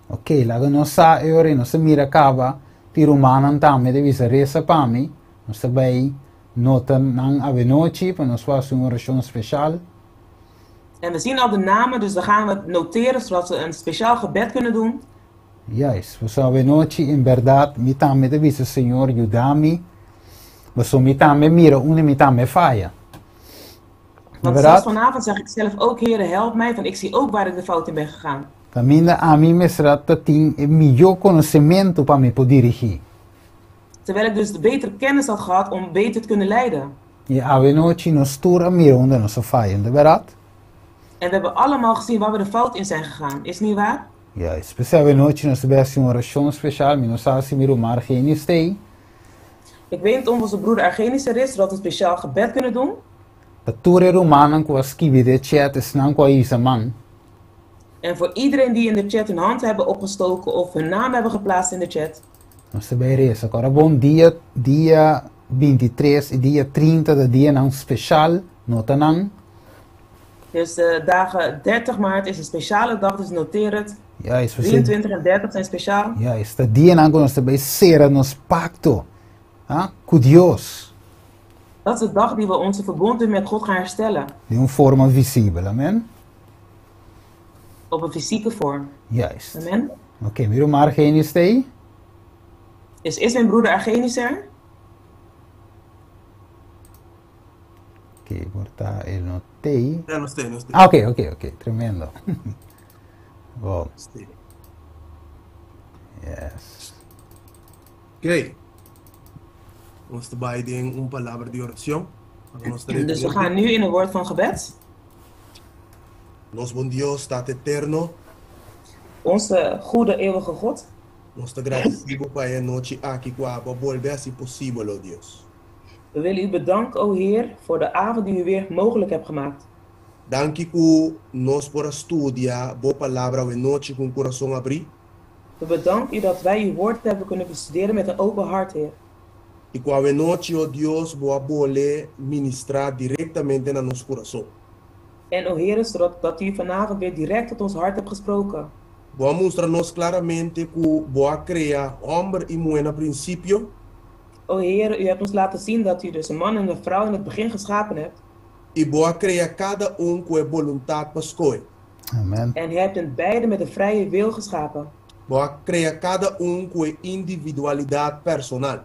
Oké, laten we nog sa ore, no se mira kaba, ti romano tame de reza para mí. No se bij noten nang ave noche, para nos was een oración special. En we zien al de namen, dus dan gaan we het noteren zodat we een speciaal gebed kunnen doen. Yes, pues ave noche, en verdad, mi tame de visa, Señor, ayúdame. Pues mi tame mira, una mi tame falla. Want zelfs vanavond zeg ik zelf ook, Heer, help mij, want ik zie ook waar ik de fout in ben gegaan. También a mí me será tatín mi conocimiento para me poder dirigir. Terwijl ik dus de betere kennis had gehad om beter te kunnen leiden. Y ave noche nos tura mira donde nos fallan, de verdad? En we hebben allemaal gezien waar we de fout in zijn gegaan. Is het niet waar? Ja, especial ave noche nos best een oración special, mi nos hace miro maar geen stay. Ik weet niet of onze broeder Argenis er is, zodat we een speciaal gebed kunnen doen. Pature romanen kwa skibi de chat is nan kwa isa man. En voor iedereen die in de chat hun hand hebben opgestoken of hun naam hebben geplaatst in de chat. Nos te bij reza, agora bom dia 23 e dia 30 de dia nan special, nota nan. Dus de dagen 30 maart is een speciale dag, dus noteer het. Ja, is 23 en 30 zijn speciaal. Ja, is de dia nan nos te bij sera nos pacto. Com Dios. Dat is de dag die we onze verbond met God gaan herstellen. De een vorm visibele, amen? Op een fysieke vorm. Juist. Amen. Oké, miro maar Argenis stay. Is mijn broeder Argenis er? Oké, porta el notei. Ja, no estoy, no estoy. Ah, oké, tremendo. Wow. Yes. Ok. Vamos a trabalhar en una palabra de oración. Dus we gaan nu in een woord van gebed. Nos bom Dios, staat eterno. Onze goede eeuwige God. Nos te agradecemos por esta noche aquí, para volver si posible, oh Dios. We willen u bedanken, o Heer, voor de avond die u weer mogelijk hebt gemaakt. Dank u nos por estudiar, boa palavra, hoje noite com o coração abrir. We bedanken u dat wij uw woord hebben kunnen bestuderen met een open hart, Heer. Y cuando noche, oh Dios, voy a poder ministrar directamente en nuestro corazón. En o Heer, zodat u vanavond weer direct tot ons hart hebt gesproken. Voy a mostrarnos claramente que voy a crear hombre y mujer a principio. O Heer, u hebt ons laten zien dat u dus een man en een vrouw in het begin geschapen hebt. Y voy a crear cada uno con voluntad para escoger. Amen. En u hebt hen beide met een vrije wil geschapen. Voy a crear cada uno con individualidad personal.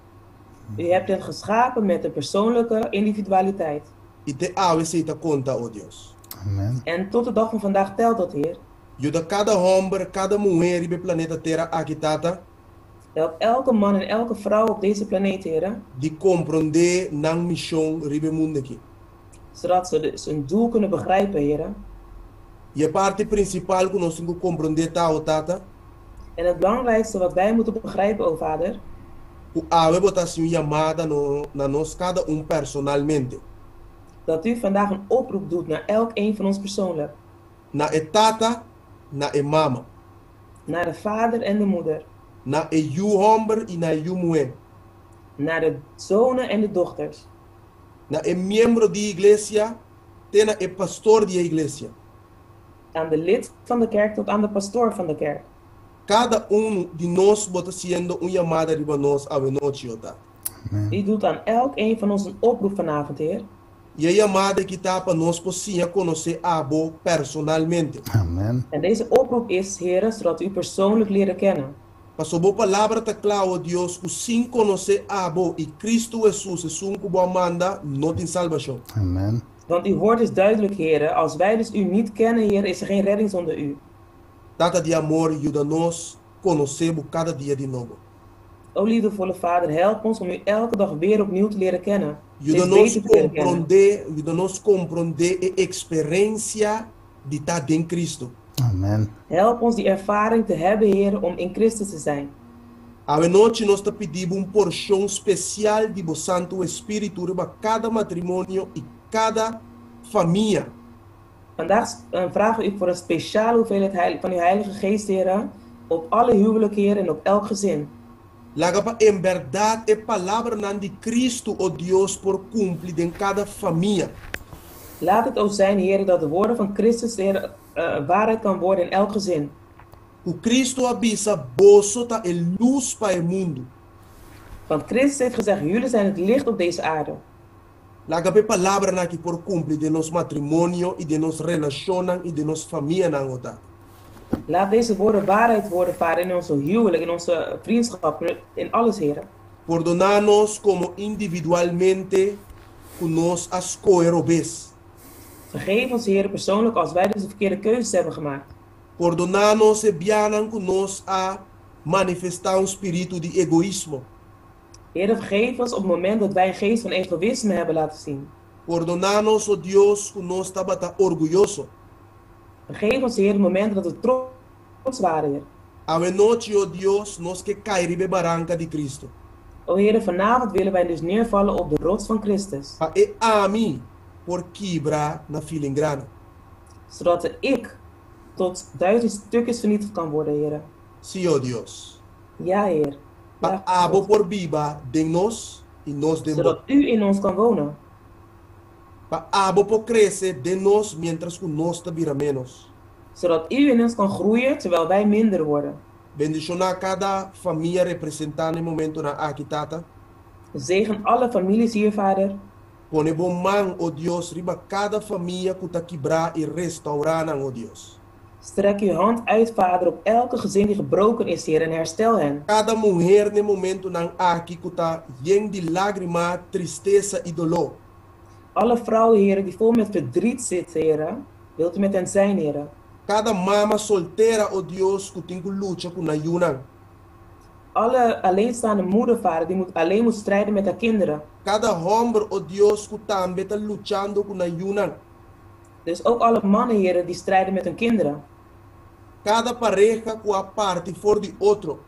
U hebt hen geschapen met een persoonlijke individualiteit. Y te avise te conta, oh Dios. Amen. En tot de dag van vandaag telt dat, Heer. Ayuda cada hombre, cada mujer en el planeta Tierra aquí, tata, Help elke man en elke vrouw op deze planeet, Heer. die comprende nang mission ribe mundo aquí. Zodat ze dus hun doel kunnen begrijpen, Heer. Y parte principal que nos comprende tata, En het belangrijkste wat wij moeten begrijpen, o Vader, que ave votación llamada na nos cada un personalmente. dat u vandaag een oproep doet naar elk een van ons persoonlijk. Na e tata, na e mama, Naar de vader en de moeder. na e you hombre y na you mujer, Naar de zonen en de dochters. na e miembro de iglesia, tena e pastor de iglesia. Aan de lid van de kerk tot aan de pastoor van de kerk. Cada uno de nos bota siendo un llamada riba nos ave noche ota. U doet aan elk een van ons een oproep vanavond, Heer. Y a llamada que está para nos posia conocer abo personalmente. Amen. En deze oproep is, Heer, zodat u persoonlijk leren kennen. Paso bo palabra ta claro Dios que sin conocer abo y Cristo Jesús es un cubo amanda no tin salvación. Amen. Want uw woord is duidelijk, Heer. Als wij dus u niet kennen, Heer, is er geen redding zonder u. Tata de amor ayuda nos conocer cada dia de novo. O liefdevolle Vader, help ons om u elke dag weer opnieuw te leren kennen. Ayuda Steeds nos beter te leren kennen. comprender a experiencia de estar en Cristo. Amen. Help ons die ervaring te hebben, Heer, om in Christus te zijn. A noite nós te pedimos porção especial de Bo Santo Espírito para cada matrimônio e cada família. Vandaag vragen we u voor een speciale hoeveelheid van uw Heilige Geest, Heer, op alle huwelijken, Heer, en op elk gezin. Laga pa en verdade é palavra nan de Cristo, oh Deus, por cumprir em cada família. Laat het ook zijn, Heer, dat de woorden van Christus, Heer, waarheid kan worden in elk gezin. O Cristo avisa, boso ta é luz para o mundo. Want Christus heeft gezegd, jullie zijn het licht op deze aarde. Laga pa palavra na que por cumprir de nos matrimônio e de nos relacionam e de nos família na outra. Laat deze woorden waarheid worden, Vader, in onze huwelijk, in onze vriendschap, in alles, Heer. Perdonar-nos como individualmente com nos as coerobes. Vergeef ons, Heer, persoonlijk als wij dus de verkeerde keuzes hebben gemaakt. Perdonar-nos e bianan com nos a manifestar espírito de egoísmo. Heer, vergeef ons op het moment dat wij een geest van egoïsme hebben laten zien. Perdonar-nos, oh Deus, com nos estava orgulhoso. Vergeef ons, Heer, op het moment dat we trots waren, Heer. A noite, oh Deus, nos que cairibe barranca de Cristo. O Heer, vanavond willen wij dus neervallen op de rots van Christus. Pa e a mim, por quebrar na filingrana. Zodat de ik tot 1000 stukjes vernietigd kan worden, Heer. Sim, oh Deus. Ja, Heer. Pa Ja, abo por viva de nos e nos de zodat u in ons kan wonen. Pa abo por crescer de nos mientras que nos te vira menos. Zodat u in ons kan groeien, terwijl wij minder worden. Bendicionar cada família representada no momento na aqui, tata. Zegen alle families hier, Vader. Pone bom man, oh Deus, riba cada família que está quebrar e restaurar, oh Deus. Strek uw hand uit, Vader, op elke gezin die gebroken is, Heer, en herstel hen. Cada mulher no momento na aqui que está lleno de lágrima, tristeza e dolor. Alle vrouwen, Heer, die vol met verdriet zitten, Heer, wilt u met hen zijn, Heer. Cada mama solteira, oh Deus, que tem que lutar com ayunan. Alle alleenstaande moeder, Vader, die alleen moet strijden met haar kinderen. Cada homem, oh Deus, que também está lutando com ayunan. Dus ook alle mannen, Heer, die strijden met hun kinderen. Cada pareja que a parte for de outro.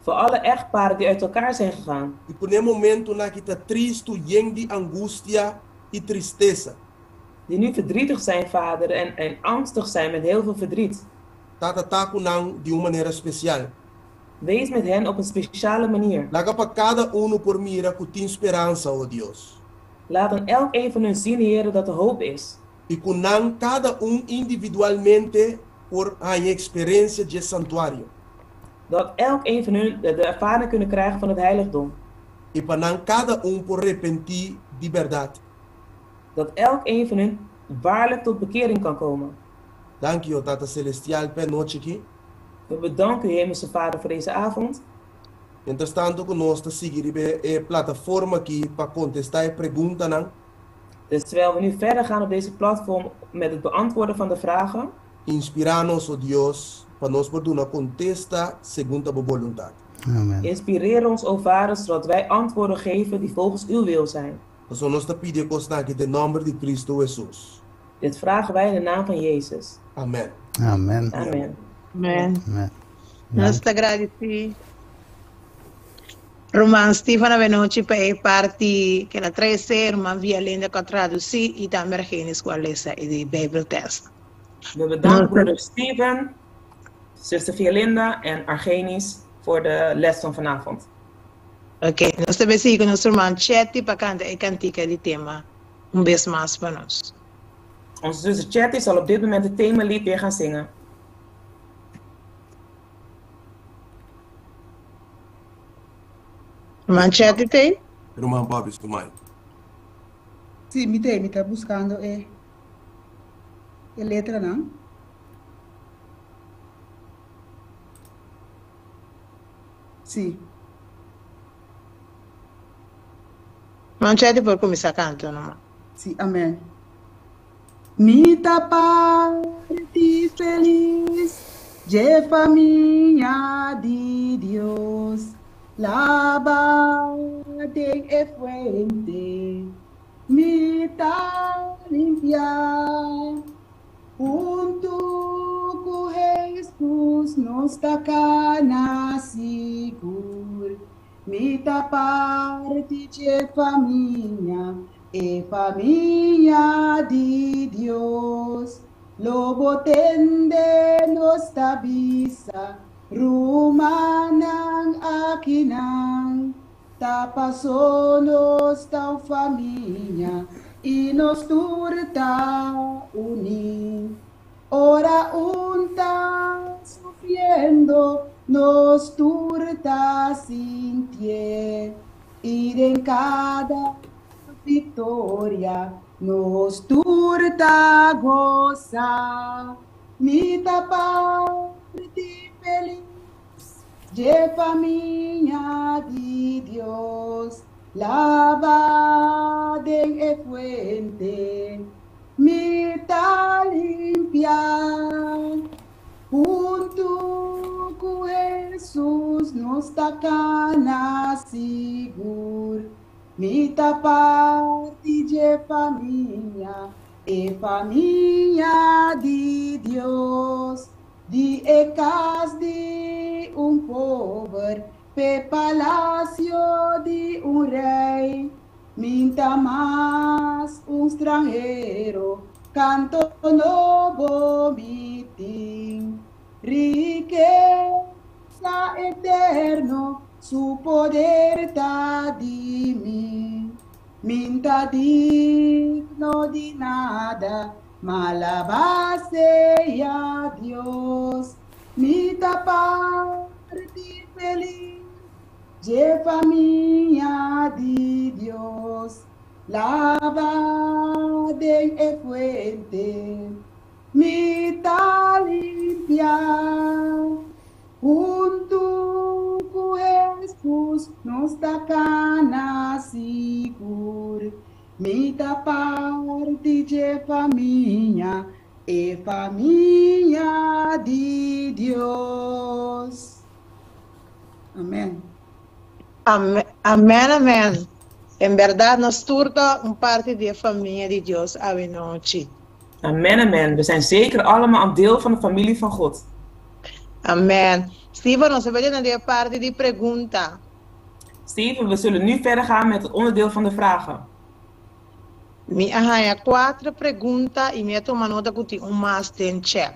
Voor alle echtparen die uit elkaar zijn gegaan. E por um momento na que está triste, lleno de angústia e tristeza. Die nu verdrietig zijn, Vader, en angstig zijn met heel veel verdriet. Tata tá com de uma maneira especial. Wees met hen op een speciale manier. Laga para cada uno por mira que tem esperança, oh Deus. Laat aan elk een van hun zien, Heer, dat er hoop is. E kunang cada individualmente por a experiência de santuário. Dat elk een van hun de ervaring kunnen krijgen van het heiligdom. E panang cada por repentir de verdade. Dat elk een van hun waarlijk tot bekering kan komen. Dank je, Tata Celestial, per noite aqui. We bedanken u, Hemelse Vader, voor deze avond. Entretanto, conosco seguir a plataforma aqui para contestar a pergunta, não? Dus terwijl we nu verder gaan op deze platform met het beantwoorden van de vragen, Inspira-nos, oh Deus, para nós poder contestar segundo a vontade. Amen. inspireer ons, o Vader, zodat wij antwoorden geven die volgens uw wil zijn. Nós nos pedimos aqui em nome de Cristo Jesus. Dit vragen wij in de naam van Jezus. Amém. Amen. Amen. Amen. Amen. Nós te agradecemos. Roman Stefano Venoci para a parte que ela traz irmã via lenda que traduzir e também regenis qual é de Bijbeltest. We bedanken broeder Steven, zuster Violinda en Argenis voor de les van vanavond. Ok, nós também seguimos nosso irmão Chetty para cantar a cantica de tema. Beijo mais para nós. Onze zuster Chatty zal op dit moment het themalied weer gaan zingen. Irmã Chetty tem? Irmã Bob, mãe. Sim, me está buscando a letra, não? Sim. Irmã Chetty pode começar a cantar, não? Sim, amém. Mita parte feliz, de família de Deus, lava de fuente, mita limpiar, junto com Jesus nos tacana seguro, mita parte de família. E família de Deus, lobo tende nos tabisa, rumanang akinang, tapaso nos tau família, e nos turta uni. Ora unta sufriendo, nos turta sintie, e em cada vitória nos turta goza, mita parte feliz, de família de Deus, lava de fuente, mita limpia, junto com Jesus nos tacana seguro. Mita parte de família, e família de Deus, de casa de pobre, pe palácio de rei, minta mais estrangeiro, canto novo mitim, riqueza eterno, su poder está de mim, minta digno de nada, malabase a Deus, minta parte feliz, de família de Deus, lava de fuente, minta limpia, junto com Jesus nos tacana seguro, mita parte de família, e família de Deus. Amém. Amém, amém, amém. Em verdade, nos turta parte de família de Deus à noite. Amen, amen. We zijn zeker allemaal een deel van de familie van God. Amen. Steven, nós vamos naar de parte de pergunta. Steven, we zullen nu verder gaan met het onderdeel van de vragen. Me arranha 4 perguntas e me toma nota que tem mais tem chat.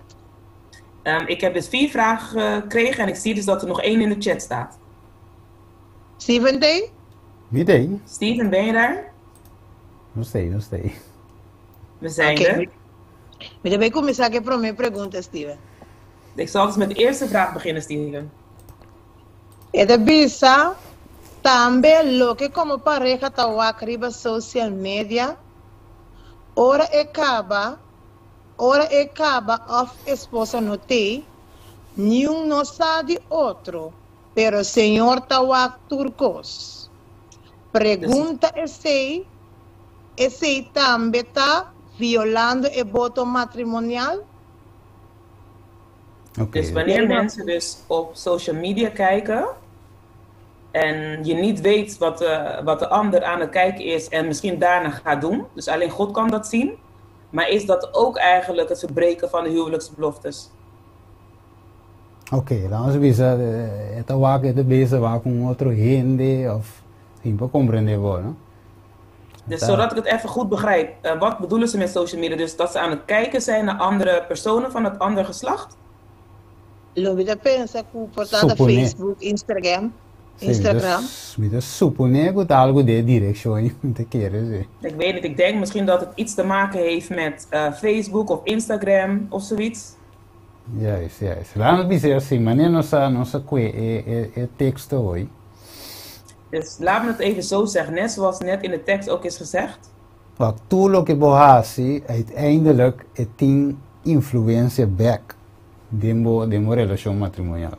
Ik heb dus 4 vragen gekregen en ik zie dus dat er nog 1 in de chat staat. Steven Day? Wie deed? Steven, ben je daar? Nog steeds. We zijn er. Mira, voy a comenzar que por mi pregunta, Steven. Ik zal dus met de eerste vraag beginnen, Steven. Esta visa también lo que como pareja tawa arriba social media. Ora acaba of esposa no te. Ni un no sabe otro. Pero señor tawa turcos. Pregunta ese también está violando el voto matrimonial? Dus wanneer mensen dus op social media kijken en je niet weet wat de ander aan het kijken is en misschien daarna gaat doen, dus alleen God kan dat zien, maar is dat ook eigenlijk het verbreken van de huwelijksbeloftes? Oké, dan visa esta vaca de beza va con otro gente of simple comprende worden. Dus zodat ik het even goed begrijp, wat bedoelen ze met social media? Dus dat ze aan het kijken zijn naar andere personen van het andere geslacht? Lo vida pensa que portada Facebook, Instagram. Dus supone dat algo de direction te keren. Ik weet niet, ik denk misschien dat het iets te maken heeft met Facebook of Instagram of zoiets. Juist. Laten we zeggen assim, maar nossa tekst hoor. Dus laten we het even zo zeggen, net zoals net in de tekst ook is gezegd. Wat tudo que borrasse, uiteindelijk het ding influencia back demo relatie matrimonial.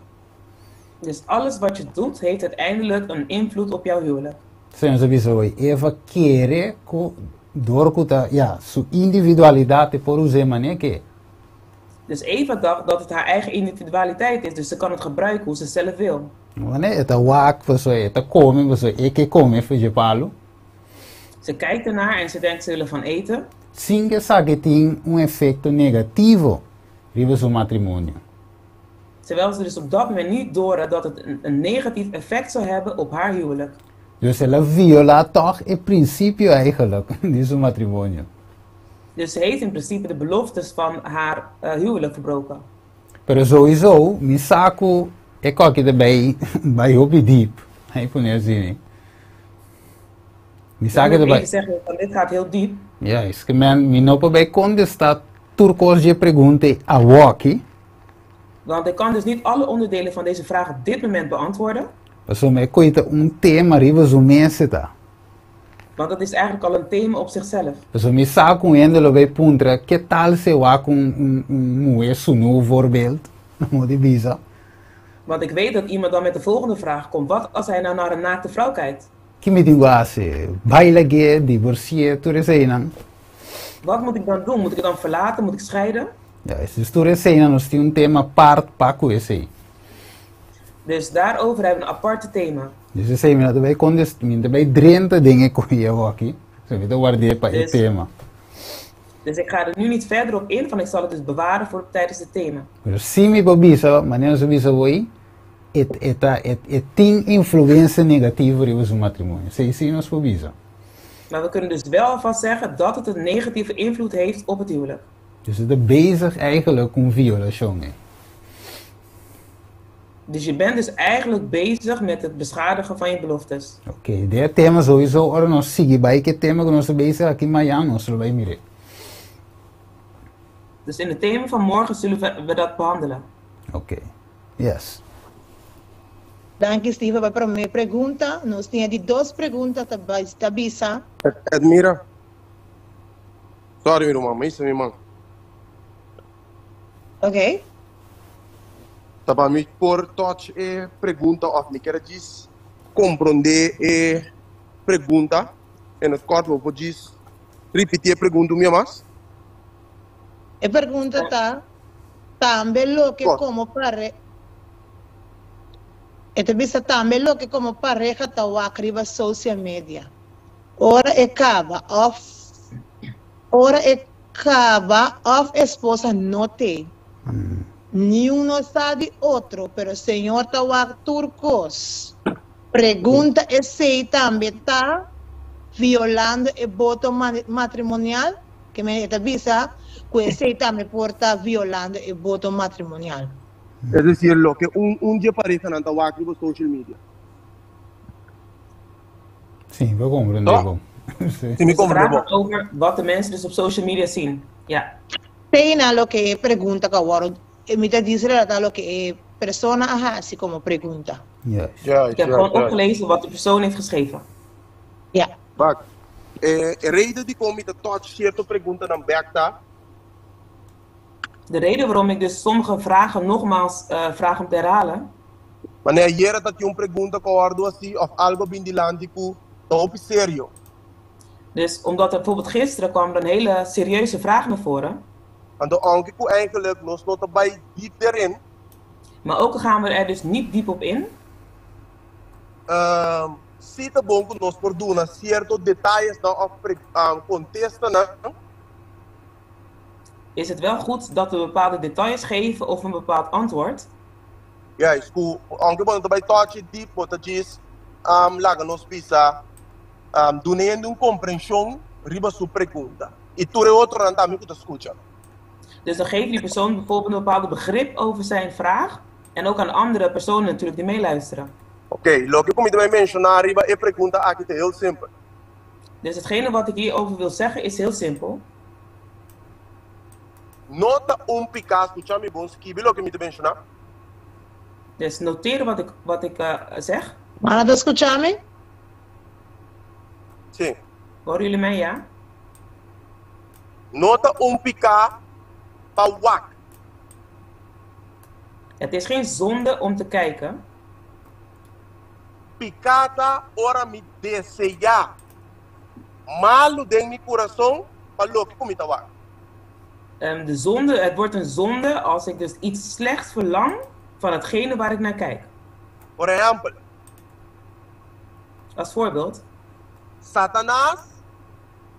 Dus alles wat je doet, heeft uiteindelijk een invloed op jouw huwelijk. Sem sowieso Eva querer doorkuta su individualiteit por usar manier que. Dus Eva dacht dat het haar eigen individualiteit is, dus ze kan het gebruiken hoe ze zelf wil. Wanneer het waak voor zo het komen, voor zo ik kom voor je palo. Ze kijkt ernaar en ze denkt ze willen van eten. Sin que sabe tem effecto negativo riba su matrimonio. Terwijl ze dus op dat moment niet door dat het een negatief effect zou hebben op haar huwelijk. Dus ela viola toch in principe eigenlijk die su matrimonio. Dus ze heeft in principe de beloftes van haar huwelijk verbroken. Pero sowieso, mi saco é qualquer erbij bij hobby diep. Hij kon er zien. Mi saco erbij. Zeggen van dit gaat heel diep. Ja, is que mi no bij konde staat turcos je pregunte a walkie. Want ik kan dus niet alle onderdelen van deze vraag op dit moment beantwoorden. Paso me coita tema riba zo mensen ta. Want dat is eigenlijk al een thema op zichzelf. Paso mi saco endelo bij puntra, que tal se wa com moe sunu voorbeeld, mo di visa. Want ik weet dat iemand dan met de volgende vraag komt. Wat als hij nou naar een naakte vrouw kijkt? Que me digo assim, baila que divorcie, tu resenan. Wat moet ik dan doen? Moet ik het dan verlaten? Moet ik scheiden? Ja, is tu resenan nos tem tema part paco esse. Dus daarover hebben we een aparte thema. Dus ze zeggen dat wij konden bij 30 dingen kon je hockey. Zo weet je waar die pa het thema. Dus ik ga er nu niet verder op in, van ik zal het dus bewaren voor tijdens het thema. Dus zie me bobisa, wanneer ze bisa woi, het ting influenza negatieve in zijn matrimonio. Zij zien ons bobisa. Maar we kunnen dus wel alvast zeggen dat het een negatieve invloed heeft op het huwelijk. Dus het is bezig eigenlijk om violatie. Dus je bent dus eigenlijk bezig met het beschadigen van je beloftes. Oké, dit thema sowieso, ora nos sigue bij het thema que nos bezig aqui Miami, nos lo vai mirar. Dus in het thema van morgen zullen we dat behandelen. Oké, yes. Dank je, Steven. Para minha pergunta, nós tínhamos 2 perguntas da Bisa. Edmira. Sorry, meu irmão, mas isso, meu irmão. Ok. Tá para mim por touch pergunta of me quer diz compreender pergunta e no corpo vou diz repetir a pergunta minha mais. A pergunta tá também lo que como pare. Esta visa também lo que como pareja tá o acriba social media. Ora acaba of esposa no te. Ni uno sabe otro, pero señor Tawak Turcos. Pregunta es si también está violando el voto matrimonial, que me avisa, que se también porta violando el voto matrimonial. Es decir, lo que un día parece en Antawaki por social media. Sim, we comprendemos. Sim, Dus vragen over wat de mensen dus op social media zien. Ja. Pena lo que pregunta que ahora, me dice lo que persona así como pregunta. Ik heb gewoon opgelezen wat de persoon heeft geschreven. Ja. Bak, reden die komen met tot cierto pergunta dan bekta. De reden waarom ik dus sommige vragen nogmaals vraag om te herhalen. Wanneer je dat je een pergunta kan assim of algo bindilandico, dan op serio. Dus omdat er bijvoorbeeld gisteren kwam er een hele serieuze vraag naar voren. En dan anke ik eigenlijk nog not bij diep erin. Maar ook gaan we er dus niet diep op in. Cita bom que nós por doen ciertos detalhes dan of contesten. Is het wel goed dat we bepaalde details geven of een bepaald antwoord? Ja, is goed. Anke bom bij touch diep, wat het is, laga nos pisa, doen een compreensão riba su pergunta. E tu outro não tá me escuta. Dus dan geeft die persoon bijvoorbeeld een bepaald begrip over zijn vraag en ook aan andere personen natuurlijk die meeluisteren. Oké, lo que comida mencionar riba e pergunta aqui é heel simpel. Dus hetgene wat ik hierover wil zeggen is heel simpel. Nota pica, escuchame bom, skibi lo que me mencionar. Dus noteren wat ik zeg. ¿Van a escucharme? Sí. Horen jullie mij, ja? Nota pica pa wak. Het is geen zonde om te kijken. Picata ora me desejar. Malo den mi coração pa lo que comita wak. De zonde, het wordt een zonde als ik dus iets slechts verlang van hetgene waar ik naar kijk. Por ejemplo. Als voorbeeld. Satanás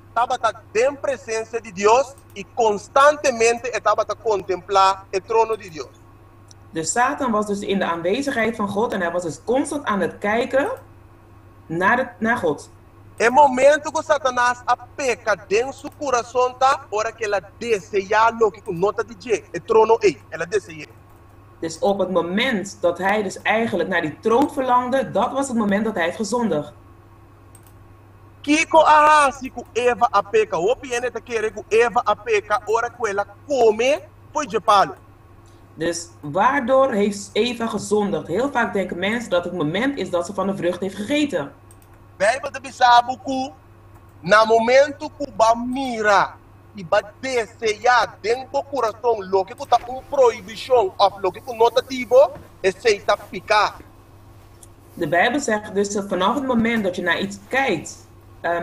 estava em presença de Deus e constantemente estava a contemplar o trono de Deus. Dus Satan was dus in de aanwezigheid van God en hij was dus constant aan het kijken naar God. É momento que Satanás apeca dentro do coração tá, hora que ela deseja lo que nota de je, o trono ela deseja. Dus op het moment dat hij dus eigenlijk naar die troon verlangde, dat was het moment dat hij heeft gezondigd. Kiko ahasi ku Eva apeca, hopi ene te kere ku Eva apeca, hora que ela come, foi de palo. Dus waardoor heeft Eva gezondigd? Heel vaak denken mensen dat het moment is dat ze van de vrucht heeft gegeten. Bijbel de bisabu ku na momento ku ba mira e ba desejar dentro do coração lo que tá proibição of lo que notativo é seita picar. De Bijbel zegt dus dat vanaf het moment dat je naar iets kijkt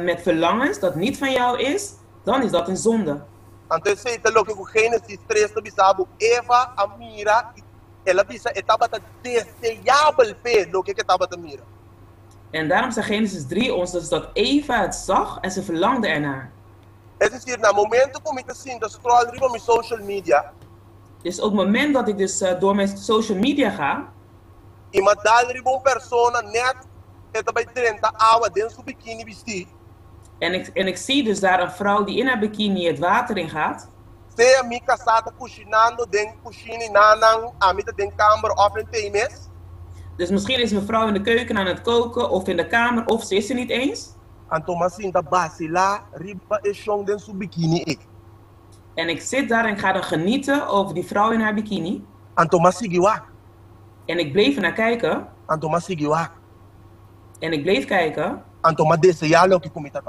met verlangens dat niet van jou is, dan is dat een zonde. Então seita lo que Gênesis 3 de bisabu Eva a mira ela bisa estava desejável pe lo que estava a mira. En daarom zegt Genesis 3 ons dus dat Eva het zag en ze verlangde ernaar. Es decir, na momento que ik zie dat scroll riba mijn social media. Dus op het moment dat ik dus door mijn social media ga. E mandar riba een persoon net het bij 30 hour dentro bikini vestir. En ik zie dus daar een vrouw die in haar bikini het water in gaat. Se a mi casata cozinando den cozinha nanang a mi den kamer of in temes. Dus misschien is mevrouw in de keuken aan het koken of in de kamer of ze is er niet eens. En Thomasin basila riba is jong den su bikini ik. En ik zit daar en ik ga dan genieten over die vrouw in haar bikini. En Thomasigiwa. En ik bleef naar kijken. En Thomasigiwa. En ik bleef kijken. En Thomadese jalo ki kumita.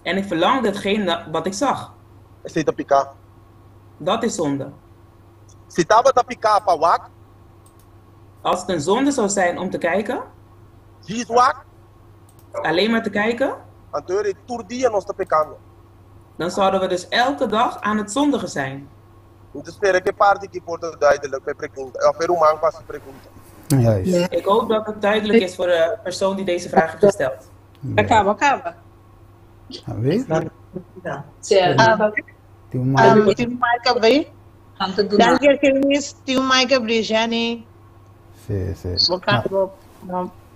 En ik verlangde hetgeen wat ik zag. Is dat pika? Dat is zonde. Si taba ta pika pa wak. Als het een zonde zou zijn om te kijken. Alleen maar te kijken. Dan zouden we dus elke dag aan het zondigen zijn. Ik hoop dat het duidelijk is voor de persoon die deze vraag heeft gesteld. Acaba.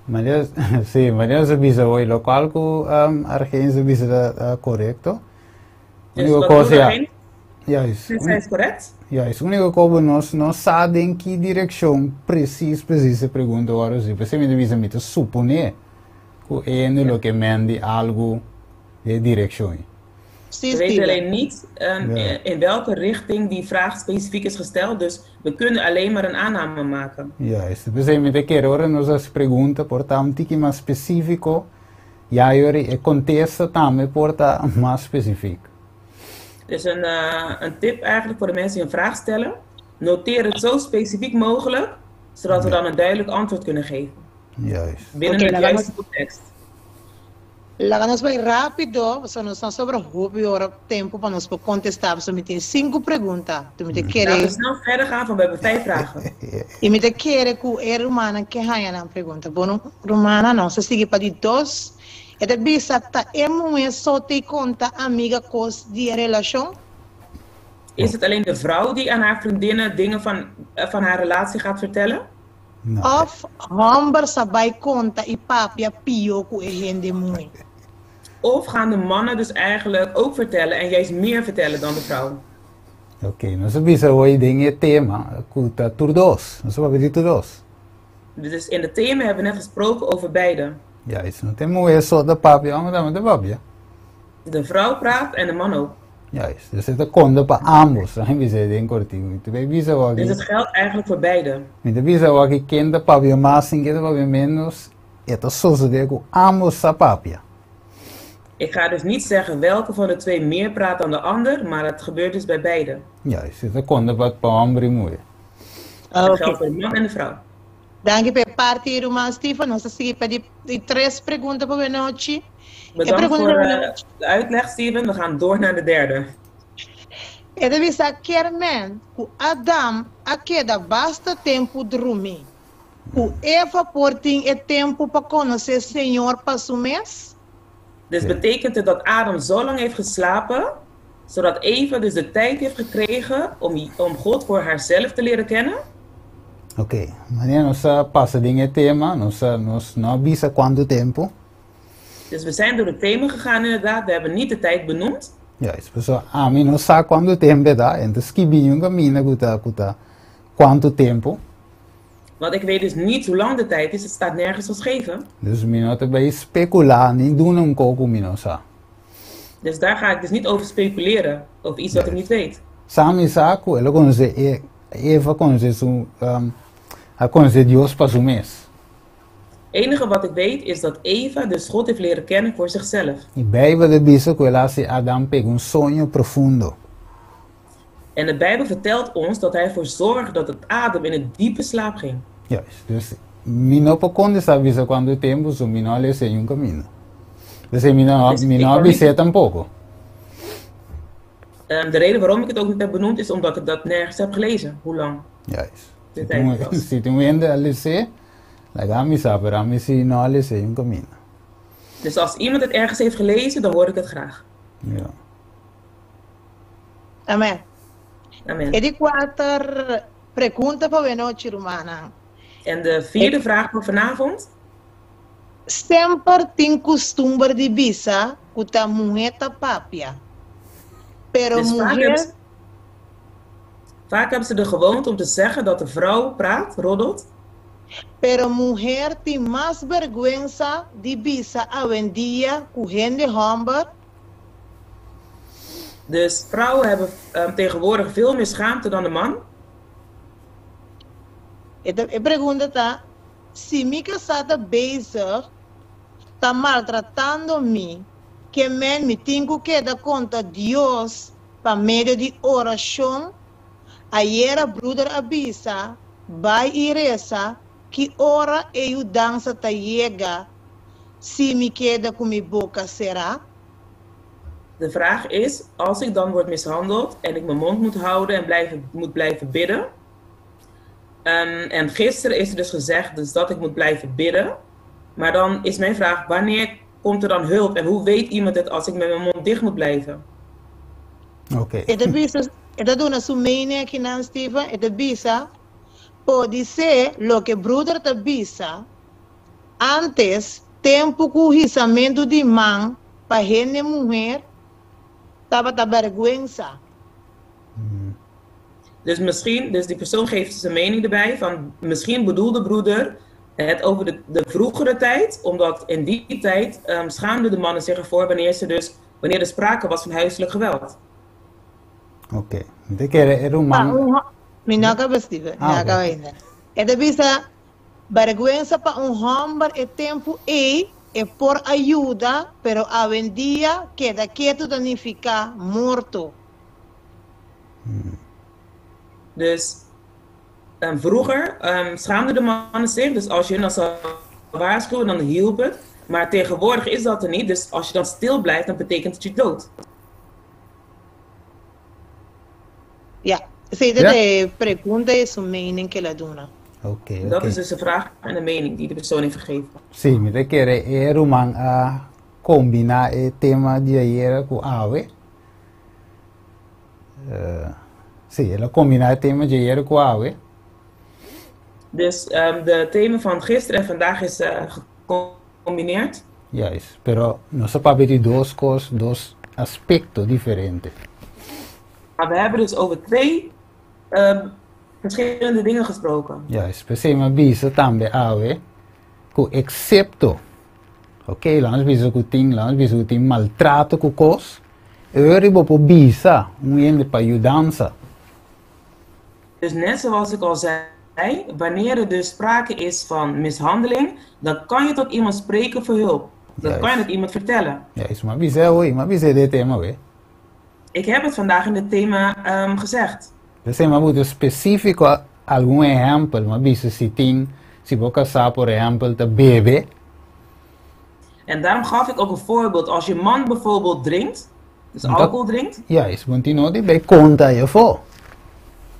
Maria sabisa hoy lo qual argenzo bisa correcto. Dus wat Juist. Tenzij is correct? Juist. Único como nós sabe em que direção precisa pergunta agora. Se você me devia me suponer que é lo que mende algo de direção. We weten alleen niet in welke richting die vraag specifiek is gesteld, dus we kunnen alleen maar een aanname maken. Juist. Você me quer ora nos pergunta portanto que mais específico, e aí e contesta também porta mais específico. Dus een tip eigenlijk voor de mensen die een vraag stellen, noteer het zo specifiek mogelijk, zodat we dan een duidelijk antwoord kunnen geven. Juist. Binnen de juiste context. Lagamos bem rápido, você não está sobre o tempo para nós contestar. Você me tem 5 perguntas. Tu me te quer. Laten we snel verder gaan, want we hebben 5 vragen. E me te quer que é Romana que ganha na pergunta. Bom, Romana não, você sigue para de 2. E te bisa tá é só te conta amiga cos de relação? Is het alleen de vrouw die aan haar vriendinnen dingen van haar relatie gaat vertellen? No. Of homem sabai conta e papia pio ku e moe. Of gaan de mannen dus eigenlijk ook vertellen en juist meer vertellen dan de vrouw? Oké, nós bisa hoje dinge tema, kuta turdos. Nós vamos ver turdos. Dus in het thema hebben we net gesproken over beide. Ja, is não temos isso da papia, maar de papia. De vrouw praat en de man ook. Juist, dus het komt para ambos, hein, we zeggen in korting. Dus het geldt eigenlijk voor beide. Met de visa wat ik ken de papia mais en de papia menos, het is zo dat ambos sa papia. Ik ga dus niet zeggen welke van de twee meer praat dan de ander, maar het gebeurt dus bij beide. Juist, het komt para homem e mulher. Het geldt voor de man en de vrouw. Dank je per parte, irmã Stefan. Nós seguimos para de 3 perguntas para noite. Bedankt voor de uitleg, Steven. We gaan door naar de derde. E deve ser que Adam aqueda basta tempo dormir. O Eva porting é tempo para conhecer o Senhor para o mês. Dus betekent het dat Adam zo lang heeft geslapen, zodat Eva dus de tijd heeft gekregen om God voor haarzelf te leren kennen? Oké, wanneer nós passa dinge tema, nós não avisa quanto tempo. Dus we zijn door het thema gegaan inderdaad, we hebben niet de tijd benoemd. Juist, pessoal, a mim não sabe quanto tempo dá, então que binho caminha cuta quanto tempo. Want ik weet dus niet hoe lang de tijd is, het staat nergens geschreven. Dus minuten bij speculeren, niet doen een koku minosa. Dus daar ga ik dus niet over speculeren, over iets wat ik niet weet. Sami saco, ela conhece Eva conhece Deus para o mês. Het enige wat ik weet is dat Eva dus God heeft leren kennen voor zichzelf. E Bijbel de bisa que ela se Adam pegou sonho profundo. En de Bijbel vertelt ons dat hij ervoor zorgde dat het Adam in een diepe slaap ging. Juist, dus não pode contestar bisa quando o tempo, so não lhe sei um caminho. Dus não avisa tampouco. De reden waarom ik het ook niet heb benoemd is omdat ik dat nergens heb gelezen. Hoe lang? Juist. Se tu vende a lhe Lagami sabe, a se não lhe sei um caminho. Dus als iemand het ergens heeft gelezen, dan hoor ik het graag. Ja. Amen. Amen. E de 4 pergunta para noite, Romana. En de vierde vraag voor vanavond. Sempre tem costume de bisa que a mulher tá papia. Pero Dus mulher... vaak hebben ze de gewoonte om te zeggen dat de vrouw praat, roddelt. Pero mulher tem mais vergüenza de bisa hoje em dia com gente homem. Dus vrouwen hebben tegenwoordig veel meer schaamte dan de man. Ik pergunta tá, se minha casada bezig tá maltratando me, que me tenho que dar conta de Deus por meio de oração. Ayer brother avisa, vai e reza, que hora eu dança tá chega, se me queda com minha boca será? De vraag is, als ik dan word mishandeld en ik mijn mond moet houden en moet blijven bidden. En gisteren is er dus gezegd dus dat ik moet blijven bidden. Maar dan is mijn vraag, wanneer komt er dan hulp? En hoe weet iemand het als ik met mijn mond dicht moet blijven? Oké. Esta dona su mening aqui na Steven, esta bisa pode ser lo que brother te bisa antes tempo com risamento de man para gente mulher tava da vergüenza. Dus misschien, dus die persoon geeft zijn mening erbij van misschien bedoelde broeder het over de vroegere tijd, omdat in die tijd schaamden de mannen zich ervoor wanneer er sprake was van huiselijk geweld. Oké. De kere er un man. Minaga bestive, minaga ainda. E de bisa vergüenza pa un hombre e tempo e por ayuda, pero a vendia queda quieto significa morto. Dus vroeger schaamden de mannen zich, dus als je dan zou waarschuwen, dan hielp het. Maar tegenwoordig is dat er niet, dus als je dan stil blijft, dan betekent het je dood. Ja, de pregunta is su mening que la dona. Oké. Dat is dus de vraag en de mening die de persoon heeft gegeven. Sim, de kere er un man a combina e tema di ayer com ave. Sim, ela combina het tema de ayer com ave. Dus de thema van gisteren en vandaag is gecombineerd. Juist, pero no se puede ver dos aspectos diferentes. Maar we hebben dus over twee verschillende dingen gesproken. Juist, pensemos bisa também ave, que excepto, ok, langs bisa que tem maltrato com cos, ribo po bisa, ende pa ajudança. Dus net zoals ik al zei, wanneer er dus sprake is van mishandeling, dan kan je tot iemand spreken voor hulp. Dat kan je met iemand vertellen. Juist, maar bisa dit thema we. Ik heb het vandaag in het thema gezegd. Pensemos muito específico algum exemplo, mas bisa se vou casar por exemplo de bebê. En daarom gaf ik ook een voorbeeld. Als je man bijvoorbeeld drinkt, dus alcohol drinkt. Ja, is continua de bij conta je voor.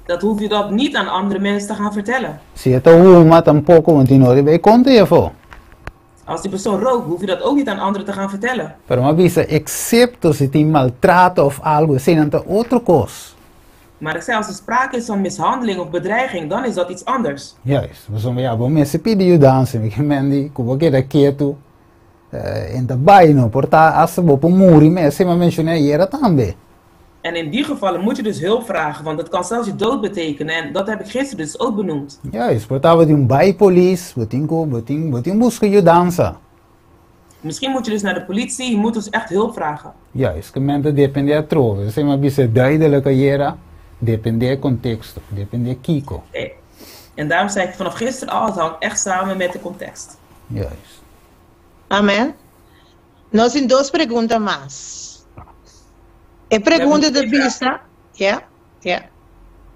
Dat hoef je dat niet aan andere mensen te gaan vertellen. Se é uma tampouco continua de bij conta je voor. Als die persoon rookt, hoef je dat ook niet aan anderen te gaan vertellen. Pero mas bisa excepto se tem maltrato of algo, zijn dat outra coisa. Maar ik zei, als er sprake is van mishandeling of bedreiging, dan is dat iets anders. Juist, bom mensen piden ajudança, me mendi, como que quieto, en de baino, porta as bo po muri, mensen maar mentioneer hier também. En in die gevallen moet je dus hulp vragen, want het kan zelfs je dood betekenen. En dat heb ik gisteren dus ook benoemd. Juist, porta we doen bijpolice, botin busca ajudança. Misschien moet je dus naar de politie, je moet dus echt hulp vragen. Juist, que mente depende a trove, se maar bisa duidelijke jera. Depende del contexto, depende Kiko. En daarom zei ik vanaf gisteren al, het hangt echt samen met de context. Juist. Amén. Nós temos duas perguntas mais. A pergunta de vista,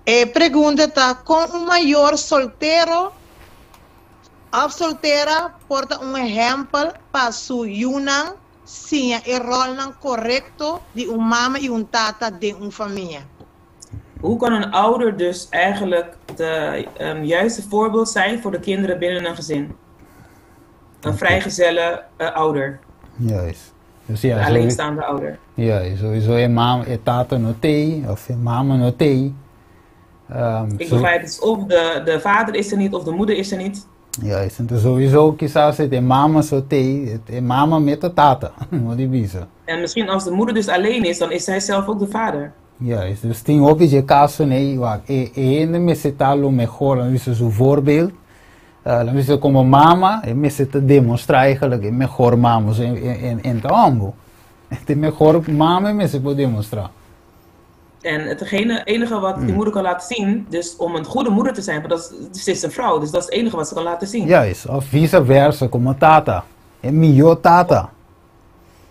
A pergunta está com maior solteiro ou solteira, porta exemplo para sua união, sim, o rol correto de mama e tata de família. Hoe kan een ouder dus eigenlijk de juiste voorbeeld zijn voor de kinderen binnen een gezin? Een vrijgezelle ouder. Juist. Dus ja, een alleenstaande ouder. Ja, sowieso je mama, je tata no te, of je mama no te. Ik begrijp het, of de vader is er niet, of de moeder is er niet. Juist, en sowieso quizás de mama so te, de mama met de tata, wat die bisa. En misschien als de moeder dus alleen is, dan is zij zelf ook de vader. Juist, dus tem obje caso nee, waar ainda me citar lo mejor, dan is zo'n voorbeeld. Dan is het como mama, en me zit te demonstreren eigenlijk een mejor mama, so in te ambo. De mejor mama me zit te demonstreren. En het enige wat die moeder kan laten zien, dus om een goede moeder te zijn, want ze is een vrouw, dus dat is het enige wat ze kan laten zien. Juist, of vice versa, como tata, en mio tata.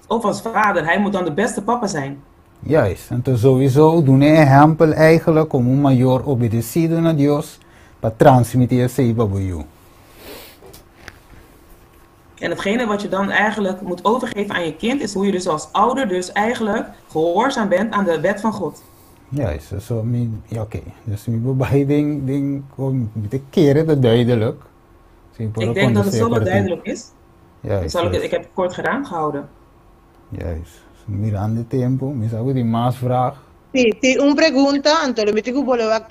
Of als vader, hij moet dan de beste papa zijn. Juist, en dus sowieso doen een exempel eigenlijk om een mayor obedecido naar Dios para transmitir ese babuyu. En hetgene wat je dan eigenlijk moet overgeven aan je kind is hoe je dus als ouder dus eigenlijk gehoorzaam bent aan de wet van God. Juist, so oké. Dus mijn babai ding de keren dat duidelijk. Ik denk dat het zo wat duidelijk is. Juist. Ik heb het kort gedaan gehouden. Juist. Mirando tempo, me sabe de mais vraag. Sí, tem pergunta, Antônio, me tenho que voltar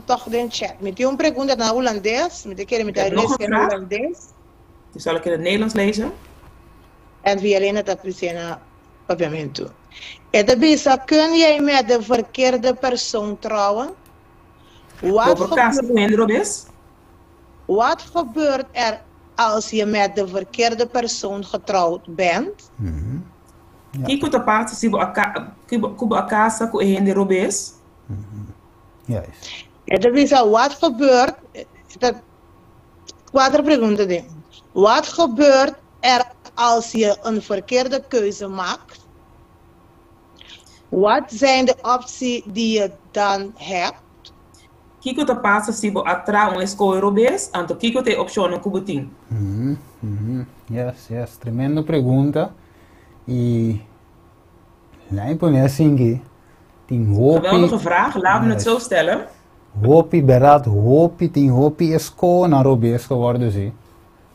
toch den chat. Me tenho pergunta na holandês, me tenho que me lezen in holandês. Die zal ik in het Nederlands lezen. En via alleen het appreciëren papiamento. En de bisa, kun jij met de verkeerde persoon trouwen? Wat gebeurt er als je met de verkeerde persoon getrouwd bent? Kiko te passen si kubo akasa ku ehende robes. Juist. Wat gebeurt? Quattro preguntas ding. Wat gebeurt er als je een verkeerde keuze maakt? Wat zijn de opties die je dan hebt? Kiko te passa si bo atra un escoe robes, anto kiko te option kubuting. Yes, tremenda pergunta. E lá em Ponesinghi, tem hopi. Geweldige vraag, laten we het zo stellen. Hopi berat, hopi, tem hopi escoe na robes geworden zie.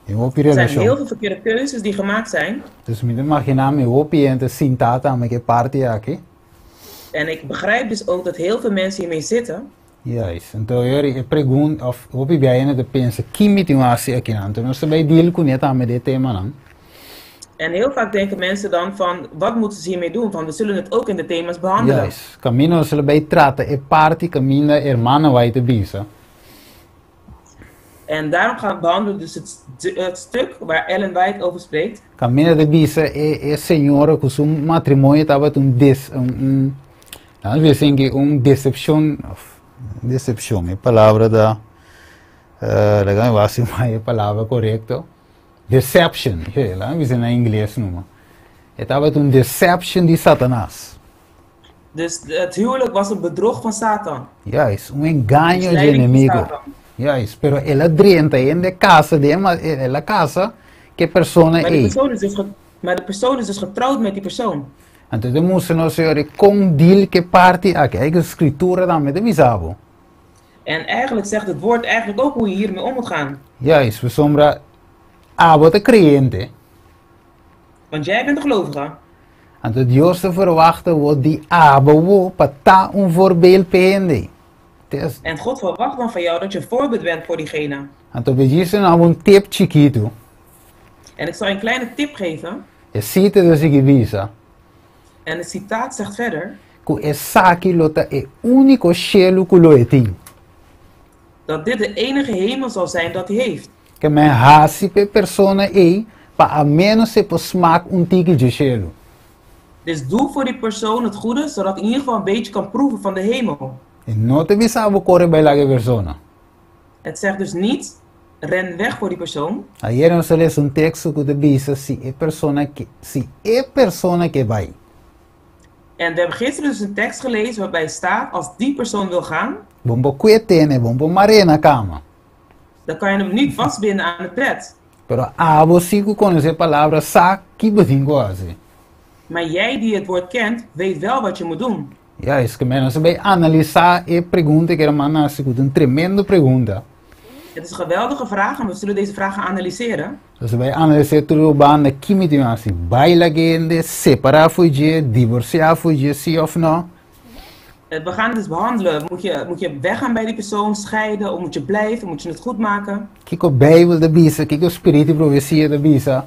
Er zijn heel veel verkeerde keuzes die gemaakt zijn. Dus me imaginar me hopi en te sintata me ke party aqui. En ik begrijp dus ook dat heel veel mensen hiermee zitten. Juist, então eu pergunto, of hopi bijna de pensa, kimi tem assim aqui não, então nós também deal com net aan met dit thema dan. En heel vaak denken mensen dan van, wat moeten ze hiermee doen? Van, we zullen het ook in de thema's behandelen. Juist, camino zullen bij traten, e party camino hermana vai te bisa. En daarom gaan we behandelen dus het stuk waar Ellen White over spreekt. Camino de bisa e senhora com seu matrimônio estava decepção, é palavra da, legal, eu acho que é palavra correta. Deception, lá, we zijn in inglês noemen. Het was een deception die Satanás. Dus het huwelijk was een bedrog van Satan. Juist, engaño de inimigo. Juist, pero ela drenta in de casa de la casa que persona maar de persoon is dus getrouwd met die persoon. Então de moesten nou zeggen, kom deal que parte aqui, eigen escritura dan met de bisabo. En eigenlijk zegt het woord eigenlijk ook hoe je hiermee om moet gaan. Juist, we sombra abo te creyente. Want jij bent de gelovige. En Dios te verwachten wordt die abo pata een voorbeeld pende. En God verwacht dan van jou dat je een voorbeeld bent voor diegene. En toen we nou een tip chiquito. En ik zal je een kleine tip geven. Je ziet het dus ik visa. En het citaat zegt verder. Dat dit de enige hemel zal zijn dat hij heeft. Que me hasi pe persona pa a menos se posmak tiki de cielo. Dus doe voor die persoon het goede, zodat hij in ieder geval een beetje kan proeven van de hemel. En no te bisabo corre bij la persona. Het zegt dus niet, ren weg voor die persoon. Ayer nos lees un texto que te bisa si e persona que vai. En we hebben gisteren dus een tekst gelezen waarbij staat, als die persoon wil gaan. Bombo cuetene, bombo marena cama. Dan kan je hem niet vastbinden aan het bed. Pero abo sigo con esa palabra sa que bodingo hace. Maar jij die het woord kent, weet wel wat je moet doen. Ja, es que menos bij analisar e pergunta que era manasi een tremendo pergunta. Het is een geweldige vraag en we zullen deze vragen analyseren. Dus wij analyseren terug de kimitimatie. Baila gente, separar fugir, divorciar fugir, sí of no. We gaan het dus behandelen. Moet je weggaan bij die persoon, scheiden, of moet je blijven, moet je het goed maken? Kiko Bijbel de bisa, kiko spiritu profecia de bisa.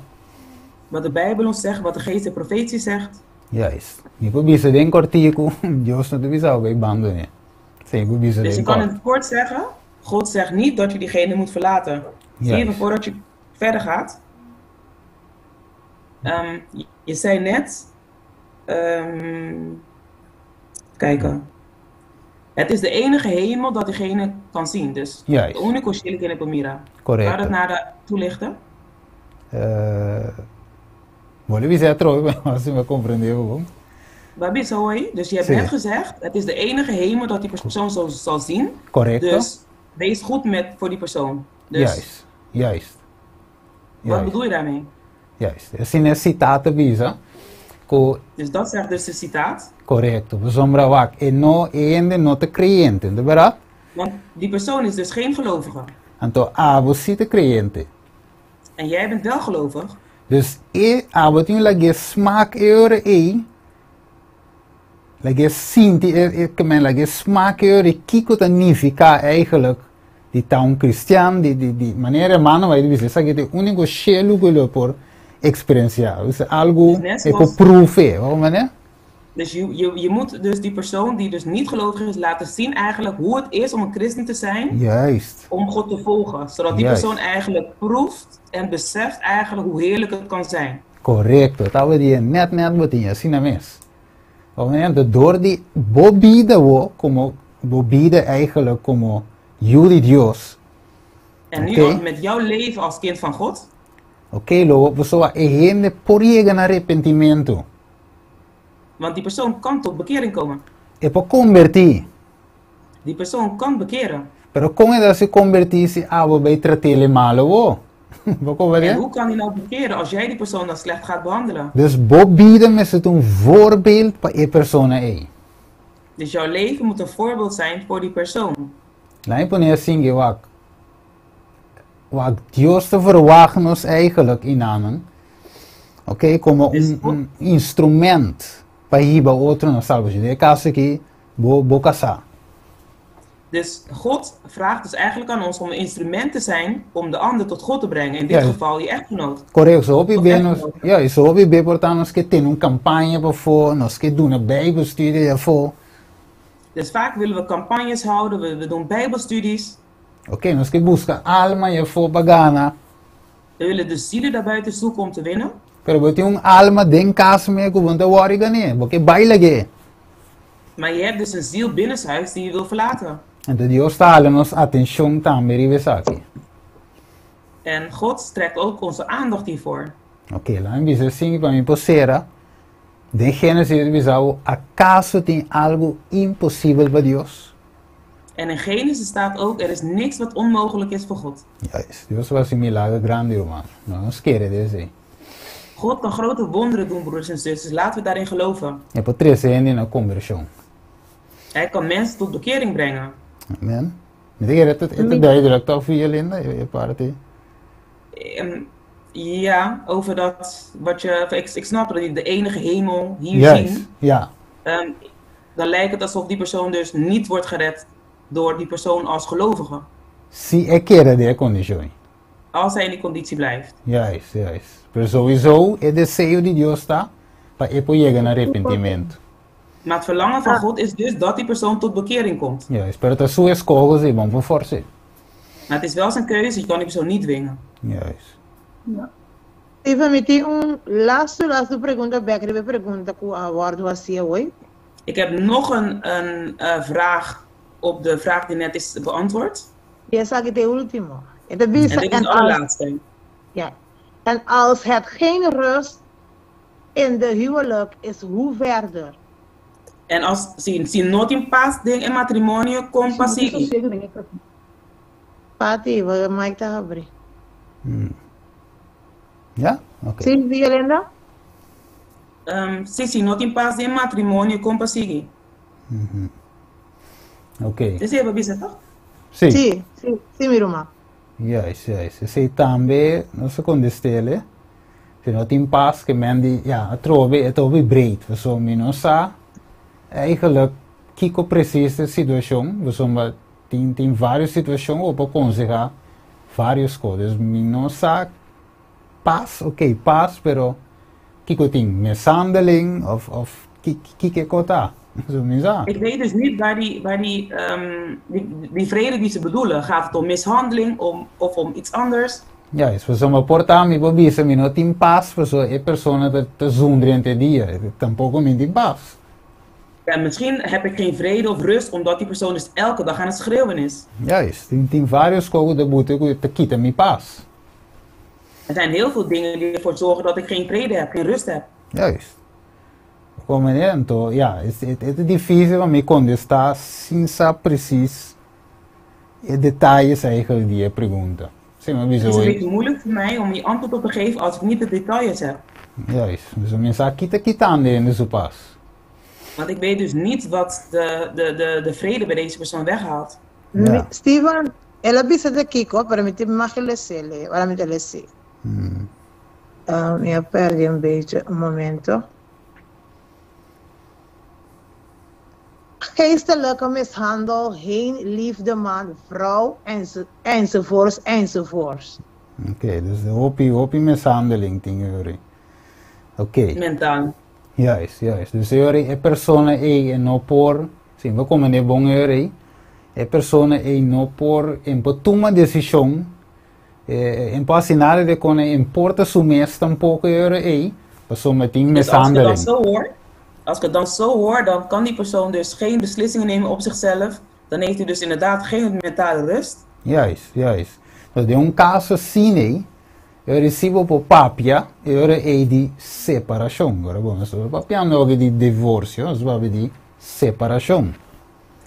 Wat de Bijbel ons zegt, wat de geest de profetie zegt. Juist. Kiko bisa den kortico, Dios no te bisa bij banden. Dus je kan in het kort zeggen, God zegt niet dat je diegene moet verlaten. Even voordat je verder gaat. Je zei net, kijken. Het is de enige hemel dat diegene kan zien. Dus de unico cielo que le mira. Correct. Kan je dat nader toelichten? Vou lhe dizer trouwens, als je me compreendeu. Babi, zo hoor je. Dus je hebt net gezegd, het is de enige hemel dat die persoon zal zien. Correct. Dus wees goed voor die persoon. Dus, juist. Wat bedoel je daarmee? Juist. Assim é citata bisa. Dus dat zegt dus de citaat. Correcto. We sombra wak. E no ende no te creyente, de verdad? Want die persoon is dus geen gelovige. Então, você te creyente. En jij bent wel gelovig. Dus abo tinha lage smaak eure lage sinti lage smaak eure kiko significa eigenlijk die taal christian die maniera mano vai dizer sabe que único cielo que por experienciar, isso algo é por prove, vamos né? Dus je moet dus die persoon die dus niet gelovig is laten zien eigenlijk hoe het is om een christen te zijn. Juist. Om God te volgen. Zodat die Juist. persoon eigenlijk proeft en beseft eigenlijk hoe heerlijk het kan zijn. Correcto. Dat we die net betinha, sim mes. Door die bobida wo, como bobida eigenlijk como Jullie Dios. En nu met jouw leven als kind van God. Lo, we zullen een porrega naar arrependimento. Want die persoon kan tot bekering komen. E può convertir. Die persoon kan bekeren. Pero como ela se convertir se abo bij tratele malo wo? En hoe kan hij nou bekeren als jij die persoon dan slecht gaat behandelen? Dus bobida met het een voorbeeld para e persona ei. Dus jouw leven moet een voorbeeld zijn voor die persoon. Laat me assim wat Dios te verwachten ons eigenlijk in aan. Como een instrument para ir bij outro na salvação. De caso aqui, bo casar. Dus God vraagt dus eigenlijk aan ons om een instrument te zijn om de ander tot God te brengen. In dit geval je echtgenoot. Correto, zo op je bem, portanto, nós que tem campagne para fora, nós que doen een bijbelstudie daarvoor. Dus vaak willen we campagnes houden, we doen bijbelstudies. Nós que busca alma daarvoor bagana. We willen de zielen daarbuiten zoeken om te winnen. Pero we tem alma den caso me que te worry gane, porque baila. Maar je hebt dus een ziel binnenshuis die je wil verlaten. En dat Dios está nos atención também rivesaki. En God trekt ook onze aandacht hiervoor. Lá dice assim para mim posera. De Gênesis visau acaso tem algo impossível para Dios? En in Genesis staat ook, er is niks wat onmogelijk is voor God. Yes, Dios was een milagre grande, man. No nos quiere decir. God kan grote wonderen doen, broers en zusters. Laten we daarin geloven. E por três in een conversão. Hij kan mensen tot bekering brengen. Amen. Ik denk dat het duidelijk toch voor je, Linda, je party. Ja, over dat wat je, ik snap dat de enige hemel hier zien. Ja. Dan lijkt het alsof die persoon dus niet wordt gered door die persoon als gelovige. Si é que era de condição. Als hij in die conditie blijft. Juist. Maar sowieso é desejo de Deus está para ele chegar naar arrependimento. Maar het verlangen van God is dus dat die persoon tot bekering komt. Juist, pero dat sua escolha é bom por força. Maar het is wel zijn keuze, je kan die persoon niet dwingen. Juist. Ja. Even met die laatste pergunta, Becker, pergunta que abordo assim hoje. Ik heb nog een vraag op de vraag die net is beantwoord. Esa que de último. En dit is de allerlaatste. Ja. En als het geen rust in de huwelijk is, hoe verder? En als si no tem paz en matrimonio con pasigi. Pati, wat maakt dat abrir? Ja? Oké. Sim, Violenda? Si no tem paz en matrimonio con pasigi. Oké. Você é babisa, toch? Sim, minha irmã. Juist. Sei também, não se condestele. Se não tem paz, que men die, ja, het trobe breed. We zullen não sa. Eigenlijk, kiko precies de situatie. We zullen tem várias situações op aconselhar várias coisas. Não sa paz, oké, paz, pero kiko tem mishandeling of kike kota. Ik weet dus niet waar die vrede die ze bedoelen. Gaat het om mishandeling of om iets anders? Ja, we zullen portar mi bobisa, mi não tem paz, pessoa é persona te zonder entre dia, tampouco me tem paz. Ja, misschien heb ik geen vrede of rust omdat die persoon dus elke dag aan het schreeuwen is. Juist, tem várias coisas de boete te quita mi paz. Er zijn heel veel dingen die ervoor zorgen dat ik geen vrede heb, geen rust heb. Juist. Como então, ja, é difícil para me contestar sem saber precies detalhes eigenlijk die je pergunta. Het is een beetje moeilijk voor mij om je antwoord op te geven als ik niet de details heb. Juist, dus mensen quitando in de pas. Want ik weet dus niet wat de vrede bij deze persoon weghaalt. Ja. Steven, ela bisa de Kiko, para me te magelesele, para me te lesse. Eu perdi een beetje, een momento. Geestelijke mishandel, geen liefde man, vrouw, enzovoorts. Oké, dus de hoopie mishandeling dingen. Oké. Mentaal. Juist, juist. Dus é persona e não por, sim, vou como é bom é persona e não por em toma decisão, em passinare de quando importa su mes tampoco persona tem Dus als ik het dan mishandeling. zo hoor, als ik het dan zo hoor, dan kan die persoon dus geen beslissingen nemen op zichzelf. Dan heeft hij dus inderdaad geen mentale rust. Juist, juist. Dus de caso assim, eu recebo por papia, eu de separação. Agora, bom, so papia não é de divórcio, nós vamos de separação.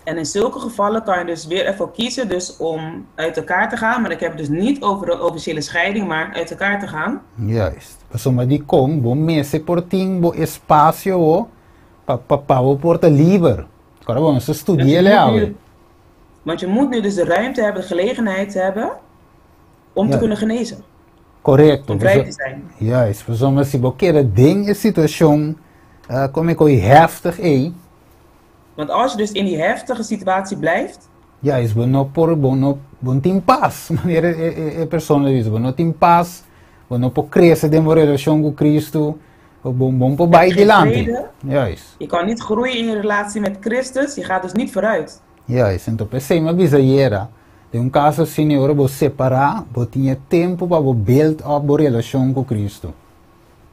En in zulke gevallen kan je dus weer ervoor kiezen dus om uit elkaar te gaan. Maar ik heb het dus niet over de officiële scheiding, maar uit elkaar te gaan. Juist. Pessoa de com, bom mese por ting, bom espaço, para porta livre. Agora, bom, se estudia leal. Want je moet nu dus de ruimte hebben, de gelegenheid hebben om te kunnen genezen. Correcto. Om vrij te zijn. Juist. Pessoa, se qualquer ding is situação, como é heftig é. Want als je dus in die heftige situatie blijft, Juist, we não por bom tem paz. Maneira persona diz, we não tem paz, we não por crescer de uma relação com Cristo, bom por bij dilante. Juist. Je kan niet groeien in je relatie met Christus, je gaat dus niet vooruit. Juist, então pensei uma bisaieira. De caso assim, eu vou separar, vou ter tempo para build up a relação com Cristo.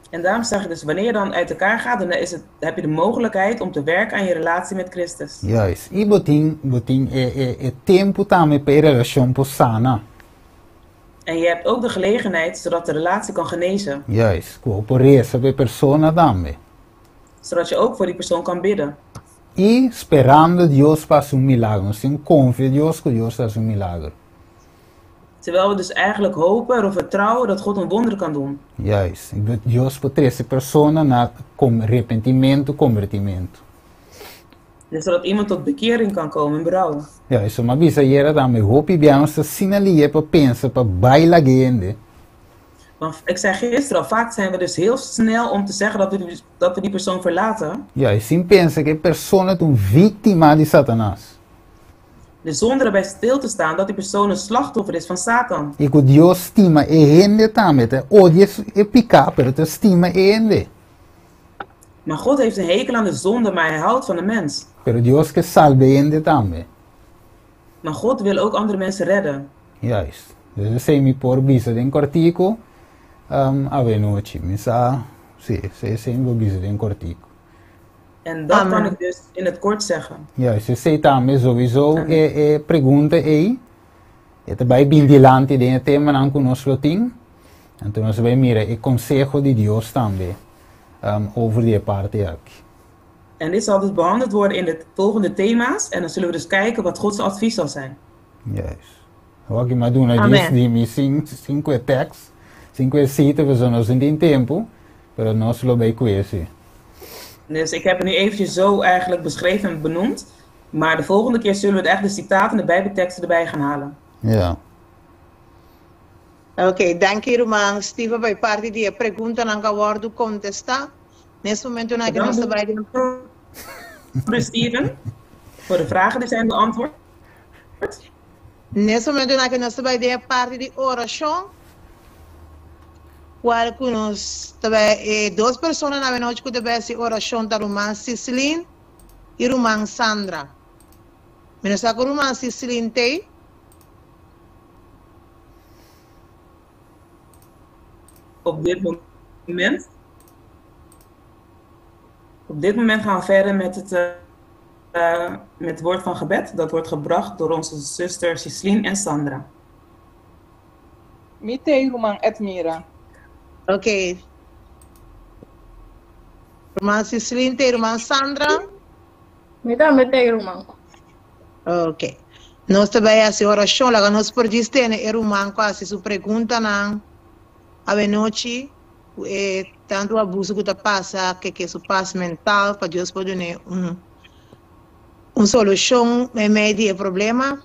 En daarom zeg ik dus, wanneer je dan uit elkaar gaat, dan heb je de mogelijkheid om te werken aan je relatie met Christus. Juist, e botin tempo também para a relação sana. En je hebt ook de gelegenheid, zodat de relatie kan genezen. Juist, por essa persona também. Zodat je ook voor die persoon kan bidden. E esperando Deus faça milagre, sem confia Deus que Deus faça milagre. Terwijl we dus eigenlijk hopen of vertrouwen dat God een wonder kan doen. Juist, ik bedoel, Deus por essa persona na arrependimento, convertimento. Dus zodat iemand tot bekering kan komen en berouw. Ja, isso é uma bisaieira também. Hope bem, se sinalia para pensar, para bailar gente. Want ik zei gisteren al, vaak zijn we dus heel snel om te zeggen dat we die persoon verlaten. Ja, e sim pensa que a persona é uma vítima de Satanás. Dus zonder erbij stil te staan dat die persoon een slachtoffer is van Satan. E que Deus estima gente também, te odia e picar, pero te estima gente. Maar God heeft een hekel aan de zonde, maar hij houdt van de mens. Pero Deus que salve gente também. Maar God wil ook andere mensen redden. Juist. Dus sei me por bisa de cortico, ave noite, misa, sei me bisa de cortico. En dat kan ik dus in het kort zeggen. Ja, ze zei também sowieso pergunta aí, é também bem dilante de tema não conosco tem, então nós vamos mirar o consejo de Deus também over die parte aqui. En dit zal dus behandeld worden in de volgende thema's en dan zullen we dus kijken wat Gods advies zal zijn. Juist. Wat ik maar doen is die cinco textos, cinco citas, we zullen ons in die tempo, pero nós lo bij kwestie. Dus ik heb het nu eventjes zo eigenlijk beschreven en benoemd. Maar de volgende keer zullen we echt de citaten en de bijbelteksten erbij gaan halen. Ja. Ok, dank je, irmão Steve, bij parte die pergunta não aguardo contestar. Nesse momento, nós estamos trabalhando. Steven, voor de vragen die zijn beantwoord. Nesse momento, nós estamos trabalhando parte de oração. Qual que nós também duas pessoas na noite que deve ser oração da irmã Cicilin e irmã Sandra. Mas sabe que a irmã Cicilin tem? Op dit moment gaan we verder met het woord van gebed. Dat wordt gebracht door onze zuster Cicilin en Sandra. Mite irmã Edmira. Ok. Irmã Cicilin, irmã Sandra? Me irmã. Ok. Nós também a oração, lá nós podemos ter irmã quase sua pergunta não. A noite, tanto abuso que passa, que isso passa mental, para Deus poder ter uma solução em meio do problema.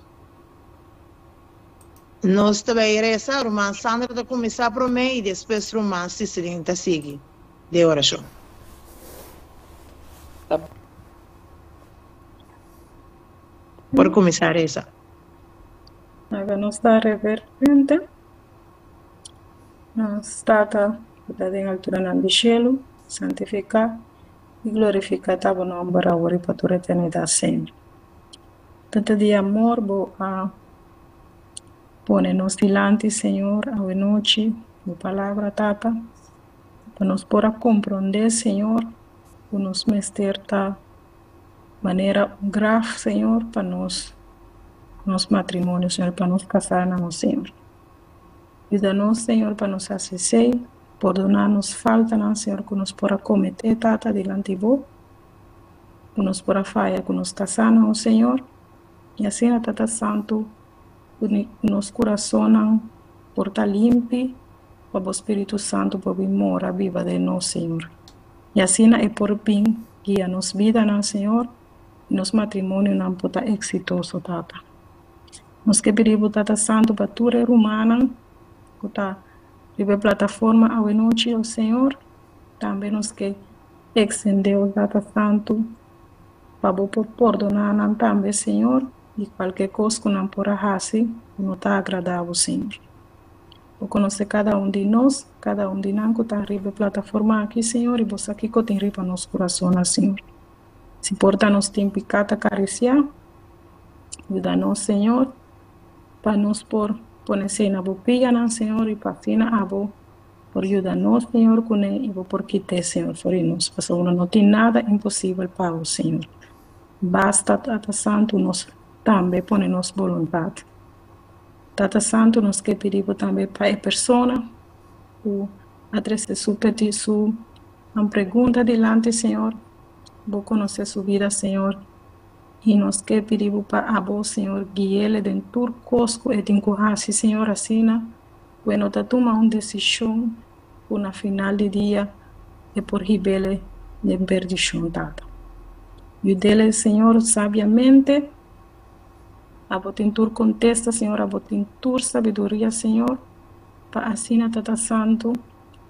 Nós também reza, a irmã Sandra está começar por mim e depois a irmã Cicilin está seguindo de oração. Tá. Por começar essa. Agora nós está reverente. Nós trata da em altura do cielo, santificar, e glorificar teu nome para agora e para toda a eternidade, Senhor. Tanto de amor, pone-nos delante, Senhor, a noite, a palavra, Tata, para nos poder compreender, Senhor, para nos mester de maneira grave, Senhor, para nos matrimônio, Senhor, para nos casarmos, Senhor. Ajuda-nos, Senhor, para nos acessar, perdonar-nos falta, Senhor, que nos possa cometer, Tata, delante de vós, que nos possa falhar, que nos casarmos, Senhor, e assim, Tata Santo, nos coração por estar limpo, para o Espírito Santo poder morar viva de nós, Senhor. E assim é por bem guia nos vida, Senhor, e nos matrimônio não pode ser exitoso, Tata. Nos que pedimos, Tata Santo, para toda humana, que está na plataforma a noite, o Senhor, também nos que extendeu, Tata Santo, para perdonar também, Senhor, e qualquer coisa que não possa fazer, não está agradável, Senhor. Eu conheço cada de nós que está na plataforma aqui, Senhor, e você aqui que tem riba nosso coração, Senhor. Se porta nos tempo cada acariciar, ajuda-nos, Senhor, para nos poner na boca, Senhor, e para fina a boca, por ajudar-nos, Senhor, com ele, e por quitar, Senhor, por nós, porque não tem nada impossível para o Senhor. Basta, Tata Santo, nos também põe nossa vontade. Tata Santo, nos que pedimos também para a pessoa, o adresse sua pergunta delante, Senhor, vou conhecer sua vida, Senhor, e nos que pedimos para a vós, Senhor, guiá-le dentro do cosco e dentro do Senhor, assim, quando está tomando uma decisão, na final do dia, e por ribele de perdição, Tata. E dele, Senhor, sabiamente, a botentur contesta, Senhor, a botentur sabedoria, Senhor, para assim, Tata Santo,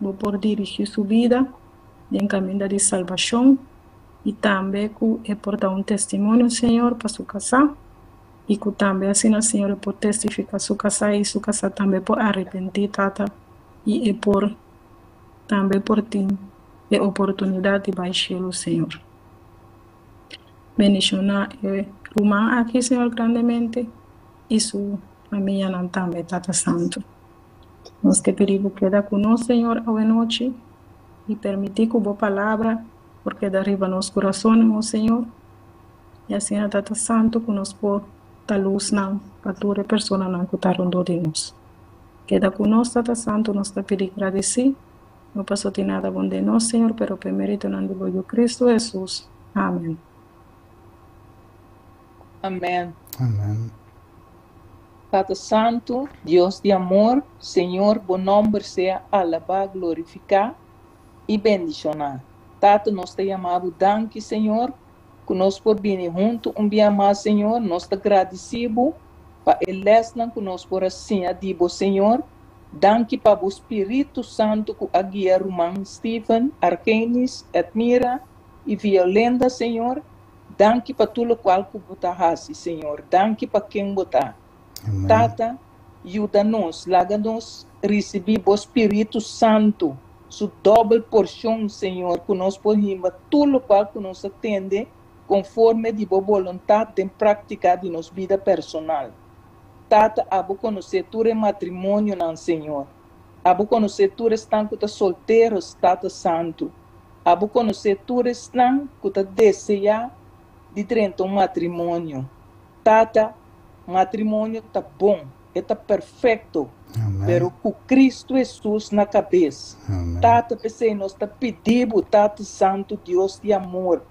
vou por dirigir sua vida em caminho de salvação e também que por dar um testemunho, Senhor, para sua casa e que também assim, Senhor, por testificar sua casa e sua casa também por arrepentir, Tata, e por também por ter a oportunidade de baixar o Senhor. Bendicionar irmã aqui, Senhor, grandemente, e sua família também, Tata Santo. Nós que pedimos queda conosco, Senhor, a noite, e permitir que a boa palavra, porque derriba nosso coração, Senhor, e assim, Tata Santo, que nos pôr da luz, para toda pessoa que está rondando de nós. Queda conosco, Tata Santo, nós te pedimos agradecer, não passou de nada bom de nós, Senhor, pero por mérito de Cristo Jesus. Amém. Amém. Amém. Tata Santo, Deus de amor, Senhor, bom nome seja alabado, glorificado e bendicionado. Tata, nós te amamos, danke, Senhor, que nós por vir junto dia mais, Senhor, nós te agradecemos para a lesna que nós por assim adibo, Senhor. Danke para o Espírito Santo que a guia Roman, Stephen, Arkenis, Admira e Violenda, Senhor. Danke para tudo qual que você faz, Senhor. Danke para quem você. Tata, ajuda-nos, laga-nos, receber o Espírito Santo, sua dobra porção, Senhor, que nós podemos tudo qual que nos atende, conforme de boa vontade de prática de nossa vida personal. Tata, abo conhecer tudo matrimônio, não, Senhor. Abo conhecer tudo estão que solteiros, Tata Santo. Abo conhecer tudo estão que deseja de ter um matrimônio. Tata, matrimônio está bom, está perfeito, pero com Cristo Jesus na cabeça. Amém. Tata, pensei, nós está pedindo, Tata Santo, Deus de amor.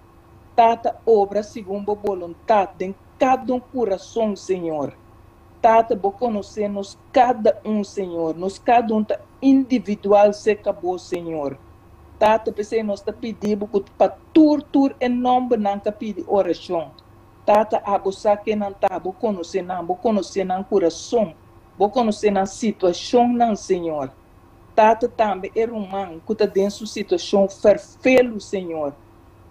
Tata, obra segundo a vontade em cada coração, Senhor. Tata, vou conhecer nós cada Senhor. Nós cada está individual, se acabou, Senhor. Tata, pensei, nós está pedindo para tur em nome não pedir oração. Tata, abo saque não tá, vou conhecer não coração, vou conhecer na situação não, Senhor. Tata também é humano, que está dentro de situação perfeita, Senhor.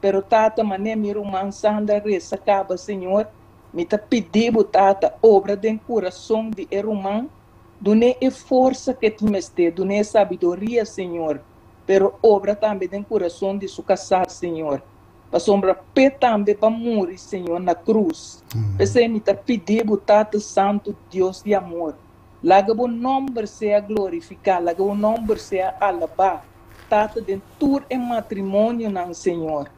Pero Tata, mané meu irmão sanda reza acaba, Senhor, me tá pedindo, Tata, obra de coração de irmão, dune a força que te meste, dune a sabedoria, Senhor. Pero obra também de coração de sua casa, Senhor. para sombra petambe para morrer, Senhor, na cruz. Pensei me pedir Tata Santo, Deus de amor. Laga o nome seja glorificado, laga o nome seja alabado. Tata dentro em matrimônio, não, Senhor.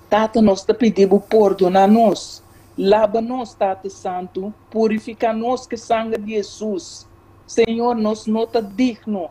Tata nós te pedimos perdonar-nos. Lava-nos, Tata Santo, purifica-nos que sangue de Jesus. Senhor, nós não está digno,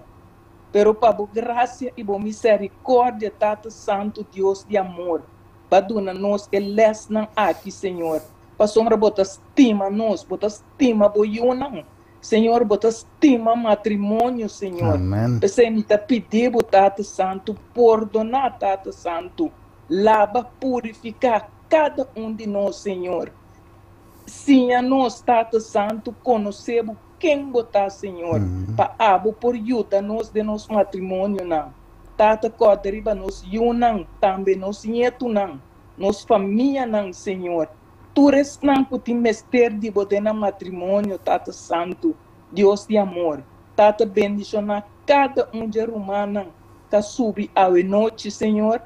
pero para a graça e a misericórdia, Tata Santo, Deus de amor, para dar-nos que lesnam aqui, Senhor. Para sombra, bota estima-nos, bota estima boiunam. Senhor, bota estima matrimônio, Senhor. Amém. Pensei me pedir, Tata Santo, perdonar, Tata Santo. Lava, purificar cada de nós, Senhor. Sim, a nós, Tata Santo, conhecemos quem botar, Senhor, para abo por ajuda nós de nosso matrimônio, não. Tata Codriba, nos yunang, também nos nieto, não. Nos família, não, Senhor. Tu res não puti mester de bodena matrimônio, Tata Santo, Deus de amor. Tata bendicionar cada de romana que subi a noite, Senhor.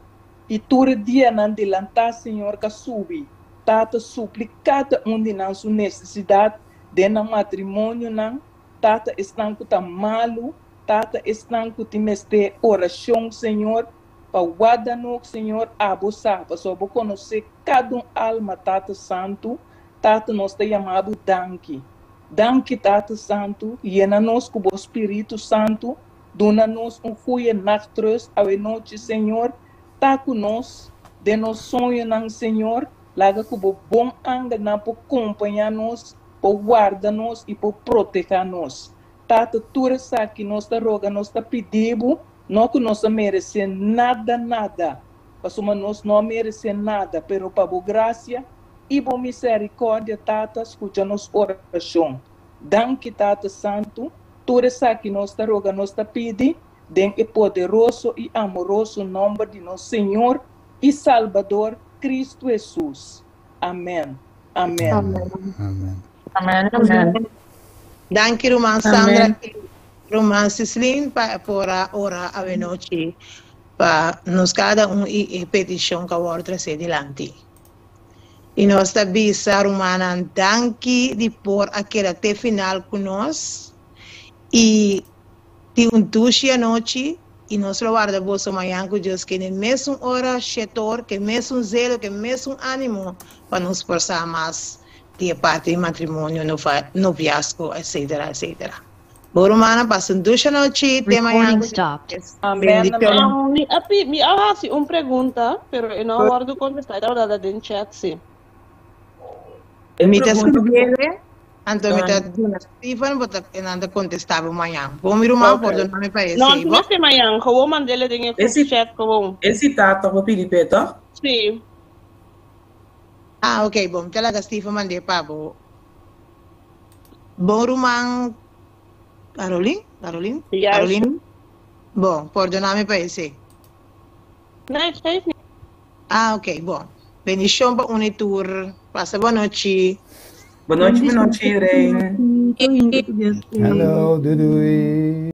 E tu dia não delantar, Senhor, que subi. Tata suplica cada de nossa necessidade de no matrimônio, não. Tata estão com malo, Tata estão com mester oração, Senhor. Para guardar-nos, Senhor, abusar, para só conhecer cada alma, Tata Santo. Tata nós te chamamos Danke. Danke, Tata Santo, llena-nos com o Espírito Santo, dona-nos fui natrus a noite, Senhor. Tá conosco, de nos sonho, não, Senhor. Laga com o bom anga, não, para acompanhar-nos, para guardar-nos e para proteger-nos. Tata, tudo isso que nós te roga, nós te pedimos, não que nós merecemos nada. Porque nós não merecemos nada, pero para a graça e a misericórdia, Tata, escuta-nos oração. Danke, Tata Santo, tudo isso que nós te roga, nós te pedimos, dentro do poderoso e amoroso nome de nosso Senhor e Salvador, Cristo Jesus. Amém. Amém. Amém. Amém. Amém. Danke, Roman Sandra, Roman Cislin, por a hora a noite, para nos cada e petição que eu trazer delante. E nós também, Romana, danke de por aquele até final conosco. E de duche a noite, e nós guardamos amanhã com Deus, que na mesma hora, setor, que mesmo zelo, que mesmo ânimo, para nos esforçar mais de parte do matrimônio, noviazgo, etc, etc. Bom, Romana, passa duche a noite, tem amanhã. Amém. Me hace uma pergunta, pero eu não guardo contestar, eu vou dar no chat, sim. Me está escrevendo. Então, me está Stephen, eu não contestava amanhã. Bom, meu irmão, perdão-me para isso. Não, não é amanhã, eu vou mandar ele no chat. Esse Tata, vou pedir, Peter? Sim. Ah, ok, bom, talaga Stephen mandei para bo. Bom, irmão, Caroline? Yes. Caroline? Bom, perdão-me para isso. Não, ah, ok, bom. Bendição para Unitur. Passa boa noite. Boa noite, Rain. Hello, Dudui.